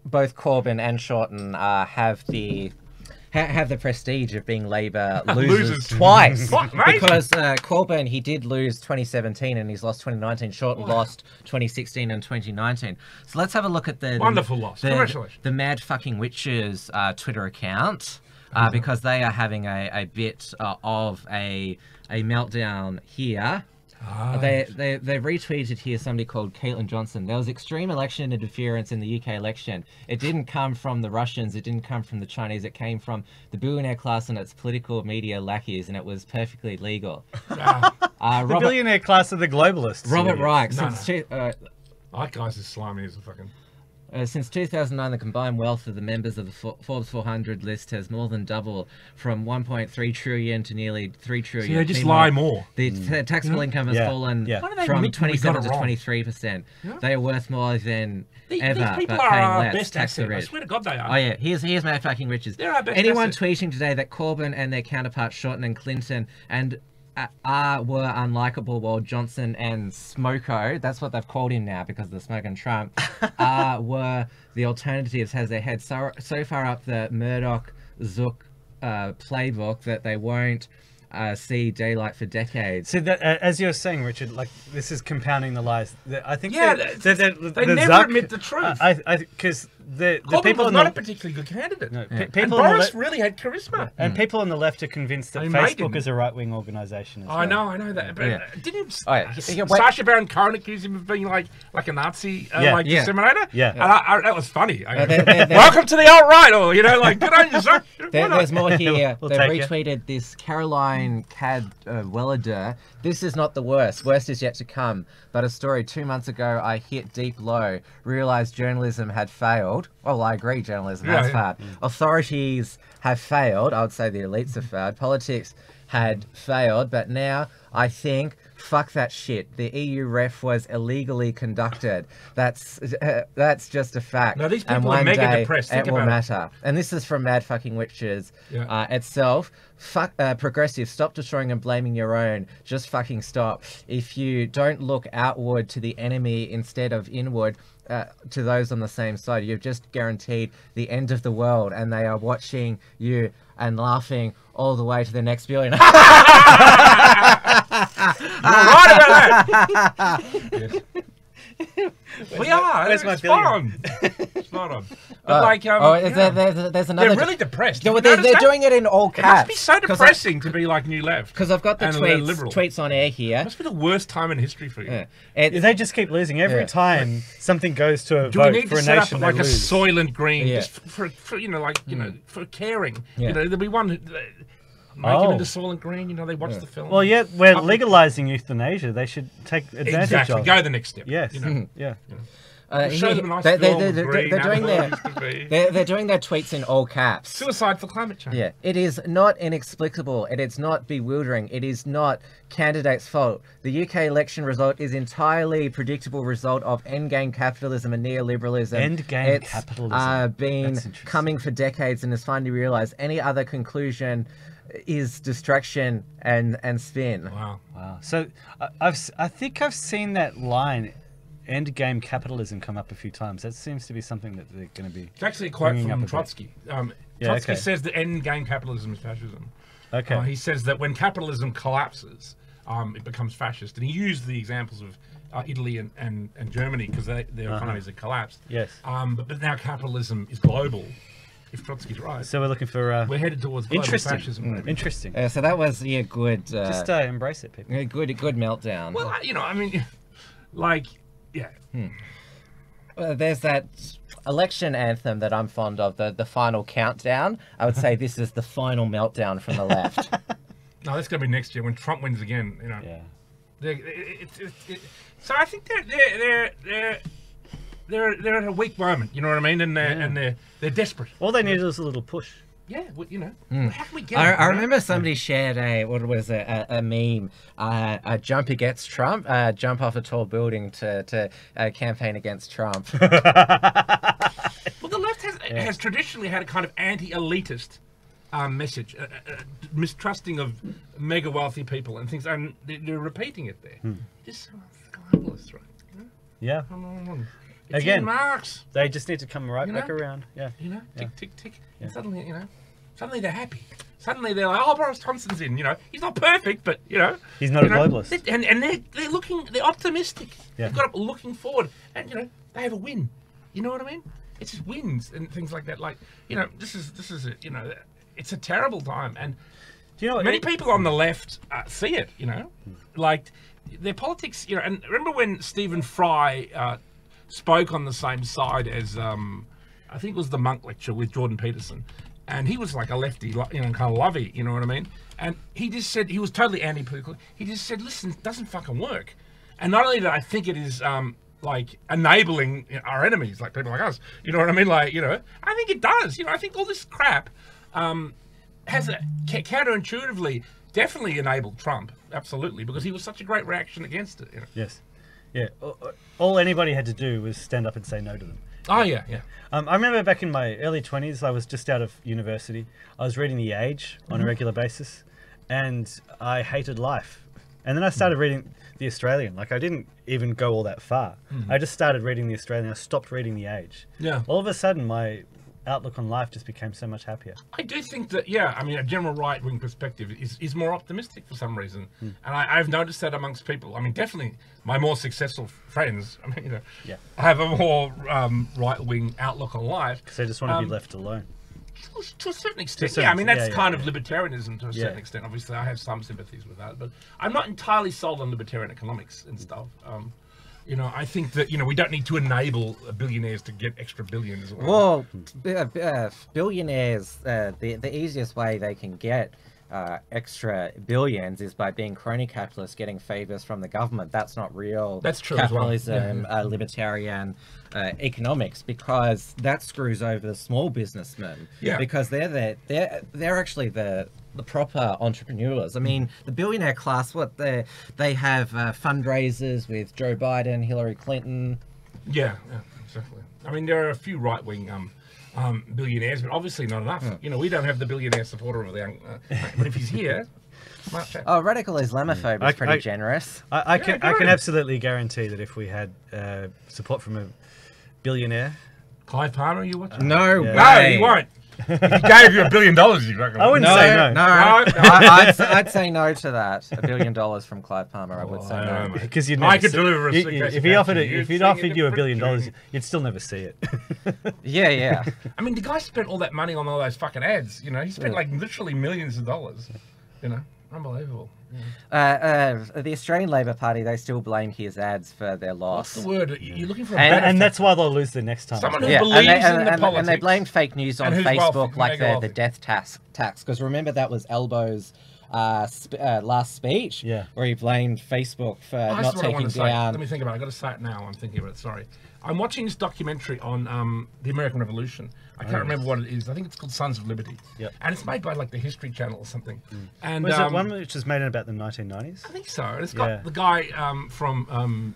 both Corbyn and Shorten have the prestige of being Labor losers twice. What, mate? Because Corbyn, he did lose 2017 and he's lost 2019. Shorten lost 2016 and 2019. So let's have a look at the Wonderful loss. Congratulations. The Mad Fucking Witches Twitter account, because they are having a bit of a meltdown here. They retweeted here somebody called Caitlin Johnson. There was extreme election interference in the UK election. It didn't come from the Russians. It didn't come from the Chinese. It came from the billionaire class and its political media lackeys, and it was perfectly legal. The billionaire class of the globalists. Robert idiots. Reich. No, Since, That guy's as slimy as a fucking... Since 2009, the combined wealth of the members of the Forbes 400 list has more than doubled from 1.3 trillion to nearly 3 trillion. See, they just Meanwhile, lie more. The taxable income has fallen Yeah. Why do they from admit when we 27 got to it wrong? 23%. Yeah. They are worth more than These ever, people but are paying our less. best Tax the asset. I rich. swear to God they are. Oh yeah, here's my fucking riches. They're our best Anyone asset. tweeting today that Corbyn and their counterparts Shorten and Clinton and were unlikable while Johnson and Smoko, that's what they've called him now because of the smoke and Trump, were the alternatives as they head so far up the Murdoch-Zook playbook that they won't see daylight for decades. So that, as you're saying, Richard, like this is compounding the lies. I think Yeah, they they never admit the truth. Because the Corbyn people was on not the a particularly good candidate. no, And people on the Boris le- really had charisma. and people on the left are convinced that They Facebook made him. is a right-wing organisation. As I well. know that. But Yeah. didn't Oh, yeah. Wait. Sacha Baron Cohen accuse him of being like a Nazi Yeah. Yeah. disseminator? Yeah. And that was funny. they're- Welcome to the alt-right, or like good on you, Sacha. Why not? There's more here. We'll They take it. retweeted this Caroline Cadwallader. This is not the worst. Worst is yet to come. But a story 2 months ago, I hit deep low, realised journalism had failed. Well, I agree, journalism has failed. Authorities have failed. I would say the elites have failed. Politics had failed. But now I think, fuck that shit. The EU ref was illegally conducted. That's just a fact. No, these And people are one mega day depressed. Think It will about it. matter. And this is from Mad Fucking Witches Yeah. itself. Fuck progressive. Stop destroying and blaming your own. Just fucking stop. If you don't look outward to the enemy instead of inward to those on the same side, you've just guaranteed the end of the world, and they are watching you and laughing all the way to the next billion. You're right about that. Yes. We are. where's my It's spot on. Spot on. But there's another. they're really depressed. Yeah, Have well, you they're noticed that? doing it in all It must caps. be so depressing to be like New Left. Because I've got the and they're liberal. tweets on air here. It must be the worst time in history for you. Yeah. It's- They just keep losing every Yeah. time something goes to a Do we vote need for to a set nation. up like they a lose. Soylent Green Yeah. just for for caring? Yeah. There'll be one. Make it into Soylent Green. They watch the film. Well, yeah, we're Public- legalizing euthanasia. They should take advantage Exactly. of Go it. the next step. Yes. Yeah. Uh, Show them a nice they- film of they're green doing their animals to be. they're doing their tweets in all caps. Suicide for climate change. Yeah, it is not inexplicable. It is not bewildering. It is not candidates' fault. The UK election result is entirely predictable result of endgame capitalism and neoliberalism. Endgame capitalism. Been That's interesting. coming for decades and has finally realised any other conclusion is distraction and spin. Wow. Wow. So I think I've seen that line, "end game capitalism," come up a few times. That seems to be something that they're going to be. It's actually a quote Bringing up a from bit. Trotsky. Yeah, Trotsky okay. says the end game capitalism is fascism. Okay. He says that when capitalism collapses, it becomes fascist. And he used the examples of Italy and Germany because their economies had collapsed. Yes. But now capitalism is global. If Trotsky's right, So we're looking for. we're headed towards global Interesting. fascism. Interesting. So that was good. Just embrace it, people. good meltdown. Well, yeah. There's that election anthem that I'm fond of, the final countdown. I would say this is the final meltdown from the left. No, that's going to be next year when Trump wins again. Yeah. So I think they're at a weak moment. You know what I mean? And they're desperate. All they needed was a little push. Yeah, how can we get? I remember somebody shared a meme, jump against Trump, jump off a tall building to campaign against Trump. Well, the left has traditionally had a kind of anti-elitist message, mistrusting of mega wealthy people and things, and they're repeating it there. Just globalist, right? Yeah. Come on. It's Again. Ian Marx. They just need to come right You back know? around. Yeah. Tick, tick, tick. And suddenly, suddenly they're happy. Suddenly they're like, oh, Boris Johnson's in. He's not perfect, but He's not a globalist. And they're optimistic. Yeah. They've got looking forward, and they have a win. You know what I mean? It's just wins and things like that. Like this is it. It's a terrible time, and Do you know what? many people on the left see it. Like their politics. And remember when Stephen Fry spoke on the same side as I think it was the Monk lecture with Jordan Peterson, and he was like a lefty, you know, kind of lovey, you know what I mean? And he just said, he was totally anti-political. He just said, listen, it doesn't fucking work. And not only that, I think it is like enabling our enemies, like people like us, you know what I mean? Like, you know, I think it does. You know, I think all this crap has counterintuitively definitely enabled Trump, absolutely, because he was such a great reaction against it. You know? Yes. Yeah. All anybody had to do was stand up and say no to them. Oh, yeah, yeah. I remember back in my early 20s, I was just out of university. I was reading The Age on a regular basis, and I hated life. And then I started reading The Australian. Like, I didn't even go all that far. I just started reading The Australian. I stopped reading The Age. Yeah. All of a sudden, my outlook on life just became so much happier. I do think that, yeah, I mean, a general right-wing perspective is more optimistic for some reason. And I've noticed that amongst people. I mean, definitely my more successful friends, I mean, you know, have a more right-wing outlook on life. Because they just want to be left alone. To a certain extent, certain yeah. I mean, that's extent, kind of libertarianism to a certain extent. Obviously, I have some sympathies with that, but I'm not entirely sold on libertarian economics and stuff. You know, I think that, you know, we don't need to enable billionaires to get extra billions. Well, billionaires, the easiest way they can get extra billions is by being crony capitalists, getting favors from the government. That's not real capitalism, libertarian economics, because that screws over the small businessmen. Yeah. Because they're actually the proper entrepreneurs. I mean, the billionaire class, they have fundraisers with Joe Biden, Hillary Clinton. Yeah, exactly. I mean, there are a few right-wing billionaires, but obviously not enough. You know, we don't have the billionaire supporter of the but if he's here, radical Islamophobe is pretty generous. I can absolutely guarantee that if we had support from a billionaire, Clive Palmer, you watching? No way. No, he won't. If he gave you $1 billion, you'd reckon. I wouldn't say no. I'd say no to that. $1 billion from Clive Palmer, I would say no. Because I could deliver a if he offered you $1 billion, you'd still never see it. Yeah. I mean, the guy spent all that money on all those fucking ads. You know, he spent like literally millions of dollars. You know, unbelievable. The Australian Labor Party, they still blame his ads for their loss. What's the word? You're looking for a and that's why they'll lose the next time. Someone who believes in the politics. And they blamed fake news on Facebook, like the wealthy. death tax. Because remember, that was Elbow's last speech, where he blamed Facebook for not taking down. Let me think about it. I've got to say it now. I'm thinking about it. Sorry. I'm watching this documentary on the American Revolution. I can't remember what it is. I think it's called Sons of Liberty. Yep. And it's made by like the History Channel or something. And was it one which was made in about the 1990s? I think so. And it's got the guy from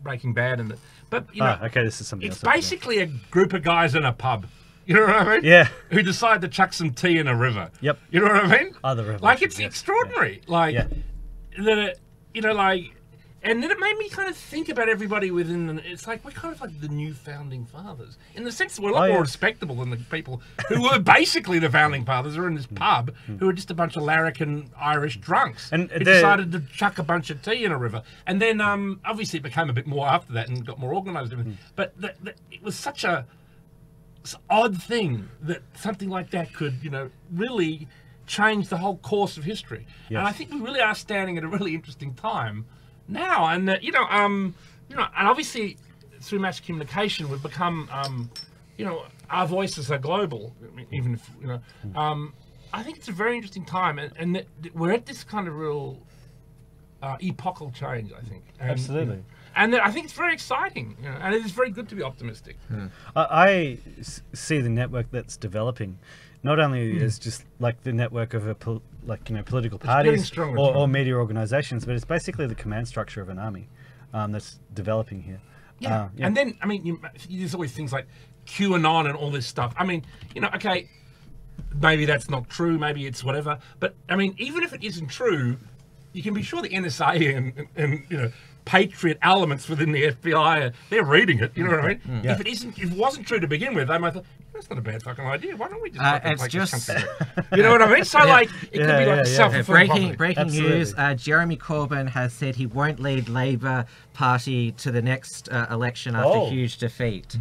Breaking Bad in it. But you know, okay, this is something it's else. Basically a group of guys in a pub. You know what I mean? Yeah. Who decide to chuck some tea in a river. Yep. You know what I mean? Oh, the revolution. Like, it's extraordinary. Like, that, you know, like, and then it made me kind of think about everybody within, it's like, we're kind of like the new founding fathers. In the sense that we're a lot more respectable than the people who were basically the founding fathers, who are in this pub, who are just a bunch of larrikin Irish drunks and who decided to chuck a bunch of tea in a river. And then, obviously, it became a bit more after that and got more organised. But it was such a odd thing that something like that could, you know, really change the whole course of history. Yes. And I think we really are standing at a really interesting time now. And you know, and obviously through mass communication, we've become, you know, our voices are global. I mean, even if, you know, I think it's a very interesting time, and we're at this kind of real epochal change. I think. And, absolutely. You know, and I think it's very exciting, you know, and it is very good to be optimistic. I see the network that's developing, not only as just like the network of political parties or media organizations, but it's basically the command structure of an army that's developing here. Yeah. And then, I mean, there's always things like QAnon and all this stuff. I mean, you know, okay, maybe that's not true, maybe it's whatever, but I mean, even if it isn't true, you can be sure the NSA and you know, patriot elements within the FBI, they're reading it, you know what I mean? If it wasn't true to begin with, they might think, that's not a bad fucking idea. Why don't we just you know what I mean? So like, it could be like a self-fulfilling breaking news, Jeremy Corbyn has said he won't lead Labour Party to the next election after huge defeat.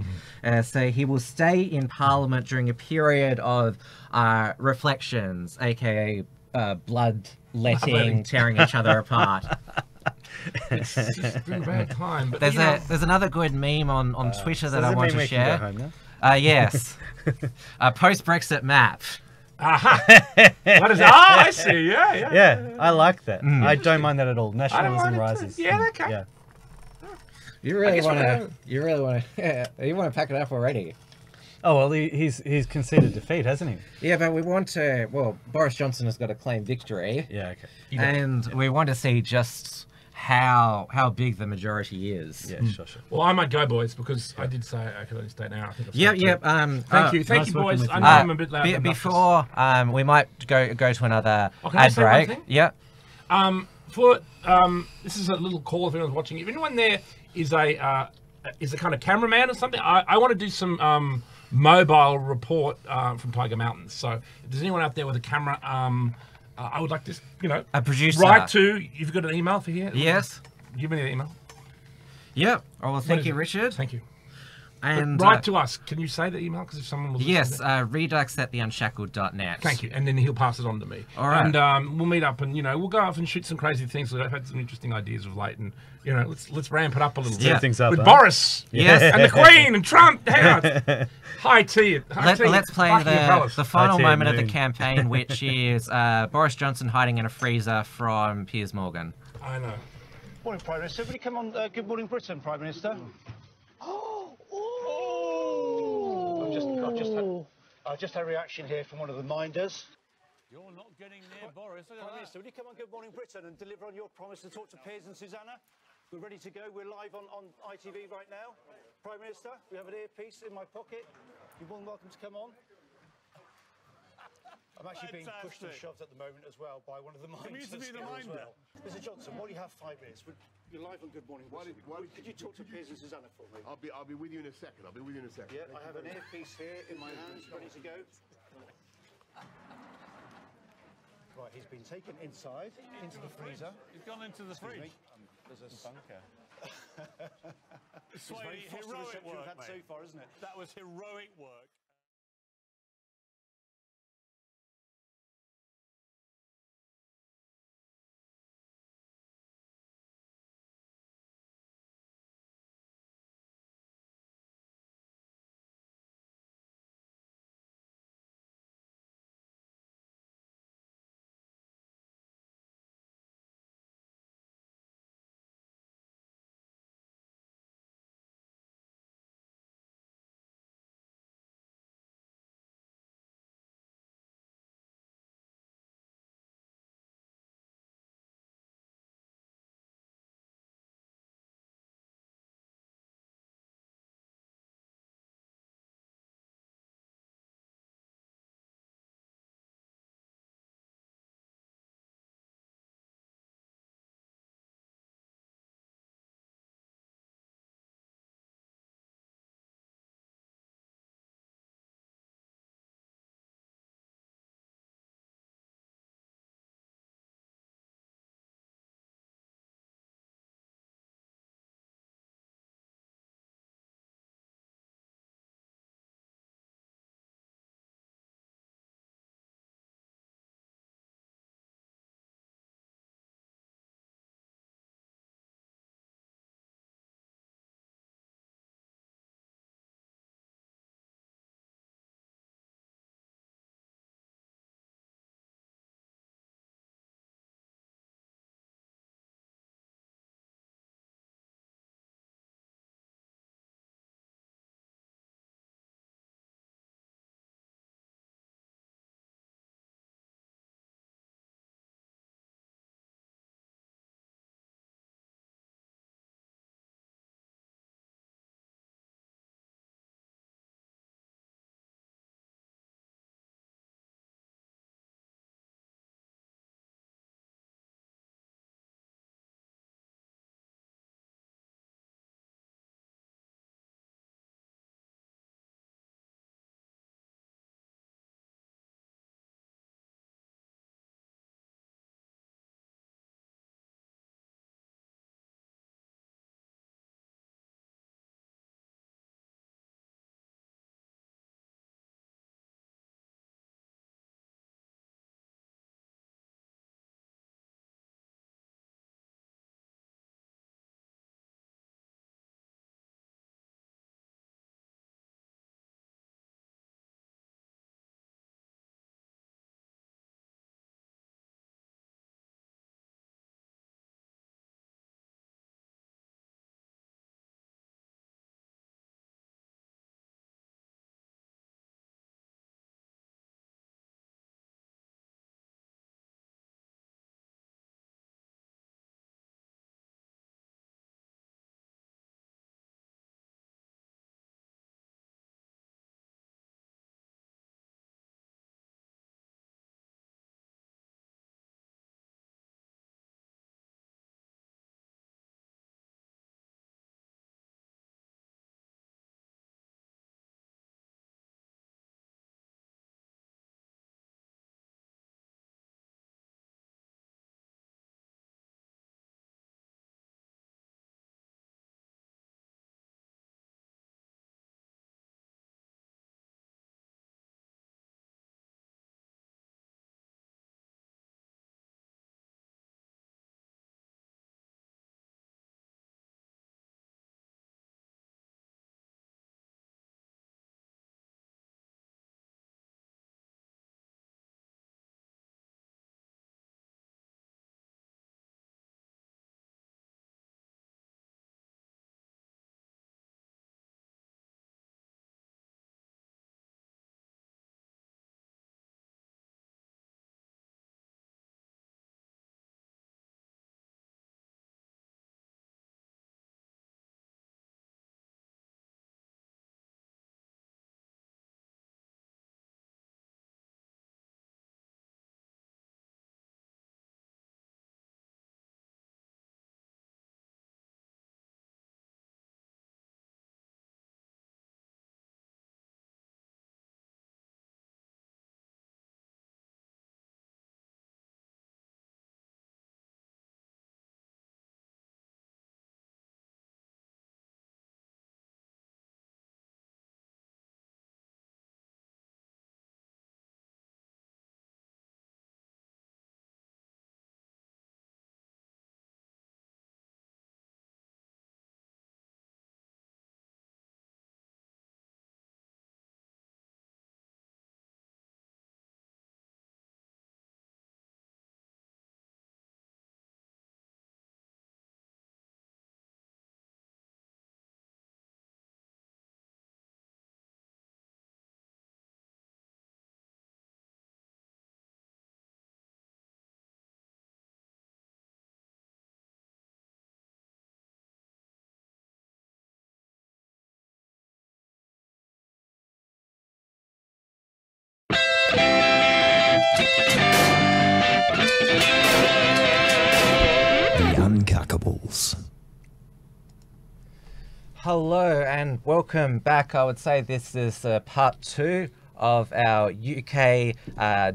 So he will stay in Parliament during a period of reflections, aka bloodletting, tearing each other apart. It's just been a bad time. But there's another good meme on Twitter that I want to share. Yes. Post-Brexit map. Aha! What is? I see. Yeah. Yeah, I like that. Mm. I don't mind that at all. I don't Nationalism mind it rises. too. Yeah, okay. Yeah. You really guess we're want to? gonna- You really want to? You want to pack it up already? Oh well, he's conceded defeat, hasn't he? Yeah, but we want to. Well, Boris Johnson has got to claim victory, Yeah. Okay. and we want to see just how big the majority is. Yeah. Sure. Well, I might go, boys, because I did say I could only stay an hour. I think I've Yep. spoken. Yep. Thank you, nice working boys. with I you. know I'm a bit loud. and obnoxious. Before we might go to another Oh, can I ad say one break. thing? Yep. This is a little call if anyone's watching. If anyone there is a kind of cameraman or something, I want to do some mobile report from Tiger Mountains. So if there's anyone out there with a camera, I would like to, A producer. write to. You've got an email for here? Yes. Give me the email. Yep. Oh, well, thank is you, it? Richard. Thank you. And Write to us. Can you say the email? Because if someone will yes, listen to redux@theunshackled.net. Thank you, and then he'll pass it on to me. All right. And we'll meet up, and we'll go off and shoot some crazy things. I've had some interesting ideas of late, and let's ramp it up a little Yeah. bit. Things up, with huh? Boris, Yes. and the Queen and Trump. Hang on. High tea. Let's play Buckingham Palace. the final High tea at moment of the noon. campaign, which is Boris Johnson hiding in a freezer from Piers Morgan. I know. Morning, Prime Minister. Will you come on Good Morning Britain, Prime Minister? I've just had a reaction here from one of the minders. You're not getting near Boris. Prime Minister, will you come on Good Morning Britain and deliver on your promise to talk to Piers and Susanna? We're ready to go. We're live on ITV right now. Prime Minister, we have an earpiece in my pocket. You're more than welcome to come on. I'm actually being pushed and shoved at the moment as well by one of the minders. As well. Mr. Johnson, why do you have 5 minutes? You're live on Good Morning Britain. Could you talk to Piers and Susanna for me? I'll be with you in a second. Yeah, I have an earpiece here in my hands, ready to go. Right, he's been taken inside, into the freezer. He's gone into the fridge. There's a bunker. It's very heroic work, mate. So far, isn't it? That was heroic work. Hello and welcome back. I would say this is part 2 of our UK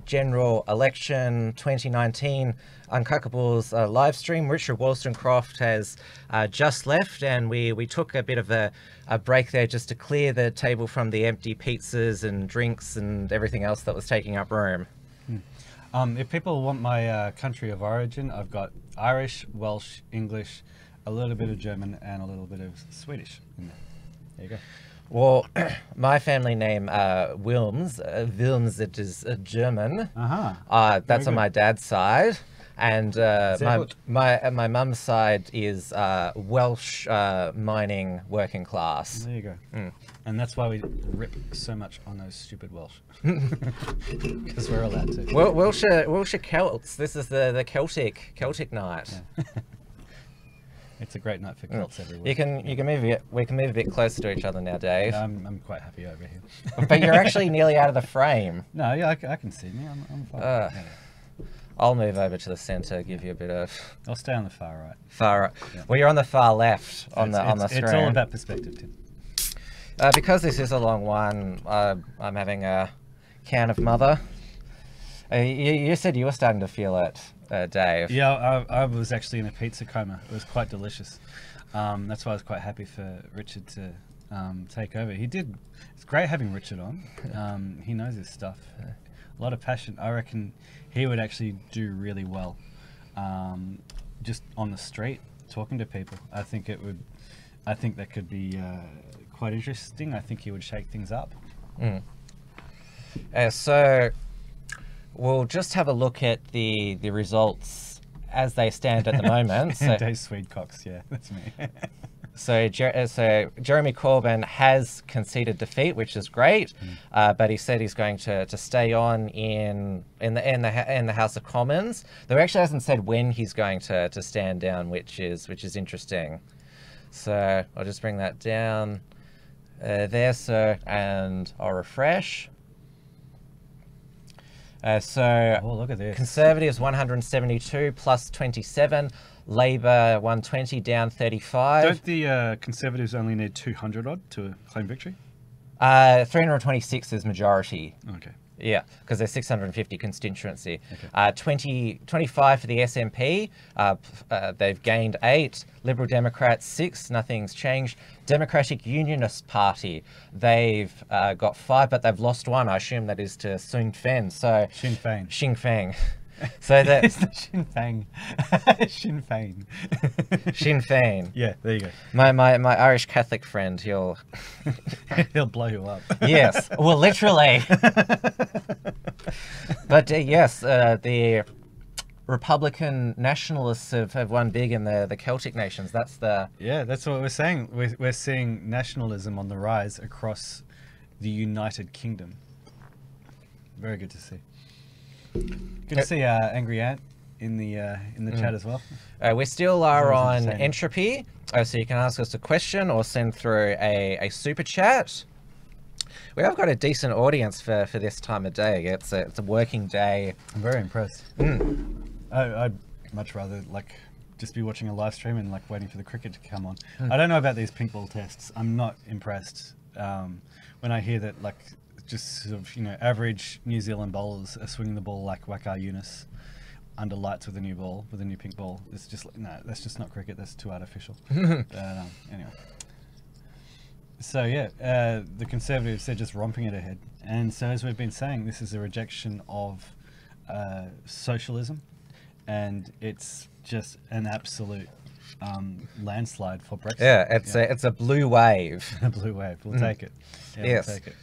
general election 2019 Uncockables live stream. Richard Wollstonecroft has just left, and we took a bit of a break there just to clear the table from the empty pizzas and drinks and everything else that was taking up room. If people want my country of origin, I've got Irish, Welsh, English, a little bit of German, and a little bit of Swedish in there. There you go. Well, my family name Wilms. Wilms, it is German. That's on my dad's side, and my mum's side is Welsh, mining, working class. There you go. And that's why we rip so much on those stupid Welsh, because we're allowed to. Welsh Celts. This is the Celtic night. Yeah. It's a great night for Celts everywhere. We can move a bit closer to each other now, Dave. I'm quite happy over here. But you're actually nearly out of the frame. No, yeah, I can see me. I'm fine. I'll move over to the centre, give you a bit of. I'll stay on the far right. Far right. Yeah. Well, you're on the far left on the screen. It's all about perspective, Tim. Because this is a long one, I'm having a can of Mother. You said you were starting to feel it, Dave. Yeah, I was actually in a pizza coma. It was quite delicious. That's why I was quite happy for Richard to take over. It's great having Richard on. He knows his stuff. A lot of passion. I reckon he would actually do really well just on the street, talking to people. I think that could be quite interesting. I think he would shake things up. So we'll just have a look at the results as they stand at the moment. So, Dave Swedecox, yeah, that's me. So Jeremy Corbyn has conceded defeat, which is great, but he said he's going to stay on in the House of Commons. Though he actually hasn't said when he's going to stand down, which is interesting. So I'll just bring that down there, and I'll refresh. So look at this. Conservatives 172 plus 27, Labor 120 down 35. Don't the Conservatives only need 200 odd to claim victory? 326 is majority. Okay. Yeah, because there's 650 constituency. Okay. 25 for the SNP. They've gained 8. Liberal Democrats 6. Nothing's changed. Democratic Unionist Party. They've got 5, but they've lost 1. I assume that is to Sinn Féin. So Sinn Féin. Sinn Féin. So that it's the Sinn Féin. Sinn Féin. Sinn Féin. Yeah, there you go. My Irish Catholic friend, he'll blow you up. Yes, well, literally. But yes, the Republican nationalists have won big in the Celtic nations. That's what we're saying. We're seeing nationalism on the rise across the United Kingdom. Very good to see. Good to see Angry Ant in the chat as well. We still are on Entropy, so you can ask us a question or send through a super chat. We have got a decent audience for this time of day. It's a working day. I'm very impressed. I'd much rather just be watching a live stream and waiting for the cricket to come on. I don't know about these pink ball tests. I'm not impressed when I hear that just sort of, average New Zealand bowlers are swinging the ball like Waqar Younis under lights with a new ball, with a new pink ball. It's just no, that's just not cricket. That's too artificial. Anyway. So yeah, the Conservatives, they're just romping it ahead. And so as we've been saying, this is a rejection of socialism, and it's just an absolute landslide for Brexit. Yeah, it's a blue wave. A blue wave. We'll take it. Yeah, yes. We'll take it.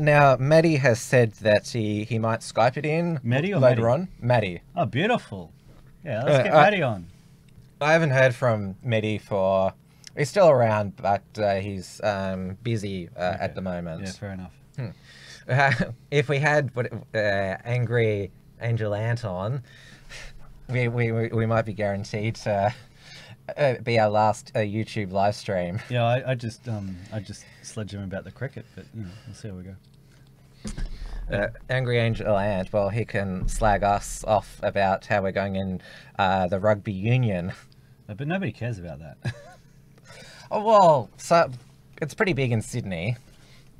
Now, Maddie has said that he might Skype it in later on. Maddie. Oh, beautiful. Yeah, let's get Maddie on. I haven't heard from Maddie for... He's still around, but he's busy at the moment. Yeah, fair enough. If we had Angry Angel Ant on, we might be guaranteed to be our last YouTube live stream. Yeah, I just sledged him about the cricket, but we'll see how we go. Angry Angel Ant, well, he can slag us off about how we're going in the rugby union. But nobody cares about that. Oh, well, so it's pretty big in Sydney.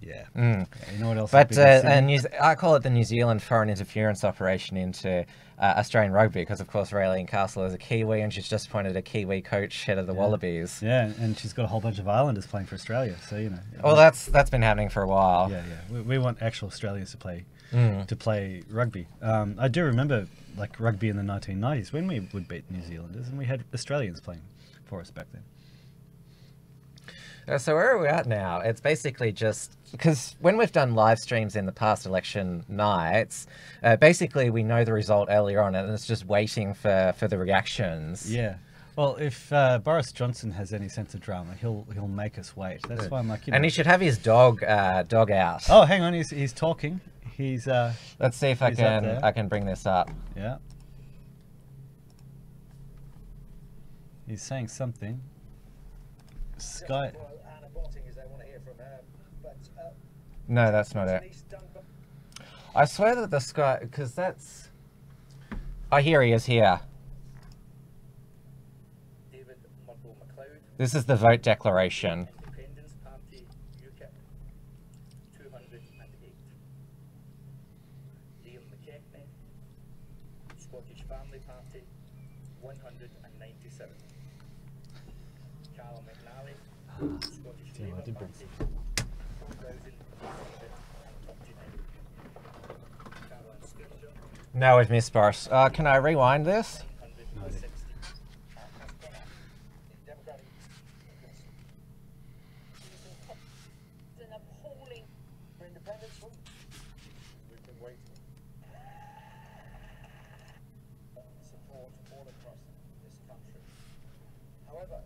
Yeah. Mm. Yeah, you know what else? But is big in Sydney? I call it the New Zealand foreign interference operation into Australian rugby, because of course Raelene Castle is a Kiwi, and she's just appointed a Kiwi coach head of the Wallabies. Yeah, and she's got a whole bunch of Islanders playing for Australia, so you know. Well, that's been happening for a while. Yeah. We want actual Australians to play rugby. I do remember like rugby in the 1990s when we would beat New Zealanders, and we had Australians playing for us back then. So where are we at now? It's basically just because when we've done live streams in the past election nights, basically we know the result earlier on, and it's just waiting for the reactions. Yeah. Well, if Boris Johnson has any sense of drama, he'll make us wait. That's why I'm like, you know. And he should have his dog out. Oh, hang on, he's talking. He's Let's see if I can bring this up. Yeah. He's saying something. Sky. No, that's not it. I swear that the Sky, because that's. Oh, here he is here. This is the vote declaration. Independence Party, UKIP, 208. Liam McKechnie, Scottish Family Party, 197. Carol McNally, Scottish Labour Party, 2,829. Caroline Skinner, No, we've missed Boris. Can I rewind this? 160. It's an appalling for independence. We've been waiting. Support all across this country. However,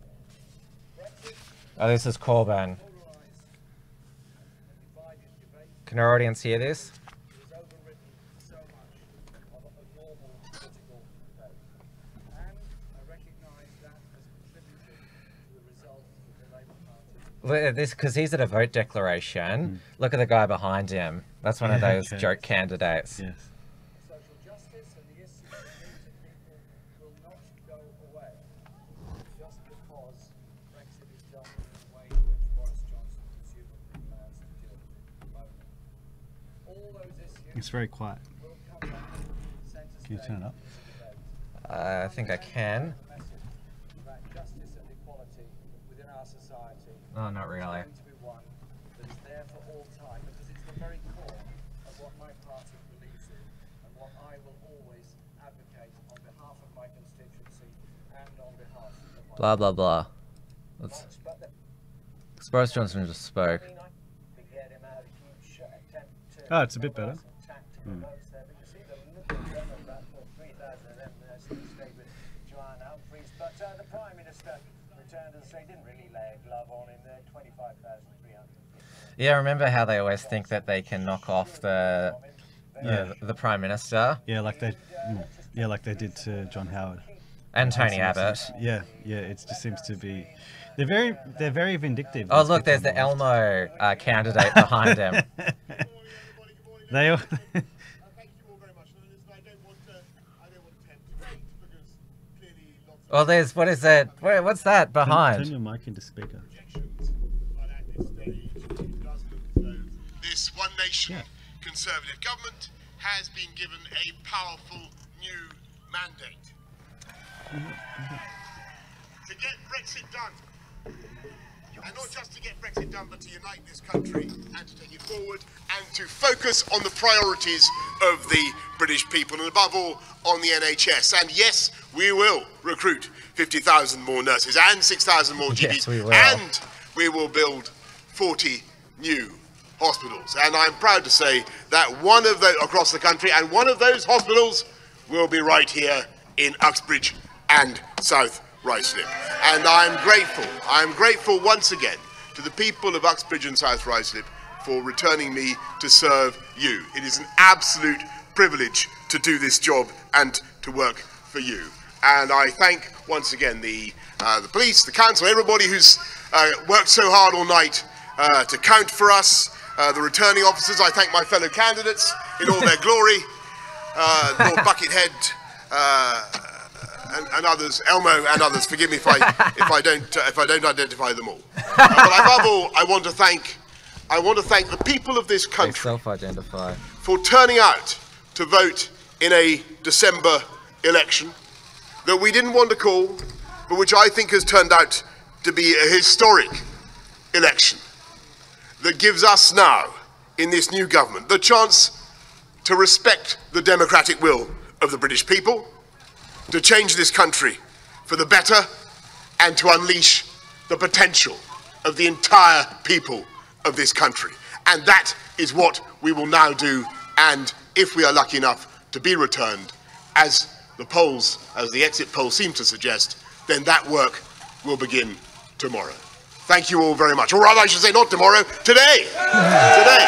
Brexit Oh, this is Corbyn. Can our audience hear this? is overridden so much of a normal political debate. And I recognise that has contributed to the result of the Labour Party. Look at this, because he's at a vote declaration. Look at the guy behind him. That's one of those joke candidates. Yes. Social justice and the issues that meet people will not go away just because Brexit is done in the way in which Boris Johnson presumably plans to deal with it at the moment. All those issues It's very quiet. will come back centre Can you turn it up? I think I can. message about justice and equality within our society. Oh, not really. Going to be one that is there for all time, because it's the very core of what my party believes in and what I will always advocate on behalf of my constituency and on behalf of my Blah, blah, blah. Let's. But the Boris Johnson just spoke. we get him out of huge attempt to Oh, it's a bit better. tactical votes there, but you see the little gem of that for 3,000 of them still stayed with Joanne Humphreys, but the Prime Minister returned and said he didn't really lay a glove on him there, 25,300. Yeah, remember how they always think that they can knock off the Prime Minister Yeah, like they did to John Howard. and Tony Abbott. Yeah, it just seems to be. They're very vindictive. Oh, these look, there's people the on the left. Elmo candidate behind him. They all. Thank you all very much. I don't want to tempt fate because clearly lots of Well, there's, what is that? What's that Turn behind? your mic into speaker. objections, but at this stage it does look as though this One Nation Conservative government has been given a powerful new mandate to get Brexit done. And not just to get Brexit done, but to unite this country and to take it forward and to focus on the priorities of the British people and above all on the NHS. And yes, we will recruit 50,000 more nurses and 6,000 more GPs. Yes, we will. And we will build 40 new hospitals. And I'm proud to say that one of those across the country, and one of those hospitals will be right here in Uxbridge and South Ruislip. And I'm grateful once again to the people of Uxbridge and South Ruislip for returning me to serve you. It is an absolute privilege to do this job and to work for you. And I thank once again the police, the council, everybody who's worked so hard all night to count for us, the returning officers. I thank my fellow candidates in all their glory, Lord Buckethead, and others, Elmo and others. Forgive me if I don't identify them all. But above all, I want to thank the people of this country self-identify for turning out to vote in a December election that we didn't want to call, but which I think has turned out to be a historic election that gives us now, in this new government, the chance to respect the democratic will of the British people, to change this country for the better, and to unleash the potential of the entire people of this country. And that is what we will now do, and if we are lucky enough to be returned, as the exit polls seem to suggest, then that work will begin tomorrow. Thank you all very much. Or rather, I should say not tomorrow, today. Today.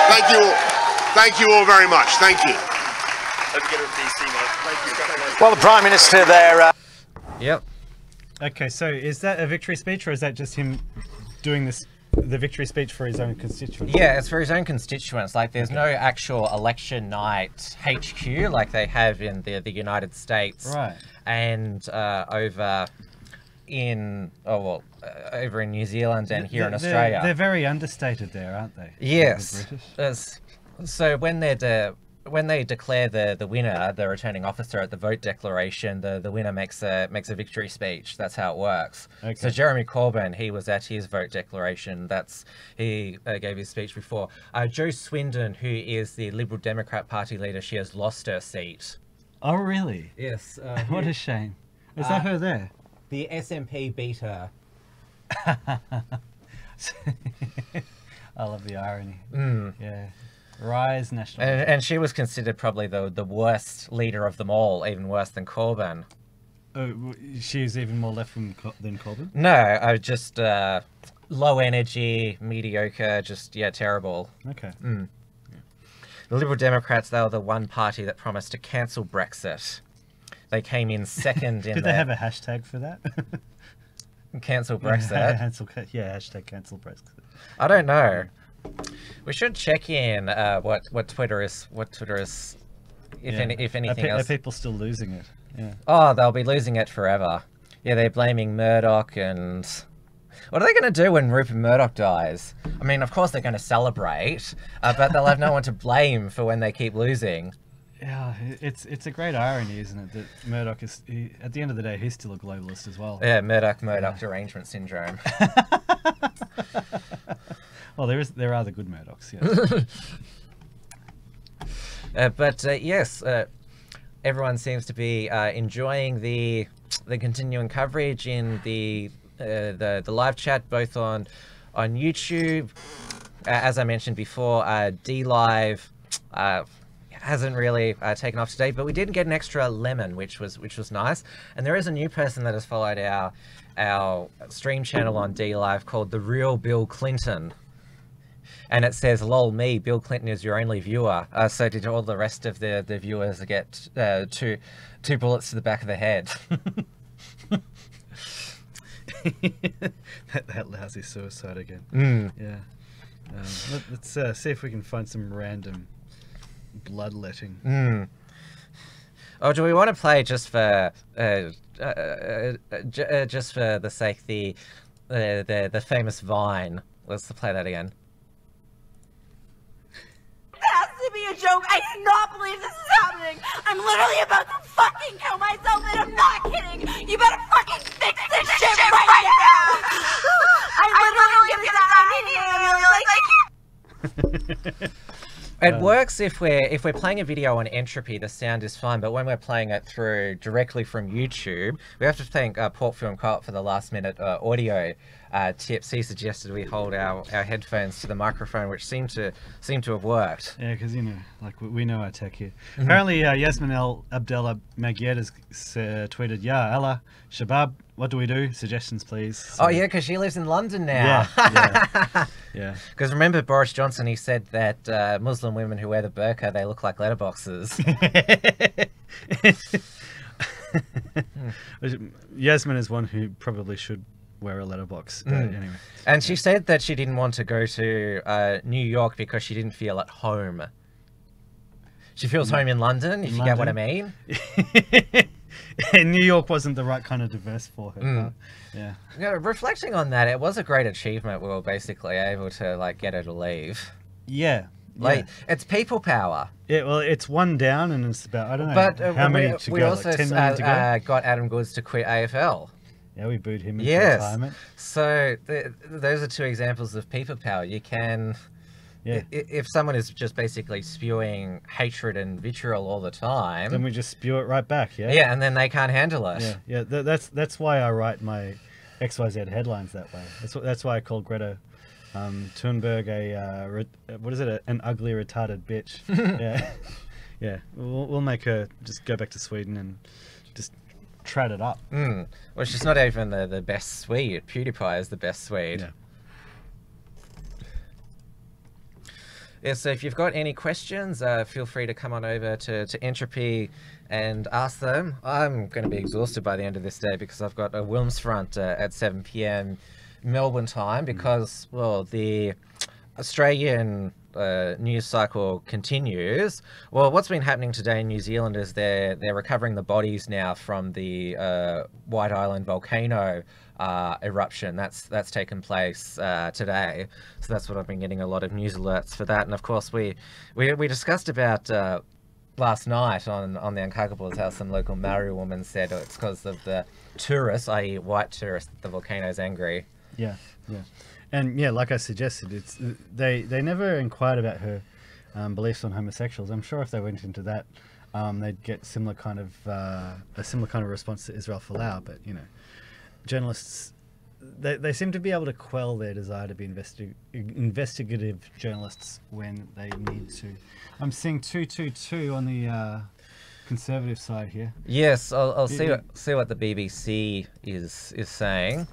Thank you all. Thank you all very much. Thank you. Well, the Prime Minister there... Yep. Okay, so is that a victory speech, or is that just him doing the victory speech for his own constituents? Yeah, it's for his own constituents. Like, there's no actual election night HQ like they have in the United States. Right. And over in New Zealand and here in Australia. They're very understated there, aren't they? Yes. The British? So when they declare the winner, the returning officer at the vote declaration, the winner makes a victory speech. That's how it works. Okay. So Jeremy Corbyn, he was at his vote declaration. He gave his speech before. Jo Swindon, who is the Liberal Democrat Party leader, she has lost her seat. Oh, really? Yes. What a shame. Is that her there? The SNP beat her. I love the irony. Mm. Yeah. Rise national. And she was considered probably the worst leader of them all, even worse than Corbyn. Oh, she's even more left than Corbyn? No, just low energy, mediocre, terrible. Okay. Mm. Yeah. The Liberal Democrats, they were the one party that promised to cancel Brexit. They came in second in Did they have a hashtag for that? Cancel Brexit? Hashtag cancel Brexit. I don't know. We should check in what Twitter is. If anything else. Are people still losing it? Yeah. Oh, they'll be losing it forever. Yeah, they're blaming Murdoch, and what are they going to do when Rupert Murdoch dies? I mean, of course they're going to celebrate, but they'll have no one to blame for when they keep losing. Yeah, it's a great irony, isn't it, that Murdoch is, at the end of the day, he's still a globalist as well. Yeah, Murdoch derangement syndrome. Well, there are the good Murdochs, yeah. Yes, everyone seems to be enjoying the continuing coverage in the live chat, both on YouTube. As I mentioned before, DLive hasn't really taken off today, but we did get an extra lemon, which was nice. And there is a new person that has followed our stream channel on DLive called The Real Bill Clinton. And it says, lol me, Bill Clinton is your only viewer. So did all the rest of the viewers get two bullets to the back of the head. that lousy suicide again. Mm. Yeah. Let's see if we can find some random bloodletting. Mm. Oh, do we want to play just for the sake the famous Vine? Let's play that again. It has to be a joke. I do not believe this is happening. I'm literally about to fucking kill myself, and I'm not kidding. You better fucking fix this shit right now. I literally gonna die. It works if we're playing a video on Entropy, the sound is fine, but when we're playing it through directly from YouTube, we have to thank Port Film Co-op for the last minute audio tips. He suggested we hold our headphones to the microphone, which seemed to have worked. Yeah, because we know our tech here. Mm-hmm. Apparently, Yasmin Abdel Magyed has tweeted, "Yeah, Allah, Shabab, what do we do? Suggestions, please." So, oh yeah, because she lives in London now. Yeah. Because remember Boris Johnson, he said that Muslim women who wear the burqa, they look like letterboxes. Yasmin is one who probably should wear a letterbox. But anyway. And she said that she didn't want to go to New York because she didn't feel at home. She feels home in London, if you get what I mean. And New York wasn't the right kind of diverse for her. Huh? Yeah. You know, reflecting on that, it was a great achievement. We were basically able to like get her to leave. Yeah. Like it's people power. Yeah, well, it's one down, and it's about I don't know But how many to we go. also like 10 million to go. got Adam Goods to quit AFL. Yeah, we booed him into Yes. retirement. So those are two examples of people power. You can, if someone is just basically spewing hatred and vitriol all the time, Then we just spew it right back. Yeah. yeah, and then they can't handle it. Yeah. Yeah. That's why I write my XYZ headlines that way. That's why I call Greta Thunberg an ugly retarded bitch. Yeah. Yeah. We'll make her just go back to Sweden and just trad it up. Well, she's not even the best Swede. PewDiePie is the best Swede. Yeah. Yeah, so if you've got any questions, feel free to come on over to Entropy and ask them. I'm going to be exhausted by the end of this day because I've got a Wilmsfront at 7 p.m. Melbourne time because, well, the Australian news cycle continues. Well, what's been happening today in New Zealand is they're recovering the bodies now from the White Island volcano eruption that's taken place today. So that's what I've been getting a lot of news alerts for that. And of course we discussed about last night on the Uncockables how some local Maori woman said it's because of the tourists, i.e. white tourists, the volcano's angry. Yeah. And yeah, like I suggested, it's they never inquired about her beliefs on homosexuals. I'm sure if they went into that, they'd get a similar kind of response to Israel Folau. But you know, journalists they seem to be able to quell their desire to be investigative journalists when they need to. I'm seeing 222 on the conservative side here. Yes, I'll see what the BBC is saying.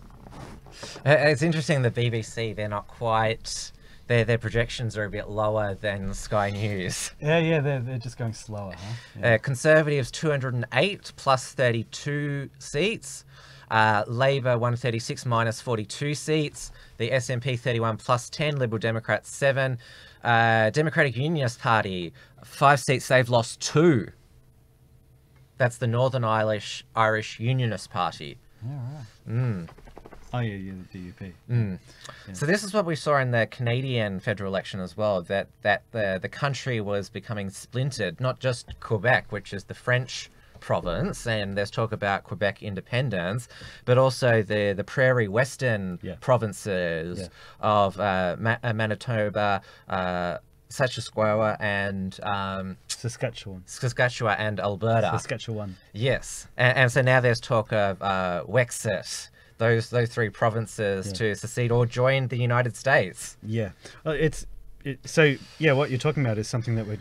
It's interesting, the BBC, they're not quite... Their projections are a bit lower than Sky News. Yeah, they're just going slower, huh? Yeah. Conservatives 208 plus 32 seats. Labour 136 minus 42 seats. The SNP 31 plus 10. Liberal Democrats 7. Democratic Unionist Party 5 seats. They've lost 2. That's the Northern Irish Unionist Party. Yeah, right. Oh yeah, the DUP. Yeah. So this is what we saw in the Canadian federal election as well, that the country was becoming splintered, not just Quebec, which is the French province, and there's talk about Quebec independence, but also the Prairie Western provinces of Manitoba, Saskatchewan and Saskatchewan and Alberta. Saskatchewan. Yes, and so now there's talk of Wexit. Those 3 provinces to secede or join the United States. Yeah, so yeah, what you're talking about is something that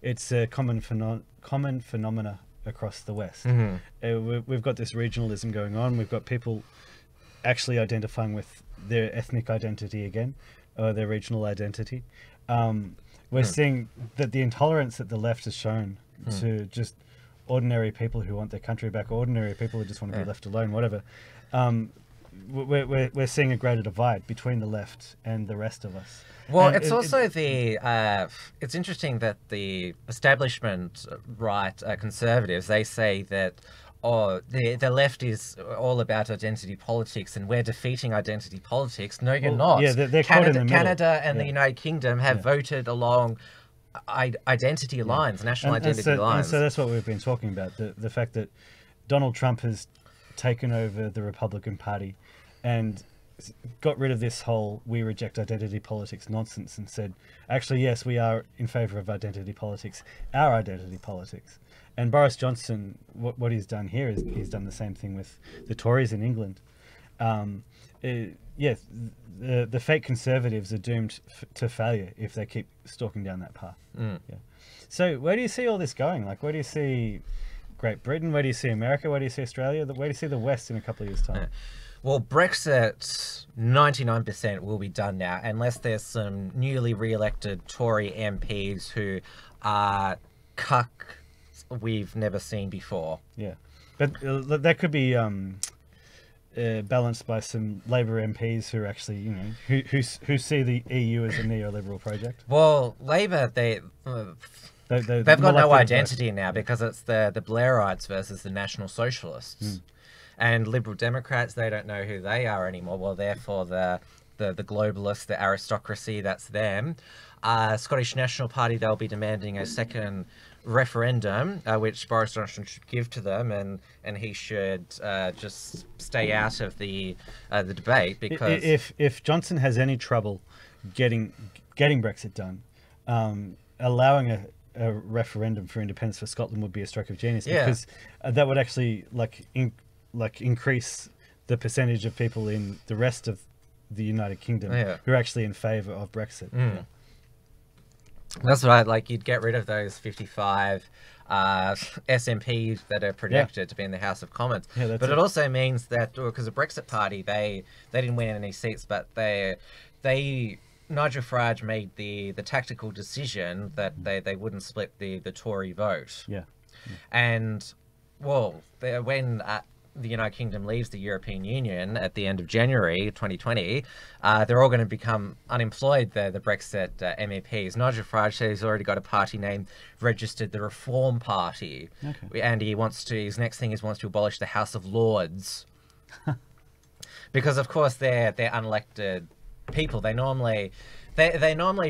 it's a common phenomena across the West. We've got this regionalism going on. We've got people actually identifying with their ethnic identity again, or their regional identity. We're seeing that the intolerance that the left has shown to just ordinary people who want their country back, ordinary people who just want to be left alone, whatever. We're seeing a greater divide between the left and the rest of us. Well, and it's also it's interesting that the establishment right conservatives, they say that the left is all about identity politics and we're defeating identity politics. No, you're not. Yeah, they're caught in the middle. Canada and the United Kingdom have voted along identity lines, national identity lines. And so that's what we've been talking about, the fact that Donald Trump has taken over the Republican Party and got rid of this whole we reject identity politics nonsense and said, actually, yes, we are in favour of identity politics, our identity politics. And Boris Johnson, what he's done here is he's done the same thing with the Tories in England. Yes, the fake conservatives are doomed to failure if they keep stalking down that path. Yeah. So where do you see all this going? Like, where do you see Great Britain? Where do you see America? Where do you see Australia? Where do you see the West in a couple of years' time? Well, Brexit, 99% will be done now, unless there's some newly re-elected Tory MPs who are cuck we've never seen before. Yeah, but that could be balanced by some Labour MPs who are actually, you know, who see the EU as a neoliberal project. Well, Labour, They've got no identity now because it's the Blairites versus the National Socialists. And Liberal Democrats, they don't know who they are anymore. Well, therefore, the globalists, the aristocracy, that's them. Scottish National Party, they'll be demanding a second referendum, which Boris Johnson should give to them, and he should just stay out of the debate, because if Johnson has any trouble getting Brexit done, allowing a referendum for independence for Scotland would be a stroke of genius, because that would actually increase the percentage of people in the rest of the United Kingdom who are actually in favour of Brexit. That's right. Like, you'd get rid of those 55 SMPs that are projected to be in the House of Commons. But it also means that, because the Brexit Party, they didn't win any seats, but Nigel Farage made the tactical decision that they wouldn't split the Tory vote. And, well, when the United Kingdom leaves the European Union at the end of January 2020, they're all going to become unemployed, the Brexit MEPs. Nigel Farage says he's already got a party name registered, the Reform Party. And his next thing is wants to abolish the House of Lords. Because, of course, they're unelected people. They normally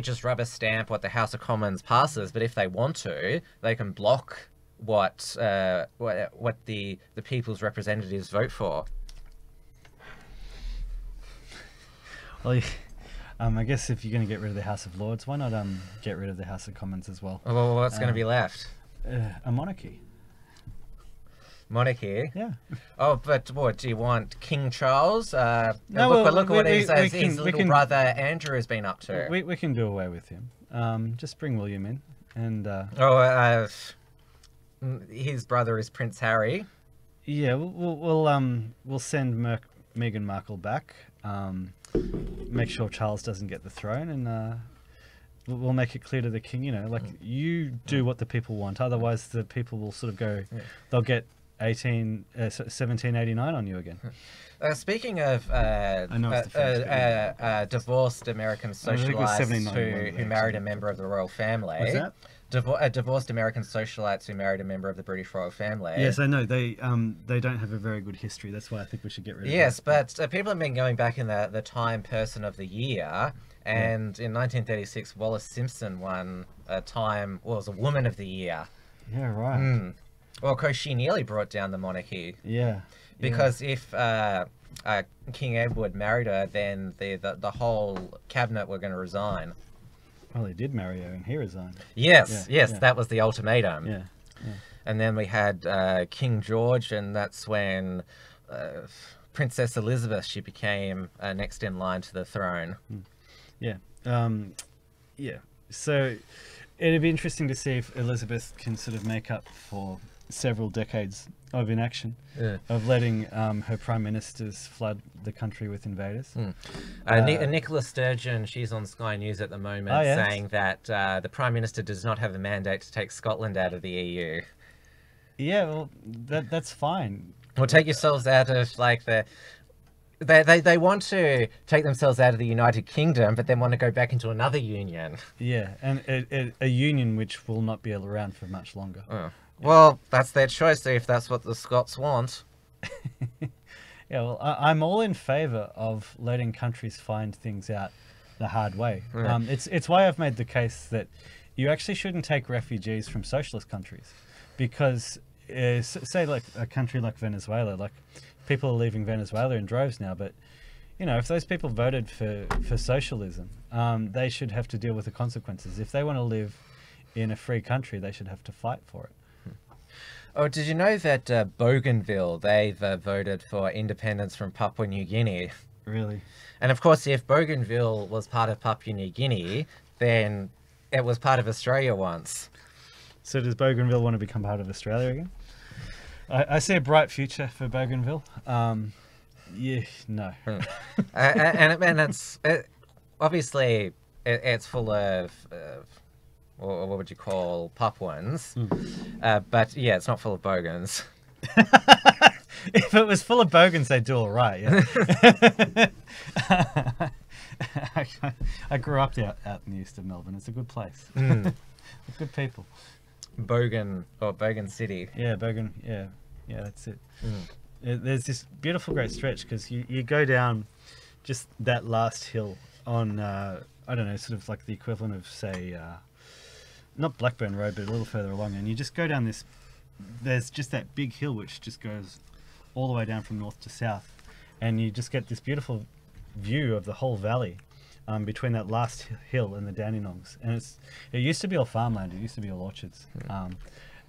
just rubber stamp what the House of Commons passes, but if they want to, they can block what the people's representatives vote for. Well, I guess if you're going to get rid of the House of Lords, why not get rid of the House of Commons as well? Well, what's going to be left? A monarchy. Monarchy? Yeah. Oh, but what, do you want King Charles? No, look what his little brother Andrew has been up to. We can do away with him. Just bring William in, and his brother is Prince Harry. Yeah, we'll send Meghan Markle back. Make sure Charles doesn't get the throne, and we'll make it clear to the king, you do what the people want. Otherwise, the people will sort of go. They'll get 1789 on you again. Speaking of divorced American socialites who married a member of the royal family. What's that? Divorced American socialites who married a member of the British royal family. Yes, I know. They don't have a very good history. That's why I think we should get rid of them. Yes, but people have been going back in the Time Person of the Year, and in 1936, Wallace Simpson won a Woman of the Year. Yeah, right. Well, of course, she nearly brought down the monarchy. Yeah. Because if King Edward married her, then the whole cabinet were going to resign. Well, he did marry her, and he resigned. Yes, that was the ultimatum. Yeah. And then we had King George, and that's when Princess Elizabeth, she became next in line to the throne. Yeah. So it'd be interesting to see if Elizabeth can sort of make up for several decades of inaction, of letting her prime ministers flood the country with invaders. Nicola Sturgeon, she's on Sky News at the moment, saying that the prime minister does not have a mandate to take Scotland out of the EU. Yeah, well, that's fine. Well, take yourselves out of they want to take themselves out of the United Kingdom, but then want to go back into another union. Yeah, and a union which will not be around for much longer. Well, that's their choice if that's what the Scots want. Yeah, well, I'm all in favour of letting countries find things out the hard way. It's why I've made the case that you actually shouldn't take refugees from socialist countries, because say like a country like Venezuela, like people are leaving Venezuela in droves now, but if those people voted for socialism, they should have to deal with the consequences. If they want to live in a free country, they should have to fight for it. Oh, did you know that Bougainville, they've voted for independence from Papua New Guinea? Really? And of course, if Bougainville was part of Papua New Guinea, then it was part of Australia once. So does Bougainville want to become part of Australia again? I see a bright future for Bougainville. Yeah, no. and it's obviously it's full of or what would you call Papuans? But yeah, it's not full of Bogans. If it was full of Bogans, they'd do all right. Yeah. I grew up out in the east of Melbourne. It's a good place. Good people. Bogan City. Yeah, Bogan. Yeah, that's it. There's this beautiful, great stretch because you go down just that last hill on I don't know, sort of like the equivalent of say not Blackburn Road, but a little further along, and you just go down this. There's just that big hill which just goes all the way down from north to south, and you just get this beautiful view of the whole valley between that last hill and the Dandenongs. And it used to be all farmland. It used to be all orchards,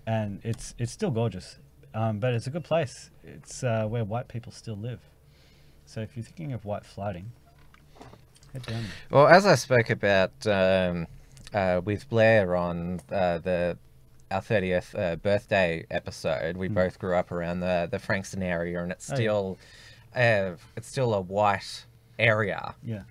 and it's still gorgeous. But it's a good place. It's where white people still live. So if you're thinking of white flighting, head down there. Well, as I spoke about with Blair on our 30th birthday episode, we both grew up around the Frankston area, and it's still a white area. Yeah.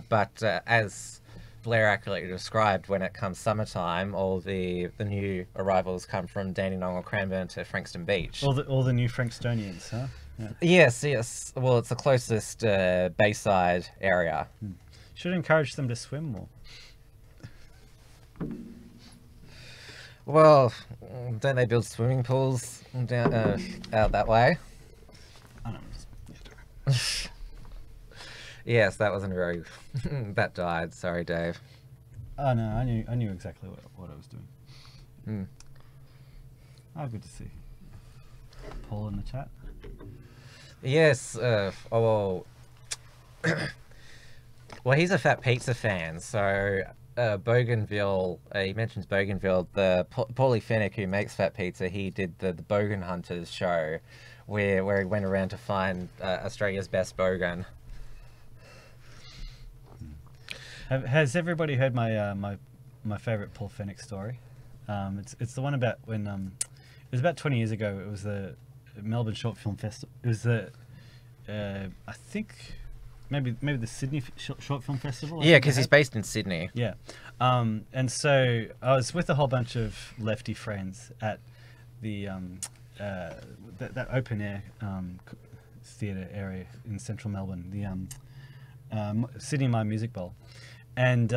But as Blair accurately described, when it comes summertime, all the new arrivals come from Dandenong or Cranbourne to Frankston Beach. All the new Frankstonians, huh? Yeah. Yes. Well, it's the closest bayside area. Should encourage them to swim more. Well, don't they build swimming pools down out that way? I don't know. Yes, that wasn't very. That died. Sorry, Dave. Oh no, I knew exactly what I was doing. Oh, good to see Paul in the chat. Yes. Well, he's a Fat Pizza fan, so Bougainville. He mentions Bougainville. The Paulie Fennick, who makes Fat Pizza, he did the Bogan Hunters show, where he went around to find Australia's best bogan. Has everybody heard my my favorite Paul Fennick story? It's the one about when it was about 20 years ago. It was the Melbourne Short Film Festival. It was the I think maybe the Sydney Short Film Festival. Yeah, because he's based in Sydney. Yeah, and so I was with a whole bunch of lefty friends at the that open air theatre area in central Melbourne, the Sydney My Music Bowl. And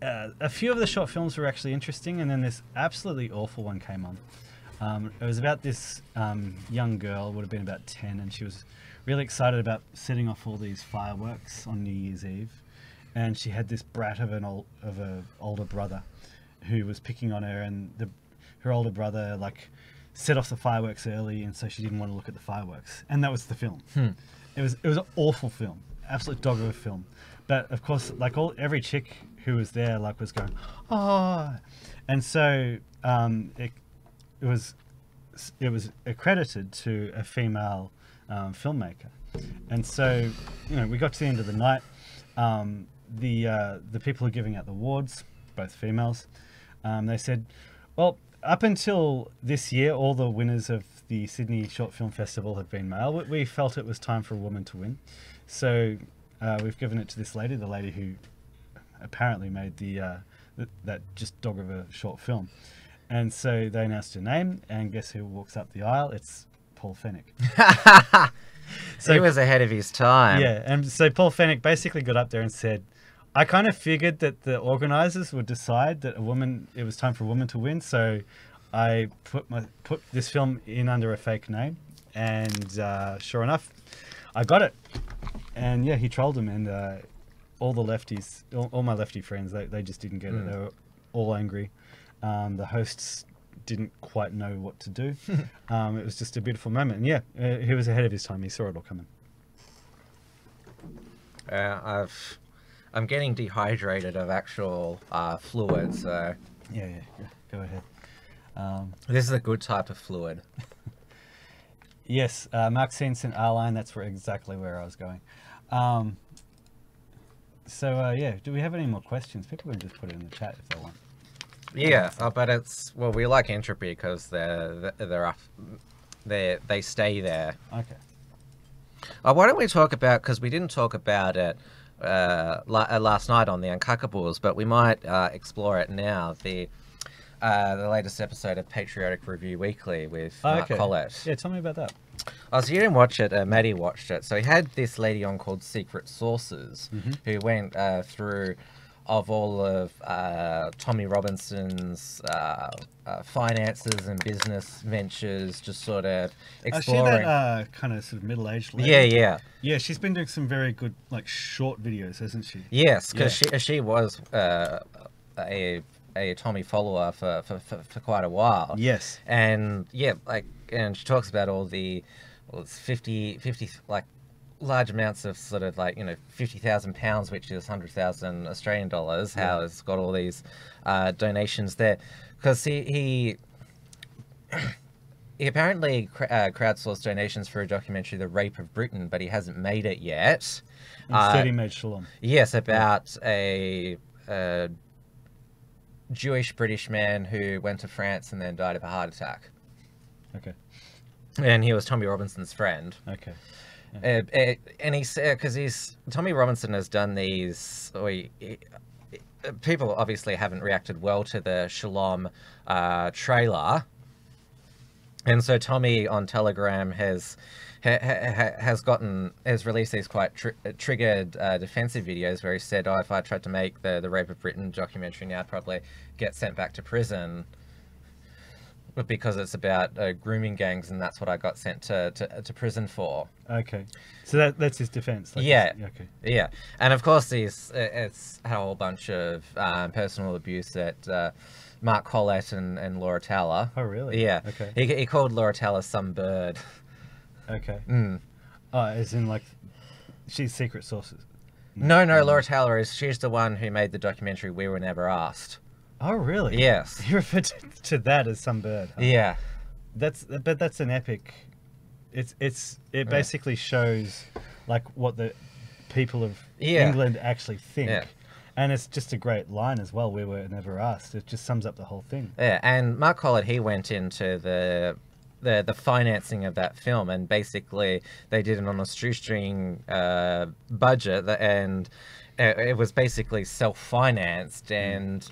a few of the short films were actually interesting, and then this absolutely awful one came on. It was about this young girl, would have been about 10, and she was really excited about setting off all these fireworks on New Year's Eve. And she had this brat of an older brother who was picking on her, and her older brother set off the fireworks early, and so she didn't want to look at the fireworks. And that was the film. It was an awful film, absolute dog of a film. But of course, every chick who was there, was going, oh, and so it was accredited to a female filmmaker, and so we got to the end of the night. The people who are giving out the awards, both females, they said, well, up until this year, all the winners of the Sydney Short Film Festival have been male. We felt it was time for a woman to win, so we've given it to this lady, the lady who apparently made that just dog of a short film. And so they announced her name, and guess who walks up the aisle? It's Paul Fennick. So he was ahead of his time. Yeah, and so Paul Fennick basically got up there and said, I kind of figured that the organisers would decide that it was time for a woman to win, so I put this film in under a fake name, and sure enough, I got it. And yeah, he trolled him, and all the lefties, all my lefty friends, they just didn't get it. They were all angry. The hosts didn't quite know what to do. It was just a beautiful moment. And yeah, he was ahead of his time. He saw it all coming. I'm getting dehydrated of actual fluid, so... Yeah, go ahead. This is a good type of fluid. Yes, Mark Sense and R-Line, that's exactly where I was going. Yeah, do we have any more questions? People can just put it in the chat if they want. Yeah, but we like Entropy because they stay there. Okay. Why don't we talk about, because we didn't talk about it last night on the Uncackables, but we might explore it now. the latest episode of Patriotic Review Weekly with Mark Collett. Yeah, tell me about that. Oh, so you didn't watch it, Maddie watched it. So he had this lady on called Secret Sources, who went through of all of Tommy Robinson's finances and business ventures, just sort of exploring. Is she that kind of sort of middle-aged lady? Yeah. Yeah, she's been doing some very good, like, short videos, hasn't she? Yes, because she was a Tommy follower for quite a while. Yes. And yeah, and she talks about all the 50 like large amounts of sort of like, £50,000, which is 100,000 Australian dollars. How it's got all these donations there, because he apparently crowdsourced donations for a documentary, The Rape of Britain, but he hasn't made it yet. Instead, he made Shalom. Yes, about a Jewish British man who went to France and then died of a heart attack. Okay. And he was Tommy Robinson's friend. Okay. And he said, because Tommy Robinson has done these, people obviously haven't reacted well to the Shalom trailer. And so Tommy on Telegram has released these quite triggered defensive videos where he said, if I tried to make the Rape of Britain documentary now, I'd probably get sent back to prison, but because it's about grooming gangs, and that's what I got sent to prison for. Okay, so that's his defense. Like yeah. Okay. Yeah, and of course it's had a whole bunch of personal abuse that Mark Collett and Laura Towler. Oh really? Yeah. Okay. He called Laura Towler some bird. Okay. Mm. Oh, as in like, she's Secret Sources. No, Laura Towler she's the one who made the documentary We Were Never Asked. Oh really? Yes. You referred to that as some bird. Huh? Yeah. That's an epic. It basically shows like what the people of England actually think. Yeah. And it's just a great line as well. We were never asked. It just sums up the whole thing. Yeah, and Mark Collett, he went into the financing of that film, and basically they did it on a shoestring budget, and it was basically self-financed, and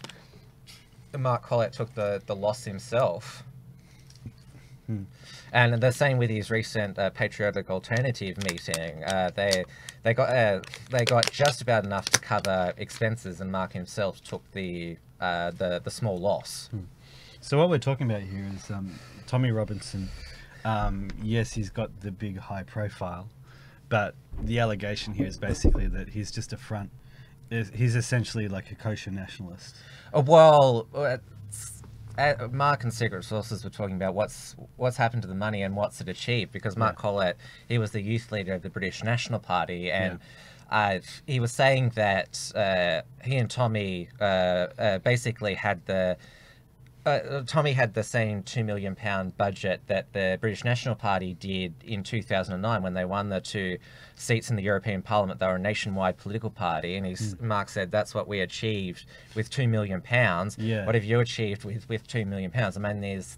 Mark Collett took the loss himself. And the same with his recent Patriotic Alternative meeting. They got just about enough to cover expenses, and Mark himself took the small loss. So what we're talking about here is Tommy Robinson. Yes, he's got the big high profile, but the allegation here is basically that he's just a front. He's essentially like a kosher nationalist. Well, Mark and Secret Sources were talking about what's happened to the money and what's it achieved, because Mark Collett, he was the youth leader of the British National Party, and he was saying that he and Tommy basically had Tommy had the same £2 million budget that the British National Party did in 2009 when they won the 2 seats in the European Parliament. They were a nationwide political party, and Mark said that's what we achieved with £2 million. Yeah. What have you achieved with £2 million? I mean, there's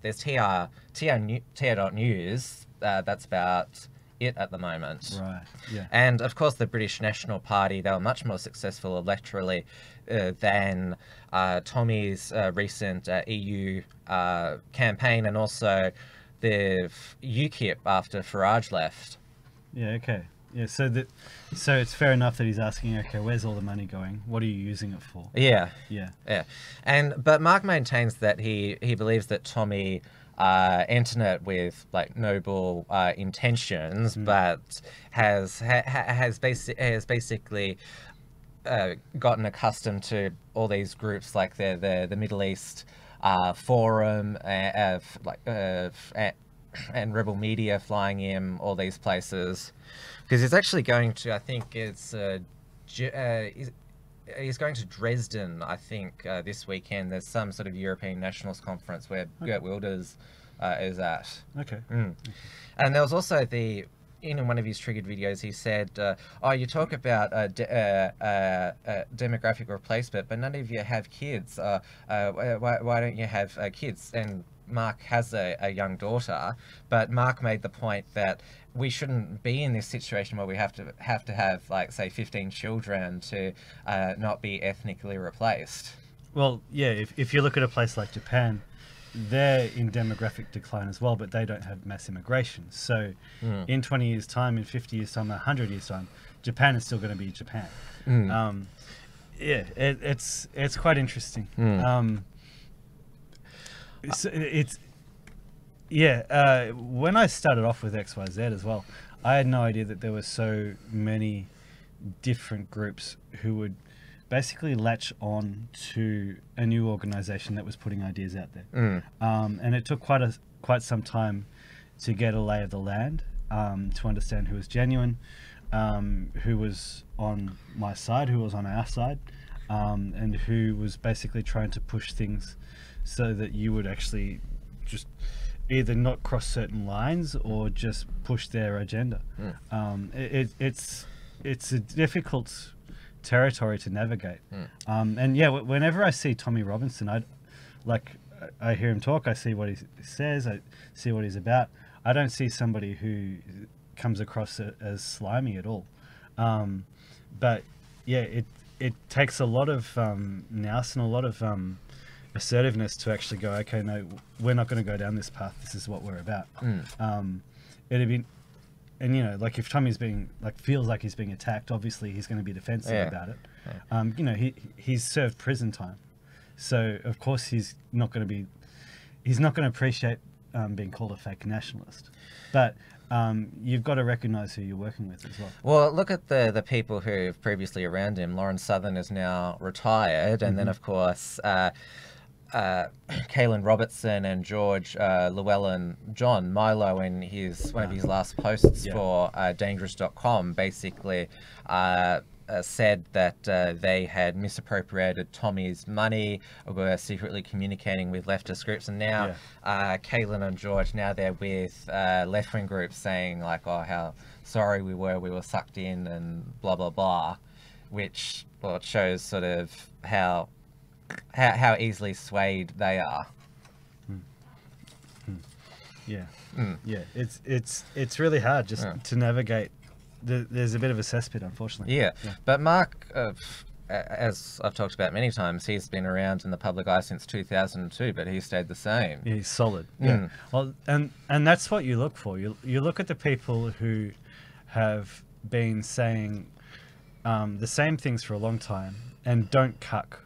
TR.News. That's about it at the moment. Right. Yeah. And of course, the British National Party, they were much more successful electorally than Tommy's recent EU campaign, and also the UKIP after Farage left. Yeah. Okay. Yeah. So it's fair enough that he's asking, okay, where's all the money going? What are you using it for? Yeah. Yeah. Yeah. But Mark maintains that he believes that Tommy entered it with like noble intentions, but has basically gotten accustomed to all these groups like the Middle East Forum and Rebel Media flying him all these places, because he's actually going to, I think it's he's going to Dresden, I think, this weekend. There's some sort of European Nationalist Conference where Geert Wilders is at. Okay. And there was also in one of his triggered videos, he said, you talk about demographic replacement, but none of you have kids. Why don't you have kids? And Mark has a young daughter, but Mark made the point that we shouldn't be in this situation where we have to have like, say, 15 children to not be ethnically replaced. well, yeah, if you look at a place like Japan, they're in demographic decline as well, but they don't have mass immigration. So in 20 years' time, in 50 years' time, 100 years' time, Japan is still going to be Japan. Yeah, it's quite interesting. When I started off with XYZ as well, I had no idea that there were so many different groups who would basically latch on to a new organization that was putting ideas out there. And it took quite some time to get a lay of the land, to understand who was genuine, who was on my side, who was on our side, and who was basically trying to push things so that you would actually just either not cross certain lines or just push their agenda. It's a difficult territory to navigate. And yeah, whenever I see Tommy Robinson, I hear him talk, I see what he says, I see what he's about. I don't see somebody who comes across as slimy at all. But yeah, it takes a lot of nous and a lot of assertiveness to actually go, okay, no, we're not going to go down this path. This is what we're about. It'd be, and you know, like if Tommy's being feels like he's being attacked, obviously he's going to be defensive about it. You know, he's served prison time, so of course he's not going to appreciate being called a fake nationalist. But you've got to recognise who you're working with as well. Well, look at the people who have previously around him. Lawrence Southern is now retired, and then of course Kaylin Robertson and George Llewellyn John Milo in one of his last posts for Dangerous.com basically said that they had misappropriated Tommy's money or were secretly communicating with leftist groups, and now Kaylin and George, now they're with left-wing groups saying like, oh, how sorry we were sucked in and blah blah blah, which, well, it shows sort of how easily swayed they are. Yeah, it's really hard just to navigate. There's a bit of a cesspit, unfortunately. Yeah. But Mark, as I've talked about many times, he's been around in the public eye since 2002, but he stayed the same. Yeah, he's solid. Yeah. Well, and that's what you look for. You look at the people who have been saying the same things for a long time and don't cuck.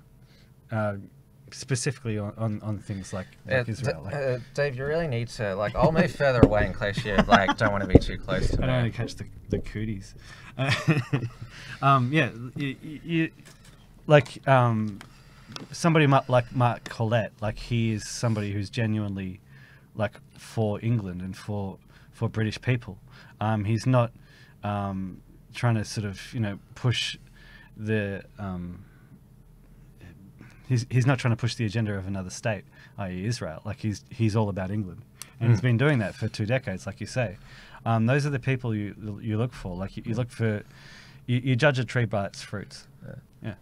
Specifically on things like Israel. Dave, you really need to, I'll move further away in case you don't want to be too close to me. I don't want to catch the cooties. Somebody like Mark Collette, he is somebody who's genuinely for England and for British people. He's not trying to sort of push the He's not trying to push the agenda of another state, i.e. Israel. He's all about England. And he's been doing that for 2 decades, like you say. Those are the people you look for. You look for... You judge a tree by its fruits. Yeah.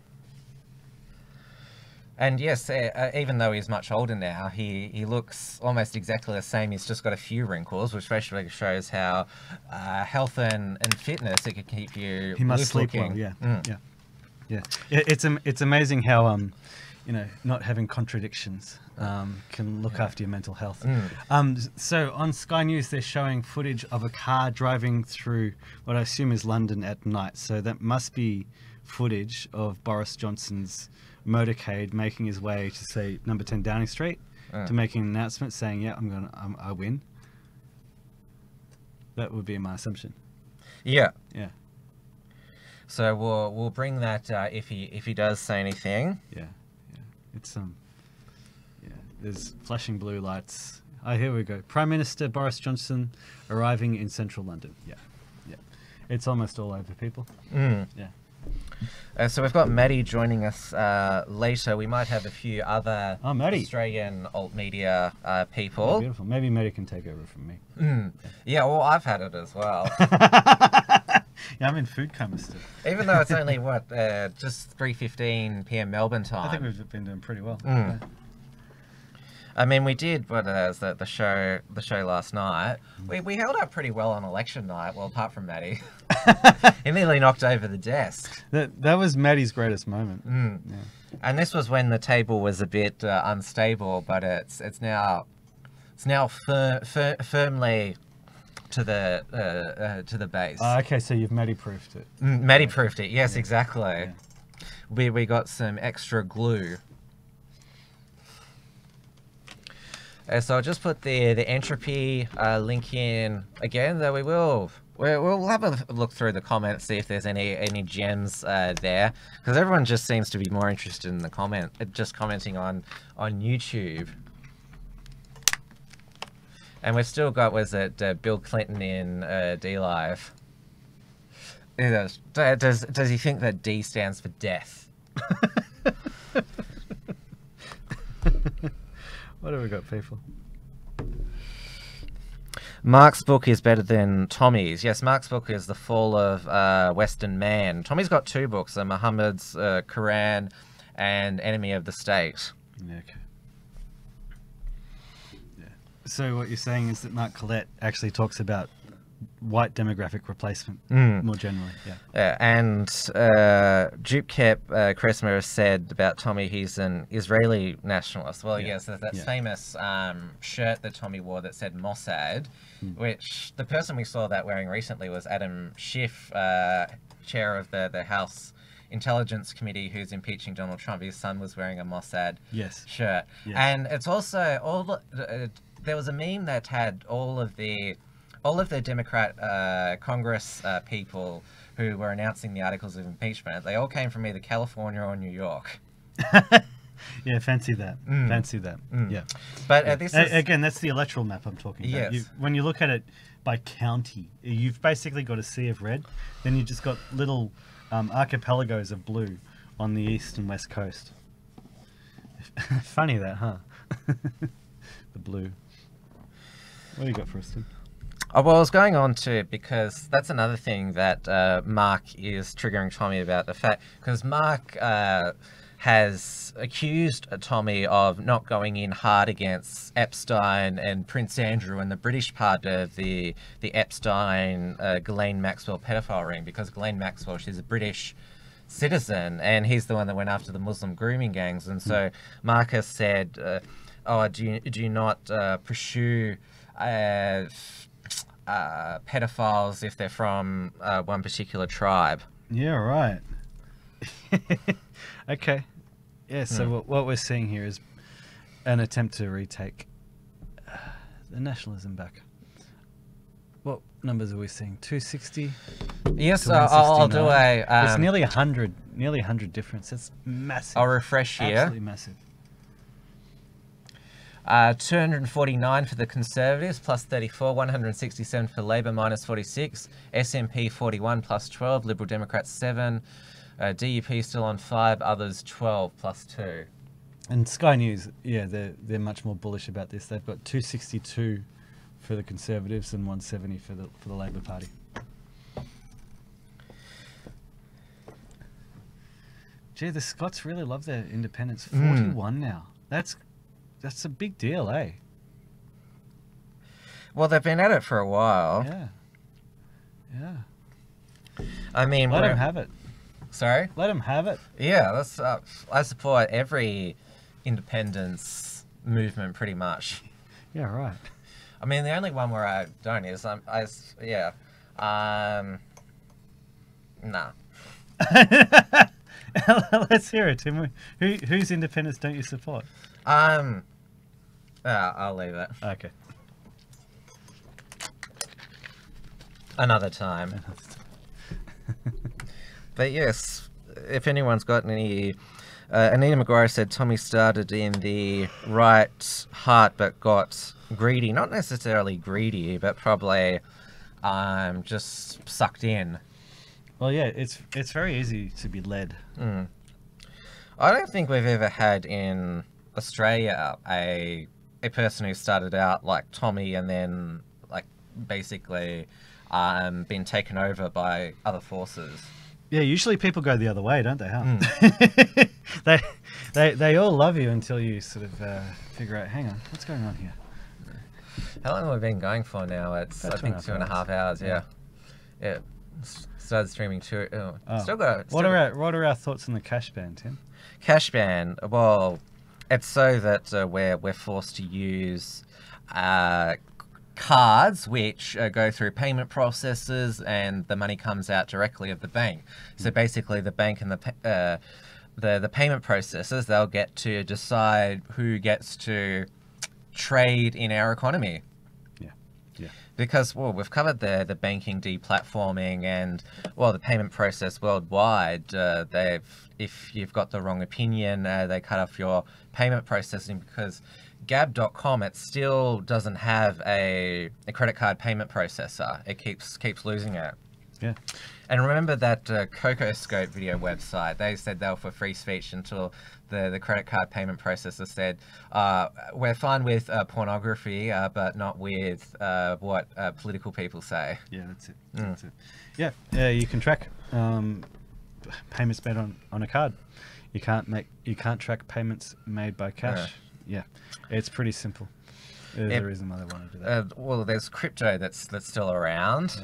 And yes, even though he's much older now, he looks almost exactly the same. He's just got a few wrinkles, which basically shows how health and fitness, it can keep you... He must sleep well, yeah. Yeah. It's amazing how... not having contradictions can look after your mental health. So on Sky News, they're showing footage of a car driving through what I assume is London at night. So that must be footage of Boris Johnson's motorcade making his way to, say, number 10 Downing Street to making an announcement saying, yeah, I win. That would be my assumption. Yeah. Yeah. So we'll bring that if he does say anything. Yeah. It's there's flashing blue lights. Oh, here we go. Prime Minister Boris Johnson arriving in central London. Yeah. It's almost all over, people. Yeah. So we've got Maddie joining us later. We might have a few other Australian alt media people. Oh, beautiful. Maybe Maddie can take over from me. Yeah, well, I've had it as well. Yeah, I'm in food coma still. Even though it's only just 3:15 p.m. Melbourne time. I think we've been doing pretty well. Yeah. I mean, we did the show last night. We held up pretty well on election night. Well, apart from Maddie, he nearly knocked over the desk. That was Maddie's greatest moment. And this was when the table was a bit unstable, but it's now firmly to the base. Okay, so you've Medi-proofed it. Medi-proofed it. Yes, exactly. Yeah. We got some extra glue. So I'll just put the entropy link in again. Though we'll have a look through the comments, see if there's any gems there, because everyone just seems to be more interested in the commenting on YouTube. And we've still got, was it Bill Clinton in D-Live? Does he think that D stands for death? What have we got, people? Mark's book is better than Tommy's. Yes, Mark's book is The Fall of Western Man. Tommy's got 2 books, Muhammad's Quran and Enemy of the State. Yeah, okay. So what you're saying is that Mark Collette actually talks about white demographic replacement more generally. Yeah. And Jupkep Kresmer said about Tommy, he's an Israeli nationalist. Well, yes, there's that famous shirt that Tommy wore that said Mossad, which the person we saw that wearing recently was Adam Schiff, chair of the House Intelligence Committee, who's impeaching Donald Trump. His son was wearing a Mossad shirt. Yes. And it's also there was a meme that had all of the Democrat Congress people who were announcing the articles of impeachment. They all came from either California or New York. Yeah, fancy that. Fancy that. Yeah. But this is... Again, that's the electoral map I'm talking about. Yes. When you look at it by county, you've basically got a sea of red. Then you've just got little archipelagos of blue on the east and west coast. Funny that, huh? The blue. What do you got for us, Tim? Oh, well, I was going on to, because that's another thing that Mark is triggering Tommy about, the fact, because Mark has accused Tommy of not going in hard against Epstein and Prince Andrew and the British part of the Epstein Ghislaine Maxwell pedophile ring, because Ghislaine Maxwell, she's a British citizen, and he's the one that went after the Muslim grooming gangs. And so Mark has said, do you not pursue pedophiles if they're from one particular tribe? Yeah, right. Okay. Yeah, so what we're seeing here is an attempt to retake the nationalism back. What numbers are we seeing? 260? Yes, I'll do a... it's nearly 100 difference. It's massive. I'll refresh here. Absolutely massive. 249 for the Conservatives, plus 34, 167 for Labor, minus 46, SNP 41, plus 12, Liberal Democrats 7, DUP still on 5, others 12, plus 2. And Sky News, yeah, they're much more bullish about this. They've got 262 for the Conservatives and 170 for the Labor Party. Gee, the Scots really love their independence. 41 now. That's a big deal, eh? Well, they've been at it for a while. Yeah. Yeah. I mean... Let them have it. Sorry? Let them have it. Yeah, that's... I support every independence movement, pretty much. Yeah, right. I mean, the only one where I don't is... Nah. Let's hear it, Tim. Whose independence don't you support? I'll leave it. Okay. Another time. But yes, if anyone's got any... Anita McGuire said Tommy started in the right heart but got greedy. Not necessarily greedy, but probably just sucked in. Well, yeah, it's very easy to be led. I don't think we've ever had in Australia a person who started out like Tommy and then like basically been taken over by other forces. Yeah, usually people go the other way, don't they? Huh? They all love you until you sort of figure out, hang on, what's going on here? How long have we been going for now? It's I think 2.5 hours. Yeah. Started streaming still got. What are our thoughts on the cash ban, Tim? Cash ban. Well, it's so that we're forced to use cards which go through payment processes, and the money comes out directly of the bank. So basically, the bank and the payment processors, they'll get to decide who gets to trade in our economy. Yeah. Because, well, we've covered the banking deplatforming and, well, the payment process worldwide. If you've got the wrong opinion, they cut off your payment processing, because Gab.com, it still doesn't have a credit card payment processor. It keeps losing it. Yeah. And remember that CocoScope video website? They said they were for free speech until the credit card payment processor said, we're fine with pornography, but not with what political people say. Yeah, that's it. That's it. Yeah, you can track payments made on a card. You can't track payments made by cash. Yeah, it's pretty simple. There's a reason why they want to do that. Well, there's crypto that's still around.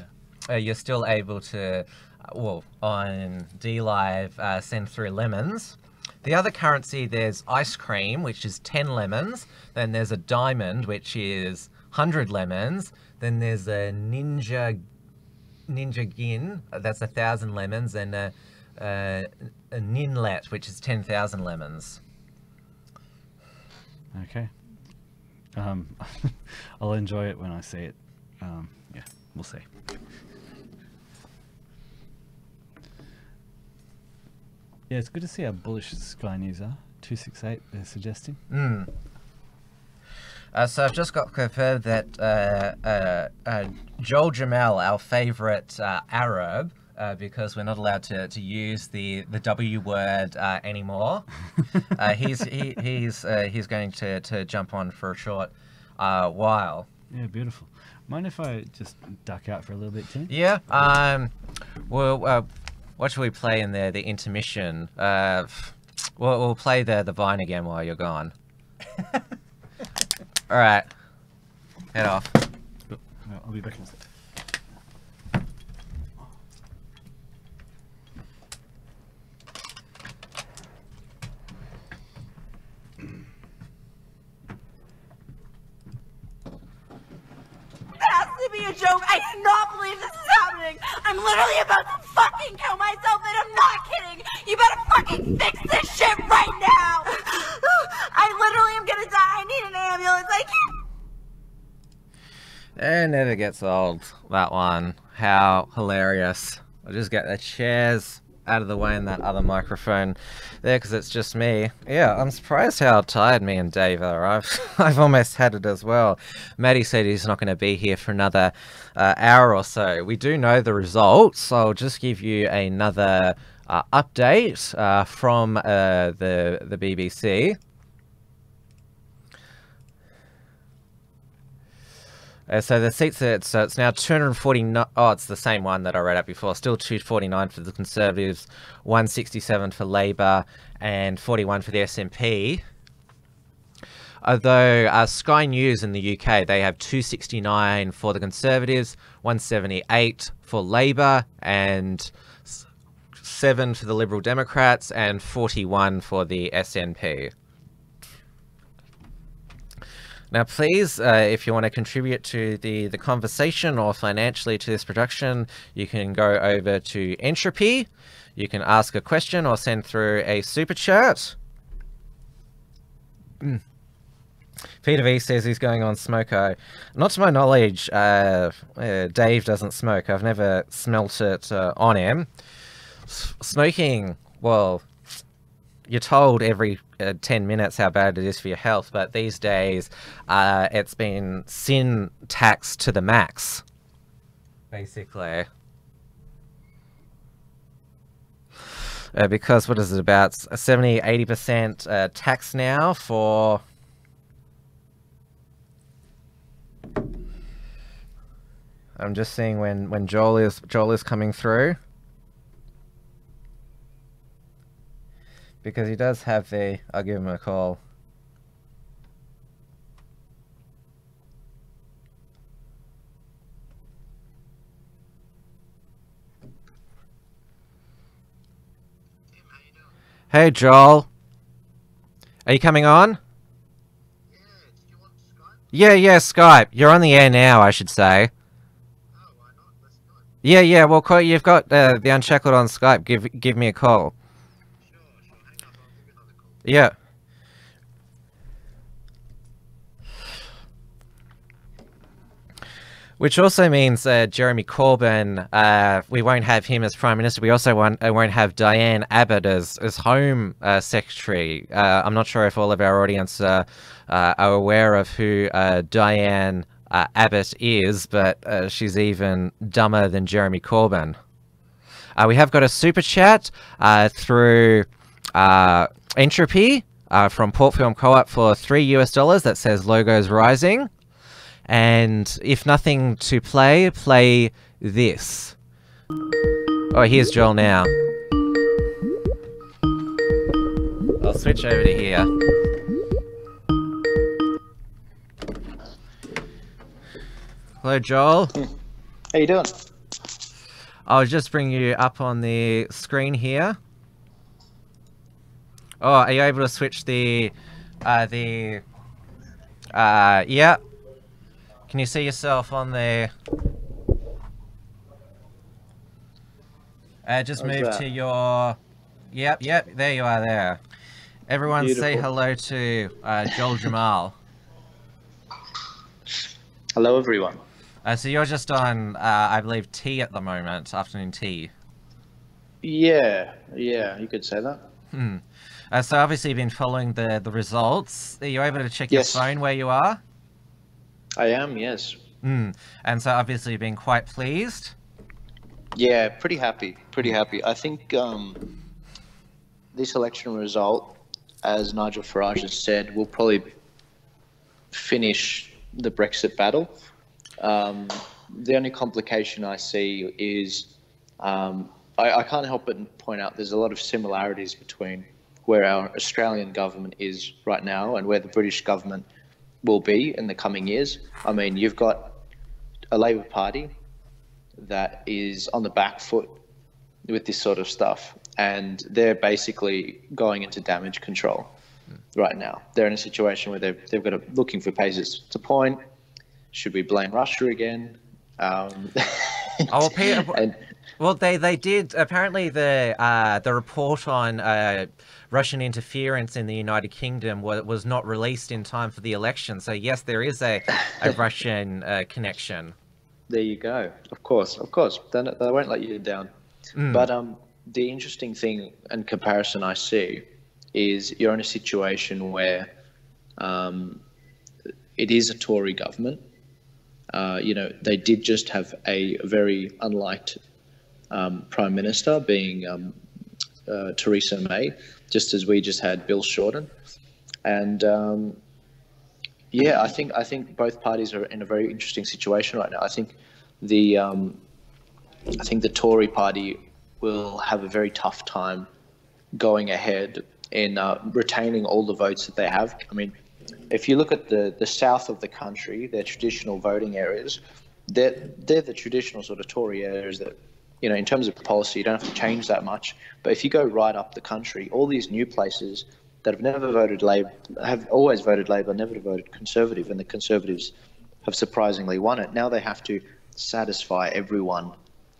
Yeah. You're still able to, well, on DLive, send through lemons. The other currency, there's ice cream, which is 10 lemons. Then there's a diamond, which is 100 lemons. Then there's a ninja gin, that's 1,000 lemons, and a ninlet, which is 10,000 lemons. Okay. I'll enjoy it when I see it. Yeah, we'll see. Yeah, it's good to see how bullish Sky News are. 268, they're suggesting. So I've just got confirmed that Joel Jamal, our favourite Arab, because we're not allowed to use the W word anymore, he's going to jump on for a short while. Yeah, beautiful. Mind if I just duck out for a little bit, Tim? Yeah. Well, what should we play in the intermission? We'll play the Vine again while you're gone. All right. Head off. I'll be back in a sec. Be a joke. I cannot believe this is happening. I'm literally about to fucking kill myself, and I'm not kidding. You better fucking fix this shit right now. I literally am gonna die. I need an ambulance. I can't. It never gets old, that one. How hilarious. I'll just get the chairs out of the way in that other microphone there, because it's just me. Yeah, I'm surprised how tired me and Dave are. I've almost had it as well. Maddie said he's not going to be here for another hour or so. We do know the results, so I'll just give you another update from the BBC. So the seats, so it's now 249. Oh, it's the same one that I read out before. Still 249 for the Conservatives, 167 for Labour, and 41 for the SNP. Although Sky News in the UK, they have 269 for the Conservatives, 178 for Labour, and 7 for the Liberal Democrats, and 41 for the SNP. Now, please, if you want to contribute to the conversation or financially to this production, you can go over to Entropy. You can ask a question or send through a super chat. Peter V says he's going on Smoko. Not to my knowledge, Dave doesn't smoke. I've never smelt it on him. Smoking, well, you're told every 10 minutes how bad it is for your health, but these days it's been sin taxed to the max, basically. Because what is it, about 70-80% tax now for... I'm just seeing when Joel is coming through. Because he does have the... I'll give him a call. Hey, Joel. Are you coming on? Yeah, Skype. You're on the air now, I should say. Yeah, well, you've got the Unshackled on Skype. Give me a call. Yeah. Which also means Jeremy Corbyn, we won't have him as Prime Minister. We also won't have Diane Abbott as Home Secretary. I'm not sure if all of our audience are aware of who Diane Abbott is, but she's even dumber than Jeremy Corbyn. We have got a super chat through Entropy from Port Film Co-op for $3 that says logos rising. And if nothing to play this. Oh, here's Joel now. I'll switch over to here. Hello, Joel. How you doing? I'll just bring you up on the screen here. Oh, are you able to switch the yeah. Can you see yourself on there? Just move to your... Yep, there you are there. Everyone Beautiful. Say hello to Joel Jamal. Hello, everyone. So you're just on, I believe, tea at the moment, afternoon tea. Yeah, you could say that. So obviously you've been following the results. Are you able to check your phone where you are? I am, yes. And so obviously you've been quite pleased? Yeah, pretty happy. I think this election result, as Nigel Farage has said, will probably finish the Brexit battle. The only complication I see is I can't help but point out there's a lot of similarities between where our Australian government is right now and where the British government will be in the coming years. I mean, you've got a Labor Party that is on the back foot with this sort of stuff, and they're basically going into damage control right now. They're in a situation where they've got looking for places to point. Should we blame Russia again? Peter, well, they did. Apparently, the report on Russian interference in the United Kingdom was not released in time for the election. So yes, there is a Russian connection. There you go. Of course. They won't let you down. But the interesting thing and comparison I see is you're in a situation where it is a Tory government. They did just have a very unliked Prime Minister, being Theresa May, just as we just had Bill Shorten. And I think both parties are in a very interesting situation right now. I think the Tory party will have a very tough time going ahead in retaining all the votes that they have. I mean, if you look at the south of the country, their traditional voting areas, they're the traditional sort of Tory areas that, in terms of policy, you don't have to change that much. But if you go right up the country, all these new places that have never voted Labor, have always voted Labor, never voted Conservative, and the Conservatives have surprisingly won it. Now they have to satisfy everyone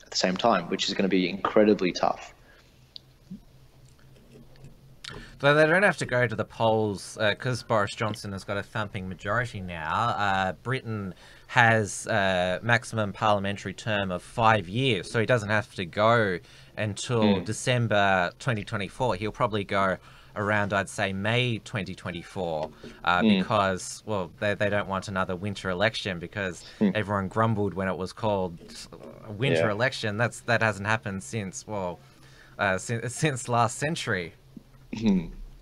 at the same time, which is going to be incredibly tough. So they don't have to go to the polls because Boris Johnson has got a thumping majority now. Britain has a maximum parliamentary term of 5 years, so he doesn't have to go until December 2024. He'll probably go around, I'd say, May 2024 because, well, they don't want another winter election because everyone grumbled when it was called a winter election. That hasn't happened since, since last century.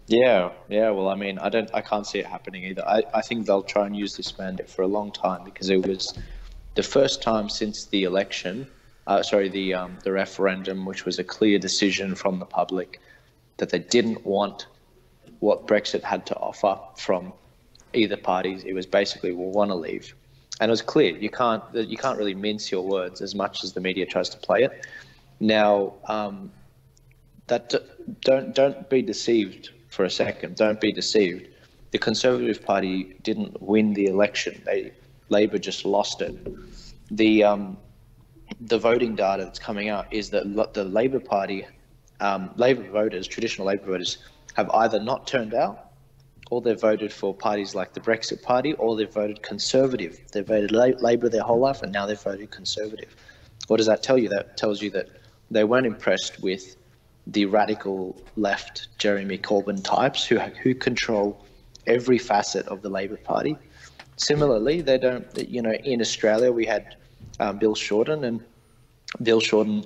Yeah. Well, I mean, I can't see it happening either. I think they'll try and use this mandate for a long time because it was the first time since the election, the referendum, which was a clear decision from the public that they didn't want what Brexit had to offer from either parties. It was basically, we want to leave, and it was clear. You can't really mince your words as much as the media tries to play it. Now, don't be deceived for a second. Don't be deceived. The Conservative Party didn't win the election. Labor just lost it. The voting data that's coming out is that the Labor Party, Labor voters, traditional Labor voters, have either not turned out, or they've voted for parties like the Brexit Party, or they've voted Conservative. They've voted Labor their whole life, and now they've voted Conservative. What does that tell you? That tells you that they weren't impressed with the radical left Jeremy Corbyn types who control every facet of the Labor Party. Similarly, they don't, in Australia we had Bill Shorten, and Bill Shorten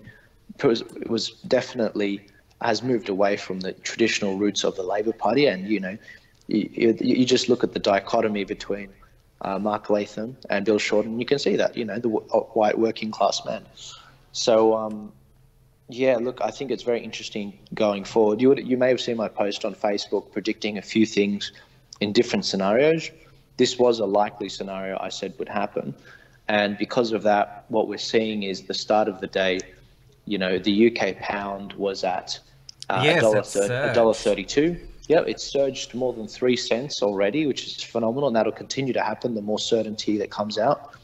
was definitely has moved away from the traditional roots of the Labor Party, and you just look at the dichotomy between Mark Latham and Bill Shorten, you can see that, the white working class man. So, yeah, look, I think it's very interesting going forward. You may have seen my post on Facebook predicting a few things in different scenarios. This was a likely scenario I said would happen. And because of that, what we're seeing is the start of the day, the UK pound was at $1.32. Yeah, it's surged more than 3 cents already, which is phenomenal, and that'll continue to happen the more certainty that comes out.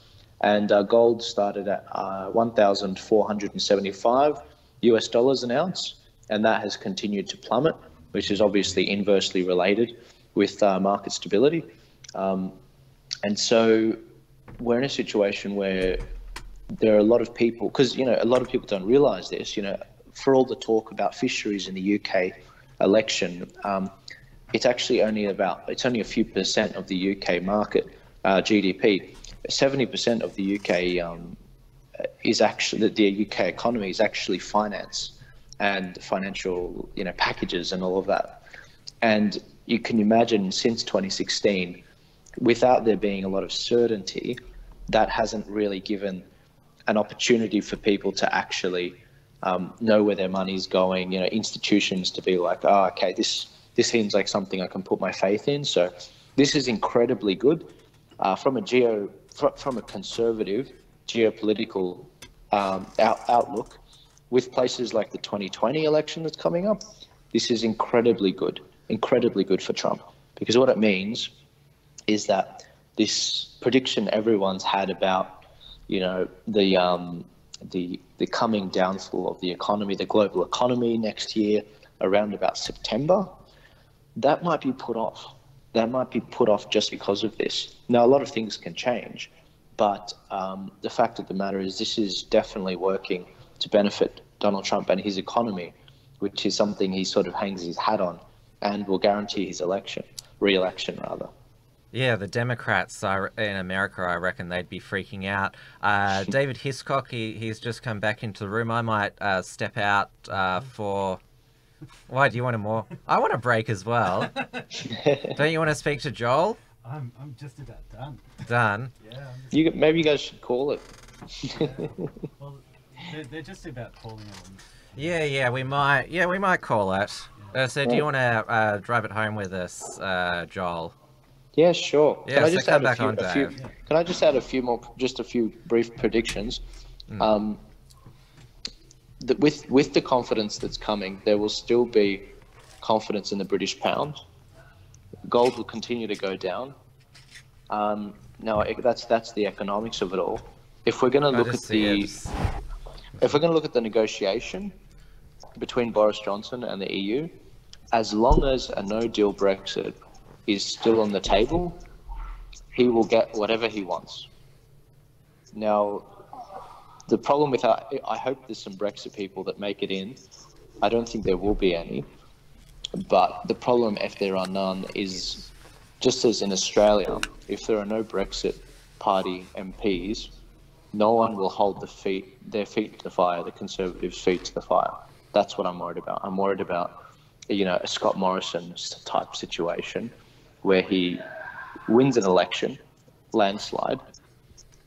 And gold started at $1,475 an ounce, and that has continued to plummet, which is obviously inversely related with market stability. And so we're in a situation where there are a lot of people, because a lot of people don't realise this. For all the talk about fisheries in the UK election, it's actually only a few percent of the UK market GDP. 70% of the UK is actually, the UK economy is actually finance and financial packages and all of that. And you can imagine since 2016, without there being a lot of certainty, that hasn't really given an opportunity for people to actually know where their money's going, institutions to be like, oh, okay, this seems like something I can put my faith in. So this is incredibly good from a conservative geopolitical outlook. With places like the 2020 election that's coming up, this is incredibly good for Trump, because what it means is that this prediction everyone's had about, the coming downfall of the economy, the global economy next year, around about September, that might be put off. That might be put off just because of this. Now, a lot of things can change, but the fact of the matter is this is definitely working to benefit Donald Trump and his economy, which is something he sort of hangs his hat on and will guarantee his re-election rather. Yeah, the Democrats in America, I reckon they'd be freaking out. David Hiscock, he's just come back into the room. I might step out for... Why, do you want more? I want a break as well. Don't you want to speak to Joel? I'm just about done. Done? Yeah. Maybe you guys should call it. Well, they're just about calling it. Yeah, we might call it. So do you want to drive it home with us, Joel? Yeah, sure. Yeah, can I just add a few more, just a few brief predictions? With the confidence that's coming, there will still be confidence in the British pound. Gold will continue to go down. Now that's the economics of it all. If we're going to look at the negotiation between Boris Johnson and the EU, as long as a no-deal Brexit is still on the table, he will get whatever he wants. Now, the problem with I hope there's some Brexit people that make it in. I don't think there will be any. But the problem, if there are none, is just as in Australia, if there are no Brexit Party MPs, no one will hold their feet to the fire, the Conservatives' feet to the fire. That's what I'm worried about. I'm worried about, a Scott Morrison type situation where he wins an election, landslide,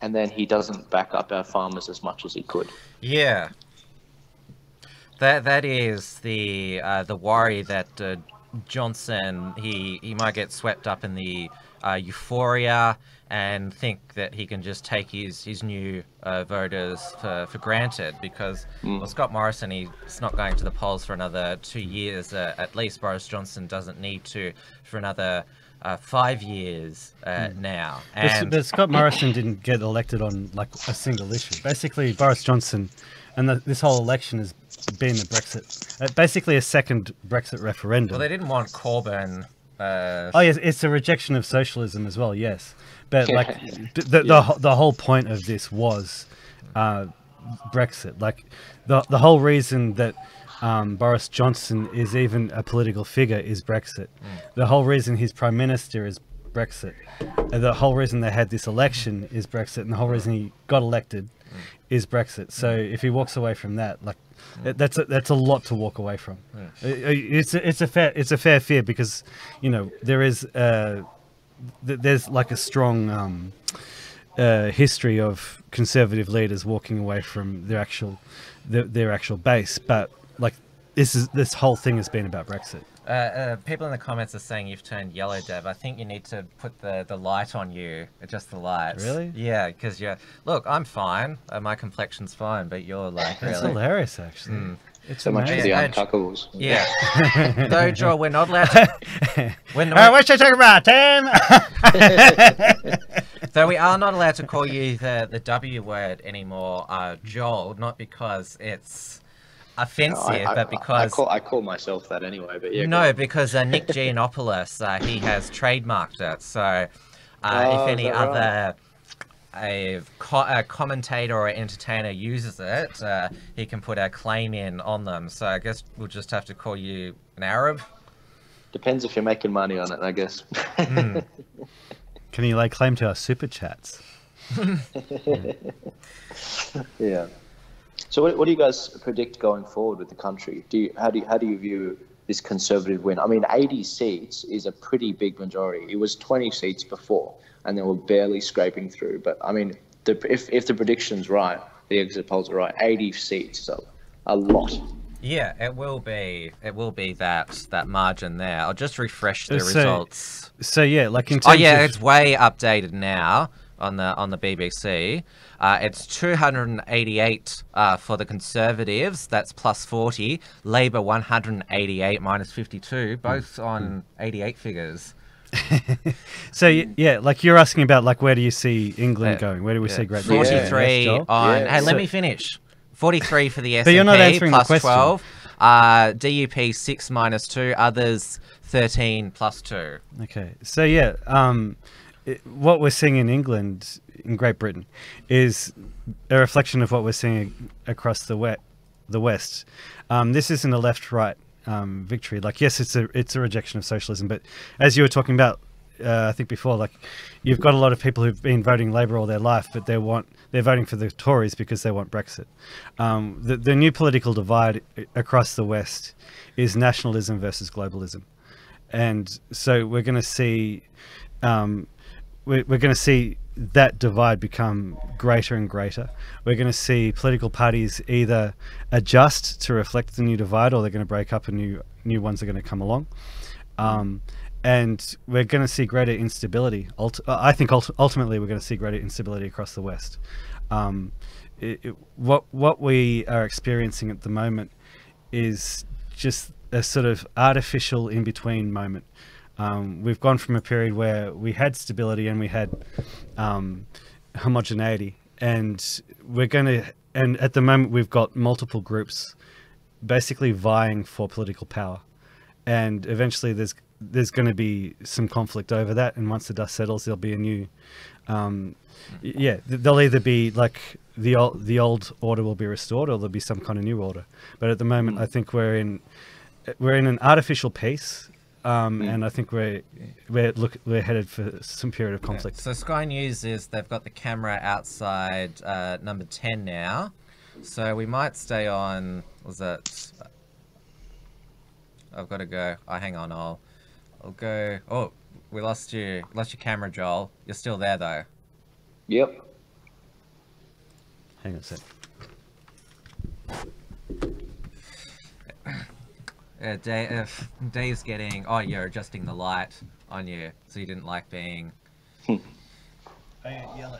and then he doesn't back up our farmers as much as he could. Yeah. That is the worry that Johnson, he might get swept up in the euphoria and think that he can just take his new voters for granted because well, Scott Morrison, he's not going to the polls for another 2 years. At least Boris Johnson doesn't need to for another 5 years now. But Scott Morrison didn't get elected on like a single issue. Basically, Boris Johnson and this whole election has been the Brexit, basically a second Brexit referendum. Well, they didn't want Corbyn. Oh yes, it's a rejection of socialism as well. Yes, but like the whole point of this was Brexit. Like the whole reason that Boris Johnson is even a political figure is Brexit. The whole reason he's prime minister is Brexit. And the whole reason they had this election is Brexit, and the whole reason he got elected is Brexit. So if he walks away from that, like that's a lot to walk away from. It's a fair fear because you know there's like a strong history of conservative leaders walking away from their actual base, but like this whole thing has been about Brexit. People in the comments are saying you've turned yellow, Dev. I think you need to put the light on you, just the light. Really? Yeah, because look, I'm fine. My complexion's fine, but you're like That's really hilarious, actually. It's so much for the uncuckables. Yeah. Though, Joel, we're not allowed to... what should I talk about, Tim? So we are not allowed to call you the W word anymore, Joel, not because it's offensive, but because... I call myself that anyway, but yeah. No, because Nick Giannopoulos, he has trademarked it, so if any other... A commentator or entertainer uses it, he can put a claim in on them. So I guess we'll just have to call you an Arab. Depends if you're making money on it, I guess. Can you lay claim to our super chats? Yeah. So what do you guys predict going forward with the country? How do you view this Conservative win? I mean, 80 seats is a pretty big majority. It was 20 seats before, and they were barely scraping through. But I mean, if the prediction's right, the exit polls are right, 80 seats, so a lot. Yeah, it will be that margin there. I'll just refresh the results. So yeah, like in terms it's way updated now on the BBC. It's 288 for the Conservatives. That's plus 40. Labour 188 minus 52, both on 88 figures. So yeah, like you're asking about like where do you see England going? Where do we see Great Britain? 43 on. Hey, let me finish. 43 for the SNP. But you're not answering plus the question. 12. DUP 6 minus 2. Others 13 plus 2. Okay, so yeah, what we're seeing in England, in Great Britain, is a reflection of what we're seeing across the West. This isn't a left-right victory. Like, yes, it's a rejection of socialism, but as you were talking about, I think before, like, you've got a lot of people who've been voting Labour all their life, but they're voting for the Tories because they want Brexit. The new political divide across the West is nationalism versus globalism, and so we're going to see. We're going to see that divide become greater and greater. We're going to see political parties either adjust to reflect the new divide, or they're going to break up and new ones are going to come along. And we're going to see greater instability. I think ultimately we're going to see greater instability across the West. What we are experiencing at the moment is just a sort of artificial in-between moment. We've gone from a period where we had stability and we had homogeneity, and at the moment we've got multiple groups basically vying for political power, and eventually there's going to be some conflict over that, and once the dust settles there'll be a new there'll either be like the old order will be restored, or there'll be some kind of new order. But at the moment I think we're in an artificial peace. And I think we're headed for some period of conflict. So Sky News they've got the camera outside number 10 now, so we might stay on. Was that? I've got to go. Oh, hang on. I'll go. Oh, we lost you. Lost your camera, Joel. You're still there though. Yep. Hang on a sec. Dave's getting. Oh, you're adjusting the light on you, so you didn't like being. Yellow.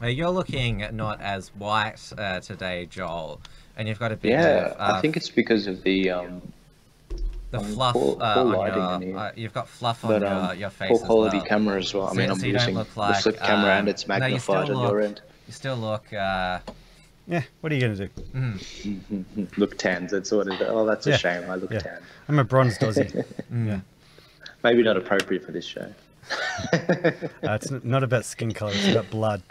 You're looking not as white today, Joel, and you've got a bit Yeah, of. I think it's because of the fluff poor on lighting your. You've got fluff on your face poor as quality well. camera as well. I So- mean, I'm so you don't using look the like, flip camera and it's no, you still magnified on your look- end. You still look. Yeah, what are you going to do? Look tanned. That's what it is. Oh, that's a Yeah, shame. I look yeah. tanned. I'm a bronzed Aussie. Yeah. Maybe not appropriate for this show. It's not about skin color, it's about blood.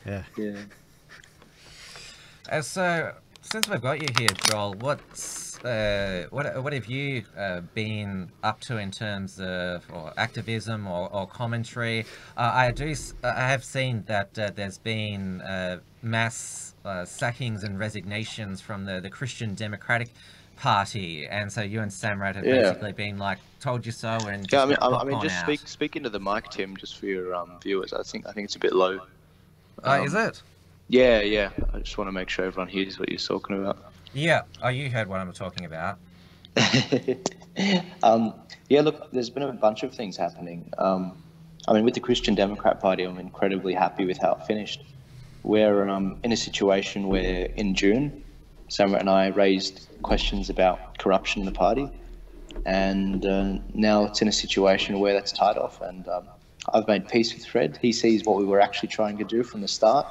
Yeah. Yeah. So, since we've got you here, Joel, what have you been up to in terms of or activism or commentary? I have seen that there's been mass sackings and resignations from the Christian Democratic Party, and so you and Samrat have basically been like, "Told you so," and Yeah, just I mean, gone just out. speak into the mic, Tim, just for your viewers. I think it's a bit low. Is it? Yeah. I just want to make sure everyone hears what you're talking about. Yeah. Oh, you heard what I'm talking about. Yeah, look, there's been a bunch of things happening. I mean, with the Christian Democrat Party, I'm incredibly happy with how it finished. We're in a situation where in June, Samrat and I raised questions about corruption in the party, and now it's in a situation where that's tied off, and I've made peace with Fred. He sees what we were actually trying to do from the start,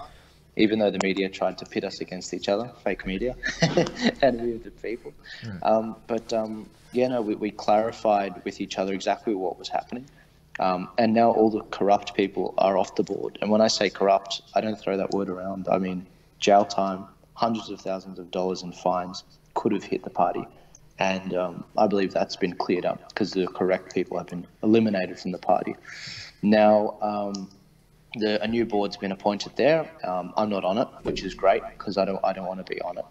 even though the media tried to pit us against each other, fake media, enemy of the people. We clarified with each other exactly what was happening. And now all the corrupt people are off the board. And when I say corrupt, I don't throw that word around. I mean, jail time, hundreds of thousands of dollars in fines could have hit the party. And I believe that's been cleared up because the correct people have been eliminated from the party. Now, a new board's been appointed there. I'm not on it, which is great because I don't want to be on it.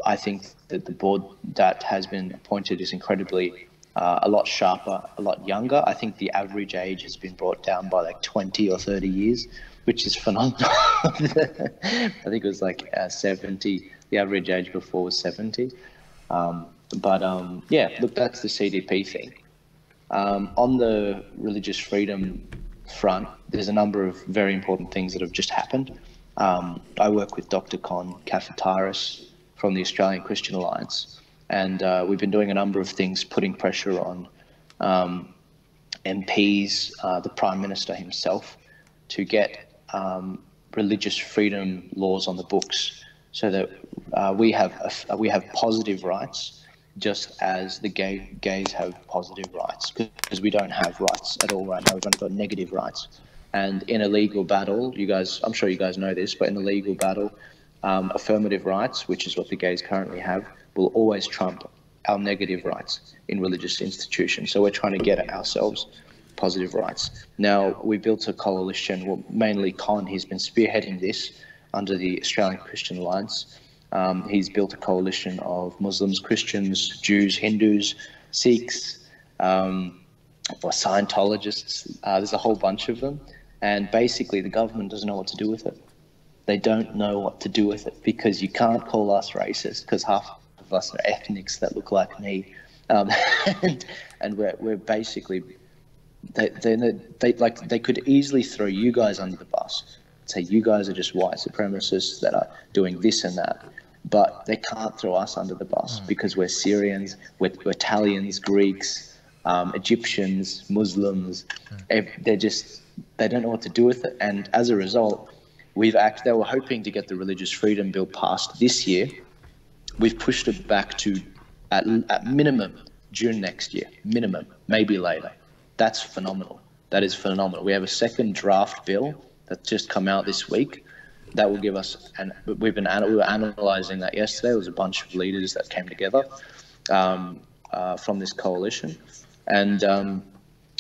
I think that the board that has been appointed is incredibly a lot sharper, a lot younger. I think the average age has been brought down by like 20 or 30 years, which is phenomenal. I think it was like 70. The average age before was 70. Yeah, look, that's the CDP thing. On the religious freedom front, there's a number of very important things that have just happened. I work with Dr. Con Kafataris from the Australian Christian Alliance, and we've been doing a number of things, putting pressure on MPs, the Prime Minister himself, to get religious freedom laws on the books, so that we have positive rights, just as the gays have positive rights, because we don't have rights at all right now. We've only got negative rights. And in a legal battle, I'm sure you guys know this, but in a legal battle, affirmative rights, which is what the gays currently have, will always trump our negative rights in religious institutions. So we're trying to get ourselves positive rights. Now, we built a coalition, well, mainly Con, he's been spearheading this under the Australian Christian Alliance. He's built a coalition of Muslims, Christians, Jews, Hindus, Sikhs, or Scientologists. There's a whole bunch of them. And basically, the government doesn't know what to do with it. They don't know what to do with it because you can't call us racist because half of us are ethnics that look like me. And we're basically, they could easily throw you guys under the bus, say you guys are just white supremacists that are doing this and that. But they can't throw us under the bus because we're Syrians, we're Italians, Greeks, Egyptians, Muslims. They don't know what to do with it. And as a result, they were hoping to get the religious freedom bill passed this year. We've pushed it back to, at minimum, June next year. Minimum, maybe later. That's phenomenal. That is phenomenal. We have a second draft bill that's just come out this week. That will give us, and we were analysing that yesterday. There was a bunch of leaders that came together from this coalition, and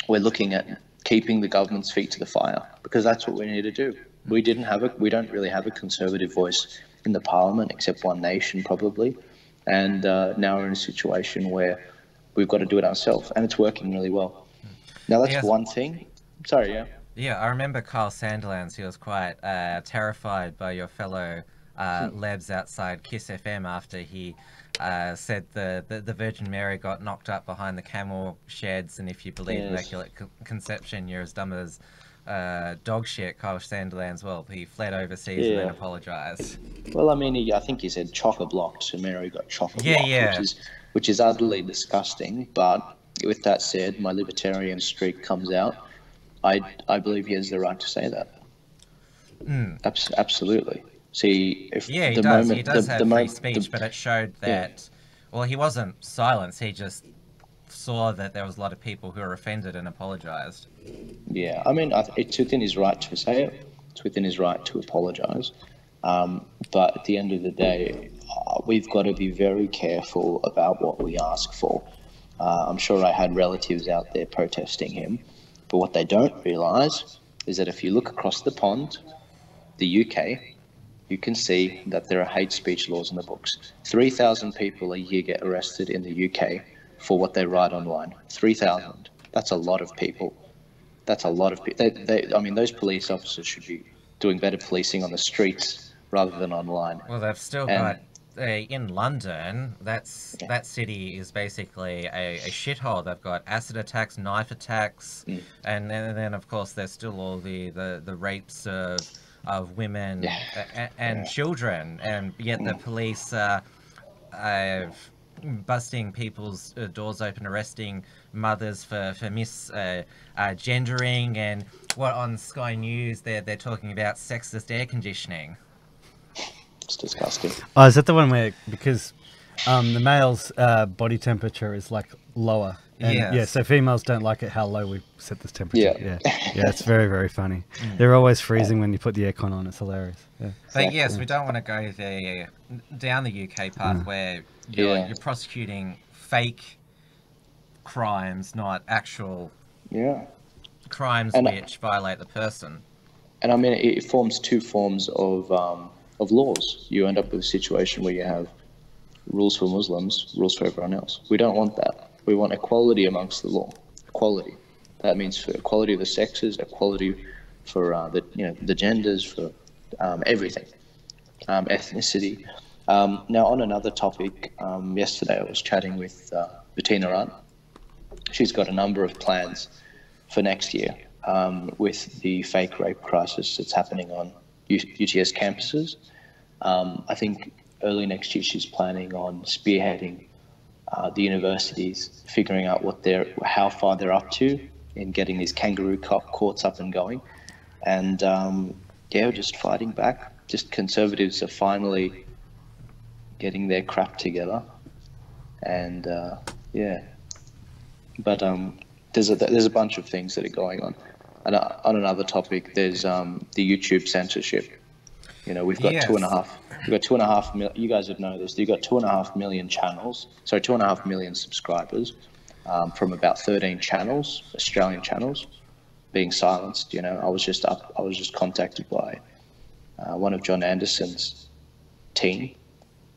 we're looking at keeping the government's feet to the fire because that's what we need to do. We don't really have a conservative voice in the parliament except One Nation probably, and now we're in a situation where we've got to do it ourselves, and it's working really well. Now that's one thing. Sorry, yeah. Yeah, I remember Carl Sandilands. He was quite terrified by your fellow Lebs outside Kiss FM after he said the Virgin Mary got knocked up behind the camel sheds, and if you believe Immaculate Conception, you're as dumb as dog shit. Kyle Sandilands, well, he fled overseas and then apologised. Well, I mean, I think he said chock-a-block, so Mary got chock-a-block, which is utterly disgusting. But with that said, my libertarian streak comes out. I believe he has the right to say that. Absolutely. See, if he the does. moment He does have free speech, but it showed that. Yeah. Well, he wasn't silenced. He just saw that there was a lot of people who were offended and apologised. Yeah, I mean, it's within his right to say it. It's within his right to apologise. But at the end of the day, we've got to be very careful about what we ask for. I'm sure I had relatives out there protesting him, but what they don't realise is that if you look across the pond, the UK, you can see that there are hate speech laws in the books. 3,000 people a year get arrested in the UK for what they write online. 3,000. That's a lot of people. That's a lot of people. I mean, those police officers should be doing better policing on the streets rather than online. Well, they've still got... in London, that city is basically a shithole. They've got acid attacks, knife attacks, and then of course there's still all the rapes of women and children, and yet the police are busting people's doors open, arresting mothers for misgendering, and what on Sky News they're talking about sexist air conditioning. It's disgusting. Oh, is that the one where, because the male's body temperature is like lower? And, yeah, so females don't like it how low we set this temperature. Yeah, it's very, very funny. They're always freezing when you put the aircon on. It's hilarious. Yeah. But yes, we don't want to go down the UK path where you're prosecuting fake crimes, not actual crimes which violate the person. And I mean, it forms two forms of laws. You end up with a situation where you have rules for Muslims, rules for everyone else. We don't want that. We want equality amongst the law. Equality. That means for equality of the sexes, equality for the genders, for everything, ethnicity. Now, on another topic, yesterday I was chatting with Bettina Rudd. She's got a number of plans for next year with the fake rape crisis that's happening on UTS campuses. I think early next year she's planning on spearheading the universities, figuring out how far they're up to in getting these kangaroo courts up and going, and we're just fighting back. Just conservatives are finally getting their crap together, and but there's a bunch of things that are going on. And on another topic, there's the YouTube censorship. You know, we've got 2.5 million. You guys would know this. You've got 2.5 million channels. Sorry, 2.5 million subscribers from about 13 channels, Australian channels, being silenced. You know, I was just contacted by one of John Anderson's team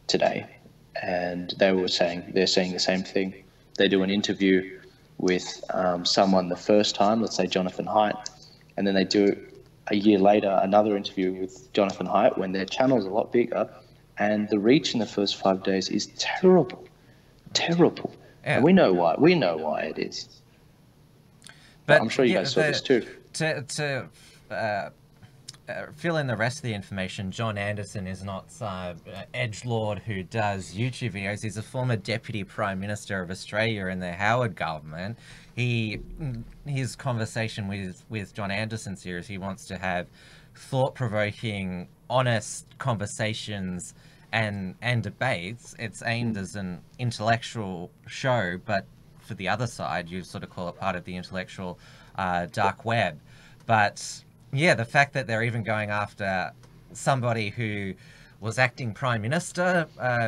today, and they're saying the same thing. They do an interview with someone the first time, let's say Jonathan Haidt, and then they do a year later another interview with Jonathan Haidt when their channel's a lot bigger, and the reach in the first 5 days is terrible. Yeah. And we know why it is. But I'm sure you guys saw this too. To fill in the rest of the information, John Anderson is not some edgelord who does YouTube videos. He's a former Deputy Prime Minister of Australia in the Howard government. His conversation with John Anderson series, he wants to have thought-provoking, honest conversations and debates. It's aimed as an intellectual show, but for the other side, you sort of call it part of the intellectual dark web. But yeah, the fact that they're even going after somebody who was acting Prime Minister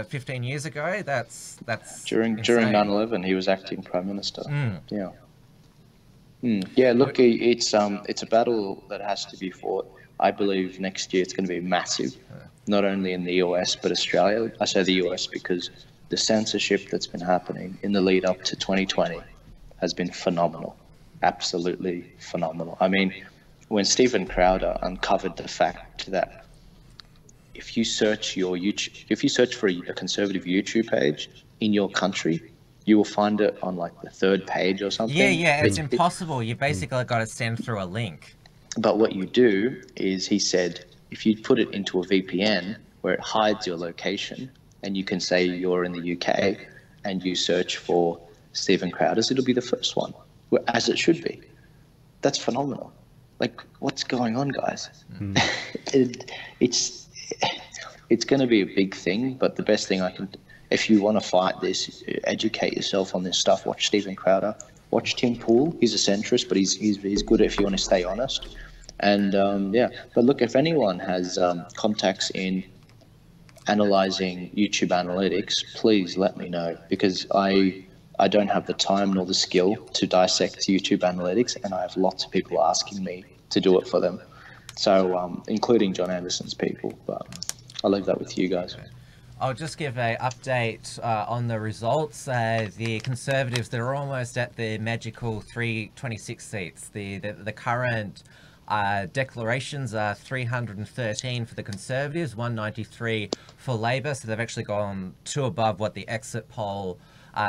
15 years ago, that's during 9/11 he was acting Prime Minister. Yeah, look, it's a battle that has to be fought. I believe next year it's going to be massive, not only in the US but Australia. I say the US because the censorship that's been happening in the lead up to 2020 has been phenomenal, absolutely phenomenal. I mean, when Stephen Crowder uncovered the fact that if you search your YouTube, if you search for a conservative YouTube page in your country, you will find it on like the 3rd page or something. Yeah, it's impossible. You basically got to send through a link. But what you do is, he said, if you put it into a VPN where it hides your location, and you can say you're in the UK and you search for Stephen Crowder's, it'll be the first one, as it should be. That's phenomenal. Like, what's going on, guys? It's going to be a big thing, but the best thing I can, if you want to fight this, educate yourself on this stuff. Watch Stephen Crowder. Watch Tim Pool. He's a centrist, but he's good if you want to stay honest. And yeah, but look, if anyone has contacts in analyzing YouTube analytics, please let me know, because I don't have the time nor the skill to dissect YouTube analytics, and I have lots of people asking me to do it for them. So, including John Anderson's people, but I'll leave that with you guys. I'll just give an update on the results. The Conservatives, they're almost at the magical 326 seats. The current declarations are 313 for the Conservatives, 193 for Labor, so they've actually gone 2 above what the exit poll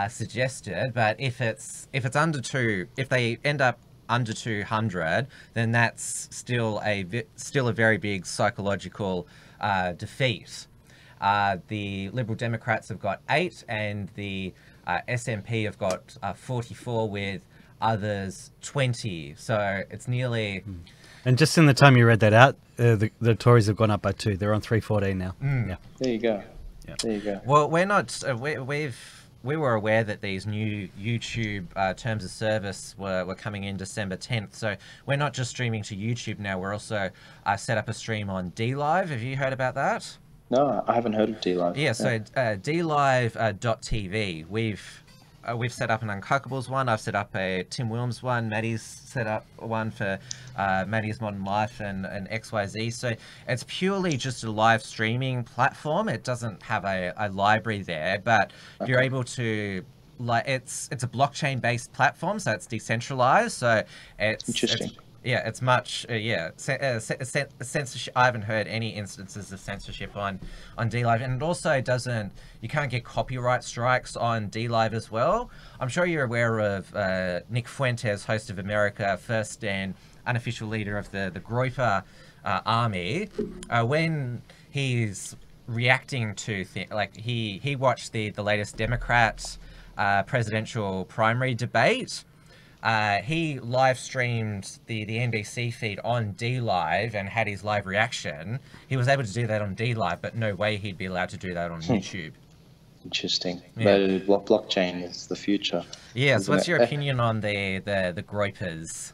suggested. But if under 2, if they end up under 200, then that's still a very big psychological defeat. The Liberal Democrats have got 8, and the SNP have got 44, with others 20. So it's nearly. And just in the time you read that out, the Tories have gone up by 2. They're on 314 now. Yeah. There you go. Yeah. There you go. Well, we're not. We were aware that these new YouTube terms of service were coming in December 10th. So we're not just streaming to YouTube now. We're also set up a stream on DLive. Have you heard about that? No, I haven't heard of DLive. Yeah, so DLive.tv. We've set up an Uncockables one. I've set up a Tim Wilms one. Maddie's set up one for Maddie's Modern Life and XYZ. So it's purely just a live streaming platform. It doesn't have a library there, but you're able to, like, it's a blockchain based platform, so it's decentralized. So it's interesting. It's much, censorship. I haven't heard any instances of censorship on DLive, and it also doesn't. You can't get copyright strikes on DLive as well. I'm sure you're aware of Nick Fuentes, host of America First and unofficial leader of the Groyper army. When he's reacting to like he watched the latest Democrat presidential primary debate. He live streamed the NBC feed on DLive and had his live reaction. He was able to do that on DLive, but no way he'd be allowed to do that on YouTube. Interesting. Yeah. But blockchain is the future. Yeah, so what's your opinion on the Groypers?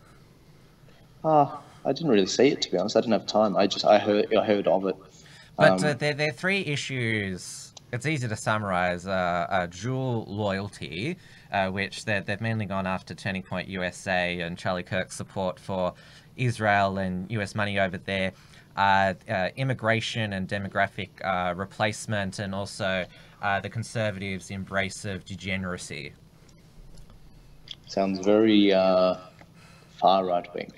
I didn't really see it, to be honest. I didn't have time. I heard of it. But there are 3 issues. It's easy to summarize. Dual loyalty, which they've mainly gone after Turning Point USA and Charlie Kirk's support for Israel and US money over there. Immigration and demographic replacement, and also the Conservatives' embrace of degeneracy. Sounds very far right wing,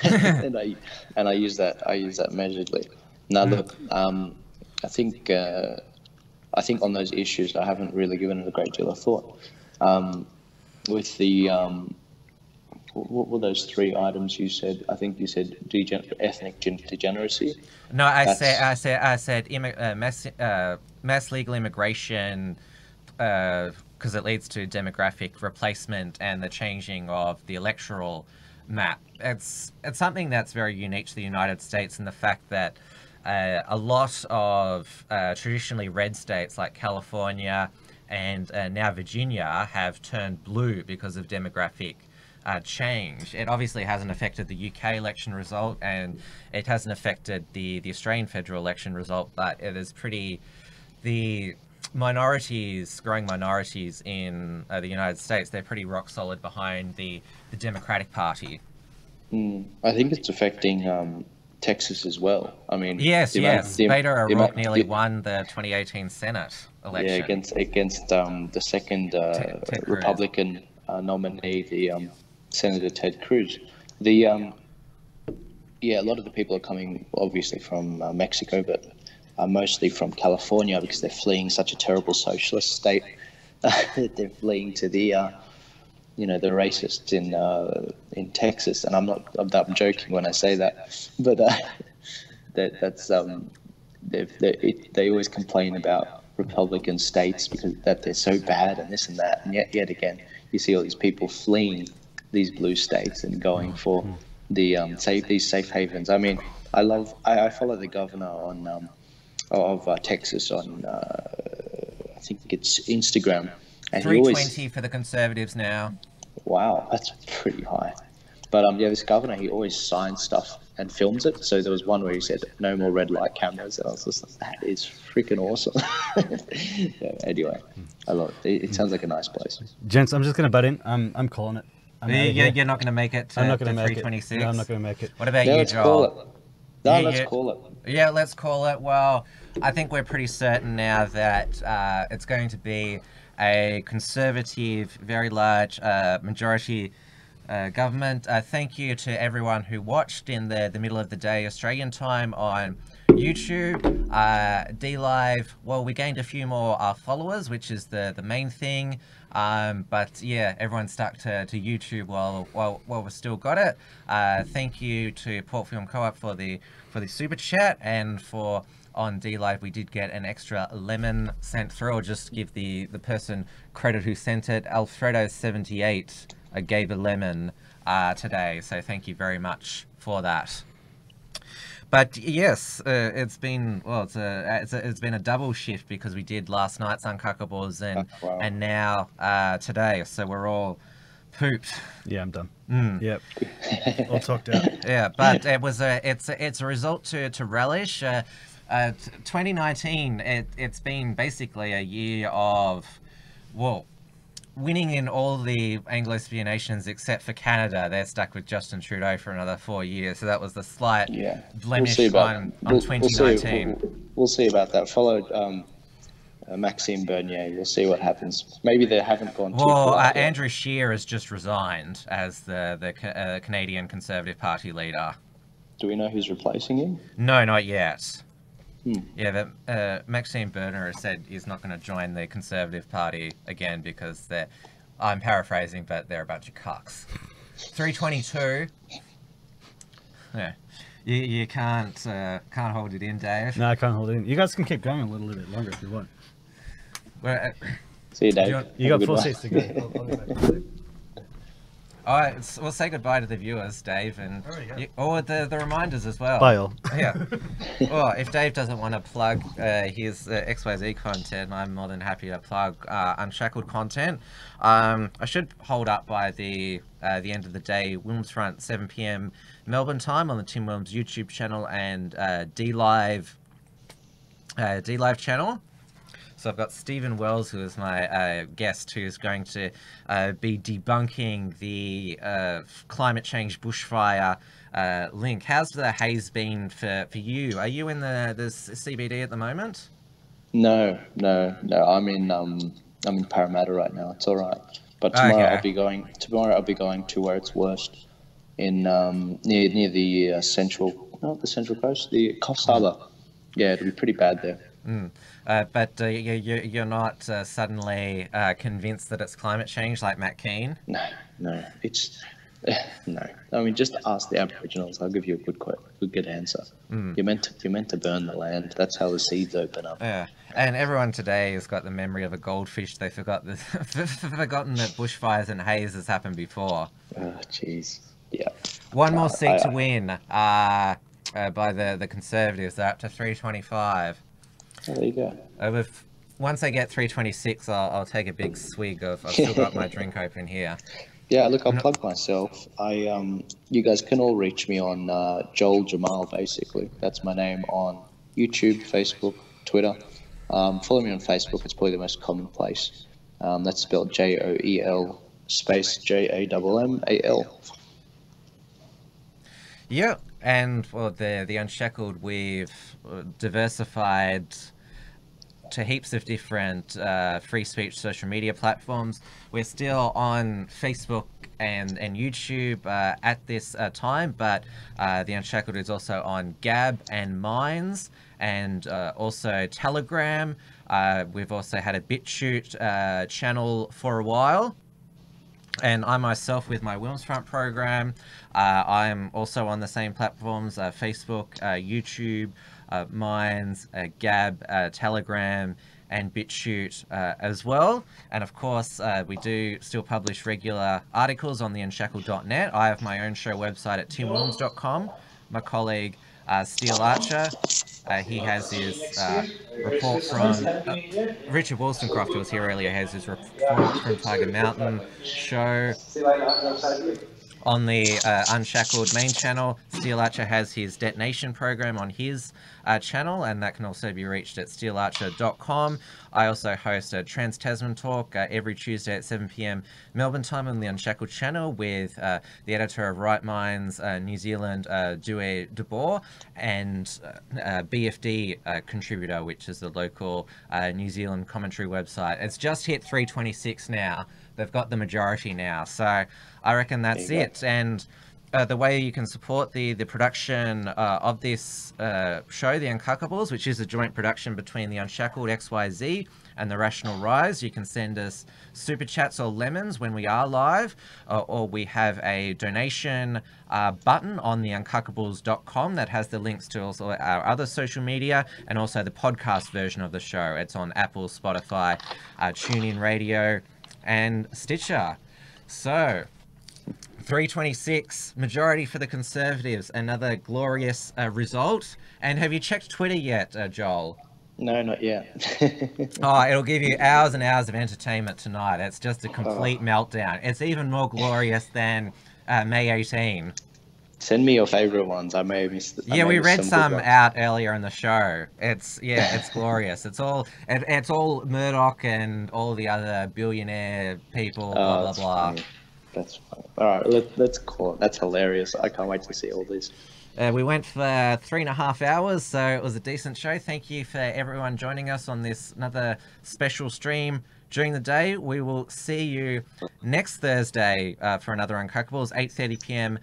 and I use that measuredly. Now look, I think on those issues I haven't really given it a great deal of thought. With the what were those 3 items you said? I think you said ethnic degeneracy. No, I said mass legal immigration, because it leads to demographic replacement and the changing of the electoral map. It's something that's very unique to the United States, in the fact that a lot of traditionally red states like California and now Virginia have turned blue because of demographic change. It obviously hasn't affected the UK election result, and it hasn't affected the Australian federal election result, but it is the growing minorities in the United States, they're pretty rock solid behind the Democratic Party. I think it's affecting Texas as well. I mean, yes. Beto O'Rourke nearly won the 2018 Senate election. Yeah, against the second Republican nominee, the Senator Ted Cruz. A lot of the people are coming obviously from Mexico, but are mostly from California because they're fleeing such a terrible socialist state. They're fleeing to the the racists in Texas, and I'm joking when I say that, but they always complain about Republican states because that they're so bad and this and that, and yet again you see all these people fleeing these blue states and going for the these safe havens. I mean, I follow the governor of Texas on I think it's Instagram, and 320 for the Conservatives now. Wow, that's pretty high. But this governor, he always signs stuff and films it. So there was one where he said, "No more red light cameras," and I was just like, "That is freaking awesome." Yeah, anyway, I love it. It sounds like a nice place. Gents, I'm just going to butt in. I'm calling it. You're not going to make it to, I'm not going to make 326? it. No, I'm not going to make it. What about Yeah, you, let's Joel? call it. No, let's call it. Yeah, let's call it. Well, I think we're pretty certain now that it's going to be a Conservative, very large majority government. Thank you to everyone who watched in the middle of the day Australian time on YouTube. DLive, well, we gained a few more followers, which is the main thing. But yeah, everyone stuck to YouTube while we've still got it. Thank you to Port Film Co-op for the super chat, and for on DLive we did get an extra lemon sent through. I'll just give the person credit who sent it. Alfredo78 gave a lemon today, so thank you very much for that. But yes, it's been it's been a double shift because we did last night's Uncuckables and now today, so we're all pooped. Yeah, I'm done. Yep, all talked out. Yeah, but it's a result to relish. 2019, it's been basically a year of, well, winning in all the Anglosphere nations except for Canada. They're stuck with Justin Trudeau for another 4 years, so that was the slight blemish on 2019. We'll see about that. Followed Maxime Bernier. We'll see what happens. Maybe they haven't gone too far. Well, Andrew Scheer has just resigned as the Canadian Conservative Party leader. Do we know who's replacing him? No, not yet. Yeah, Maxime Bernier has said he's not going to join the Conservative Party again because I'm paraphrasing, but they're a bunch of cucks. 322. Yeah, you can't hold it in, Dave. No, I can't hold it in. You guys can keep going a little bit longer if you want. Well, see you, Dave. You got 4 seats to go. I'll get back. We'll say goodbye to the viewers, Dave, and the reminders as well. Bye all. Yeah. Well, if Dave doesn't want to plug his XYZ content, I'm more than happy to plug Unshackled content. I should hold up by the end of the day, Wilmsfront, 7 PM Melbourne time on the Tim Wilms YouTube channel and DLive channel. So I've got Stephen Wells, who is my guest, who's going to be debunking the climate change bushfire link. How's the haze been for you? Are you in the CBD at the moment? No. I'm in Parramatta right now. It's all right. But tomorrow I'll be going. Tomorrow I'll be going to where it's worst, in near the central, not the Central Coast, the Coffs Harbour. Yeah, it'll be pretty bad there. But you're not suddenly convinced that it's climate change like Matt Keane? No, it's no. I mean, just ask the Aboriginals. I'll give you a good answer. You're meant to burn the land. That's how the seeds open up. Yeah, and everyone today has got the memory of a goldfish. They forgotten that bushfires and haze has happened before. Oh, jeez. Yeah. One more seat to win by the Conservatives. They're up to 325. Oh, there you go. Once I get 326, I'll take a big swig of. I've still got my drink open here. Yeah, look, I'll plug myself. You guys can all reach me on Joel Jamal, basically. That's my name on YouTube, Facebook, Twitter. Follow me on Facebook. It's probably the most common place. That's spelled JOEL space JAMMAL. Yeah, and well, the Unshackled, we've diversified to heaps of different free speech social media platforms. We're still on Facebook and YouTube at this time, but the Unshackled is also on Gab and Minds, and also Telegram. We've also had a BitChute channel for a while. And I myself, with my Wilmsfront program, I'm also on the same platforms, Facebook, YouTube, Minds, Gab, Telegram, and BitChute as well. And of course, we do still publish regular articles on theunshackled.net. I have my own show website at timwilms.com. My colleague, Steel Archer, he has his report from Richard Wollstonecroft, who was here earlier, has his report from Tiger Mountain show on the Unshackled main channel. Steel Archer has his Detonation program on his channel, and that can also be reached at steelarcher.com. I also host a Trans Tasman Talk every Tuesday at 7 p.m. Melbourne time on the Unshackled channel with the editor of Right Minds New Zealand, Due De Boer, and BFD contributor, which is the local New Zealand commentary website. It's just hit 326 now. They've got the majority now, so I reckon that's it. And the way you can support the production of this show, The Uncuckables, which is a joint production between The Unshackled XYZ and The Rational Rise, you can send us super chats or lemons when we are live, or we have a donation button on theuncuckables.com that has the links to also our other social media and also the podcast version of the show. It's on Apple, Spotify, TuneIn Radio, and Stitcher. So 326, majority for the Conservatives, another glorious result. And have you checked Twitter yet, Joel? No, not yet. Oh, it'll give you hours and hours of entertainment tonight. It's just a complete meltdown. It's even more glorious than May 18. Send me your favourite ones. I may have missed it. Yeah, we read some out earlier in the show. It's glorious. It's all Murdoch and all the other billionaire people. Blah blah blah. Funny. That's funny. All right, let's call it. That's hilarious. I can't wait to see all these. We went for 3.5 hours, so it was a decent show. Thank you for everyone joining us on this another special stream during the day. We will see you next Thursday for another Uncockables, 8:30 p.m.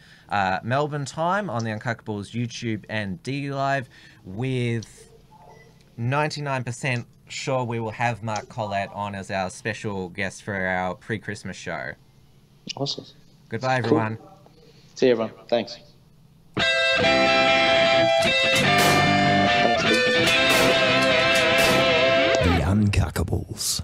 Melbourne time on the Uncockables YouTube and D Live. With 99% sure we will have Mark Collett on as our special guest for our pre-Christmas show. Awesome. Goodbye, everyone. Cool. See you, everyone. Thanks. The Uncockables.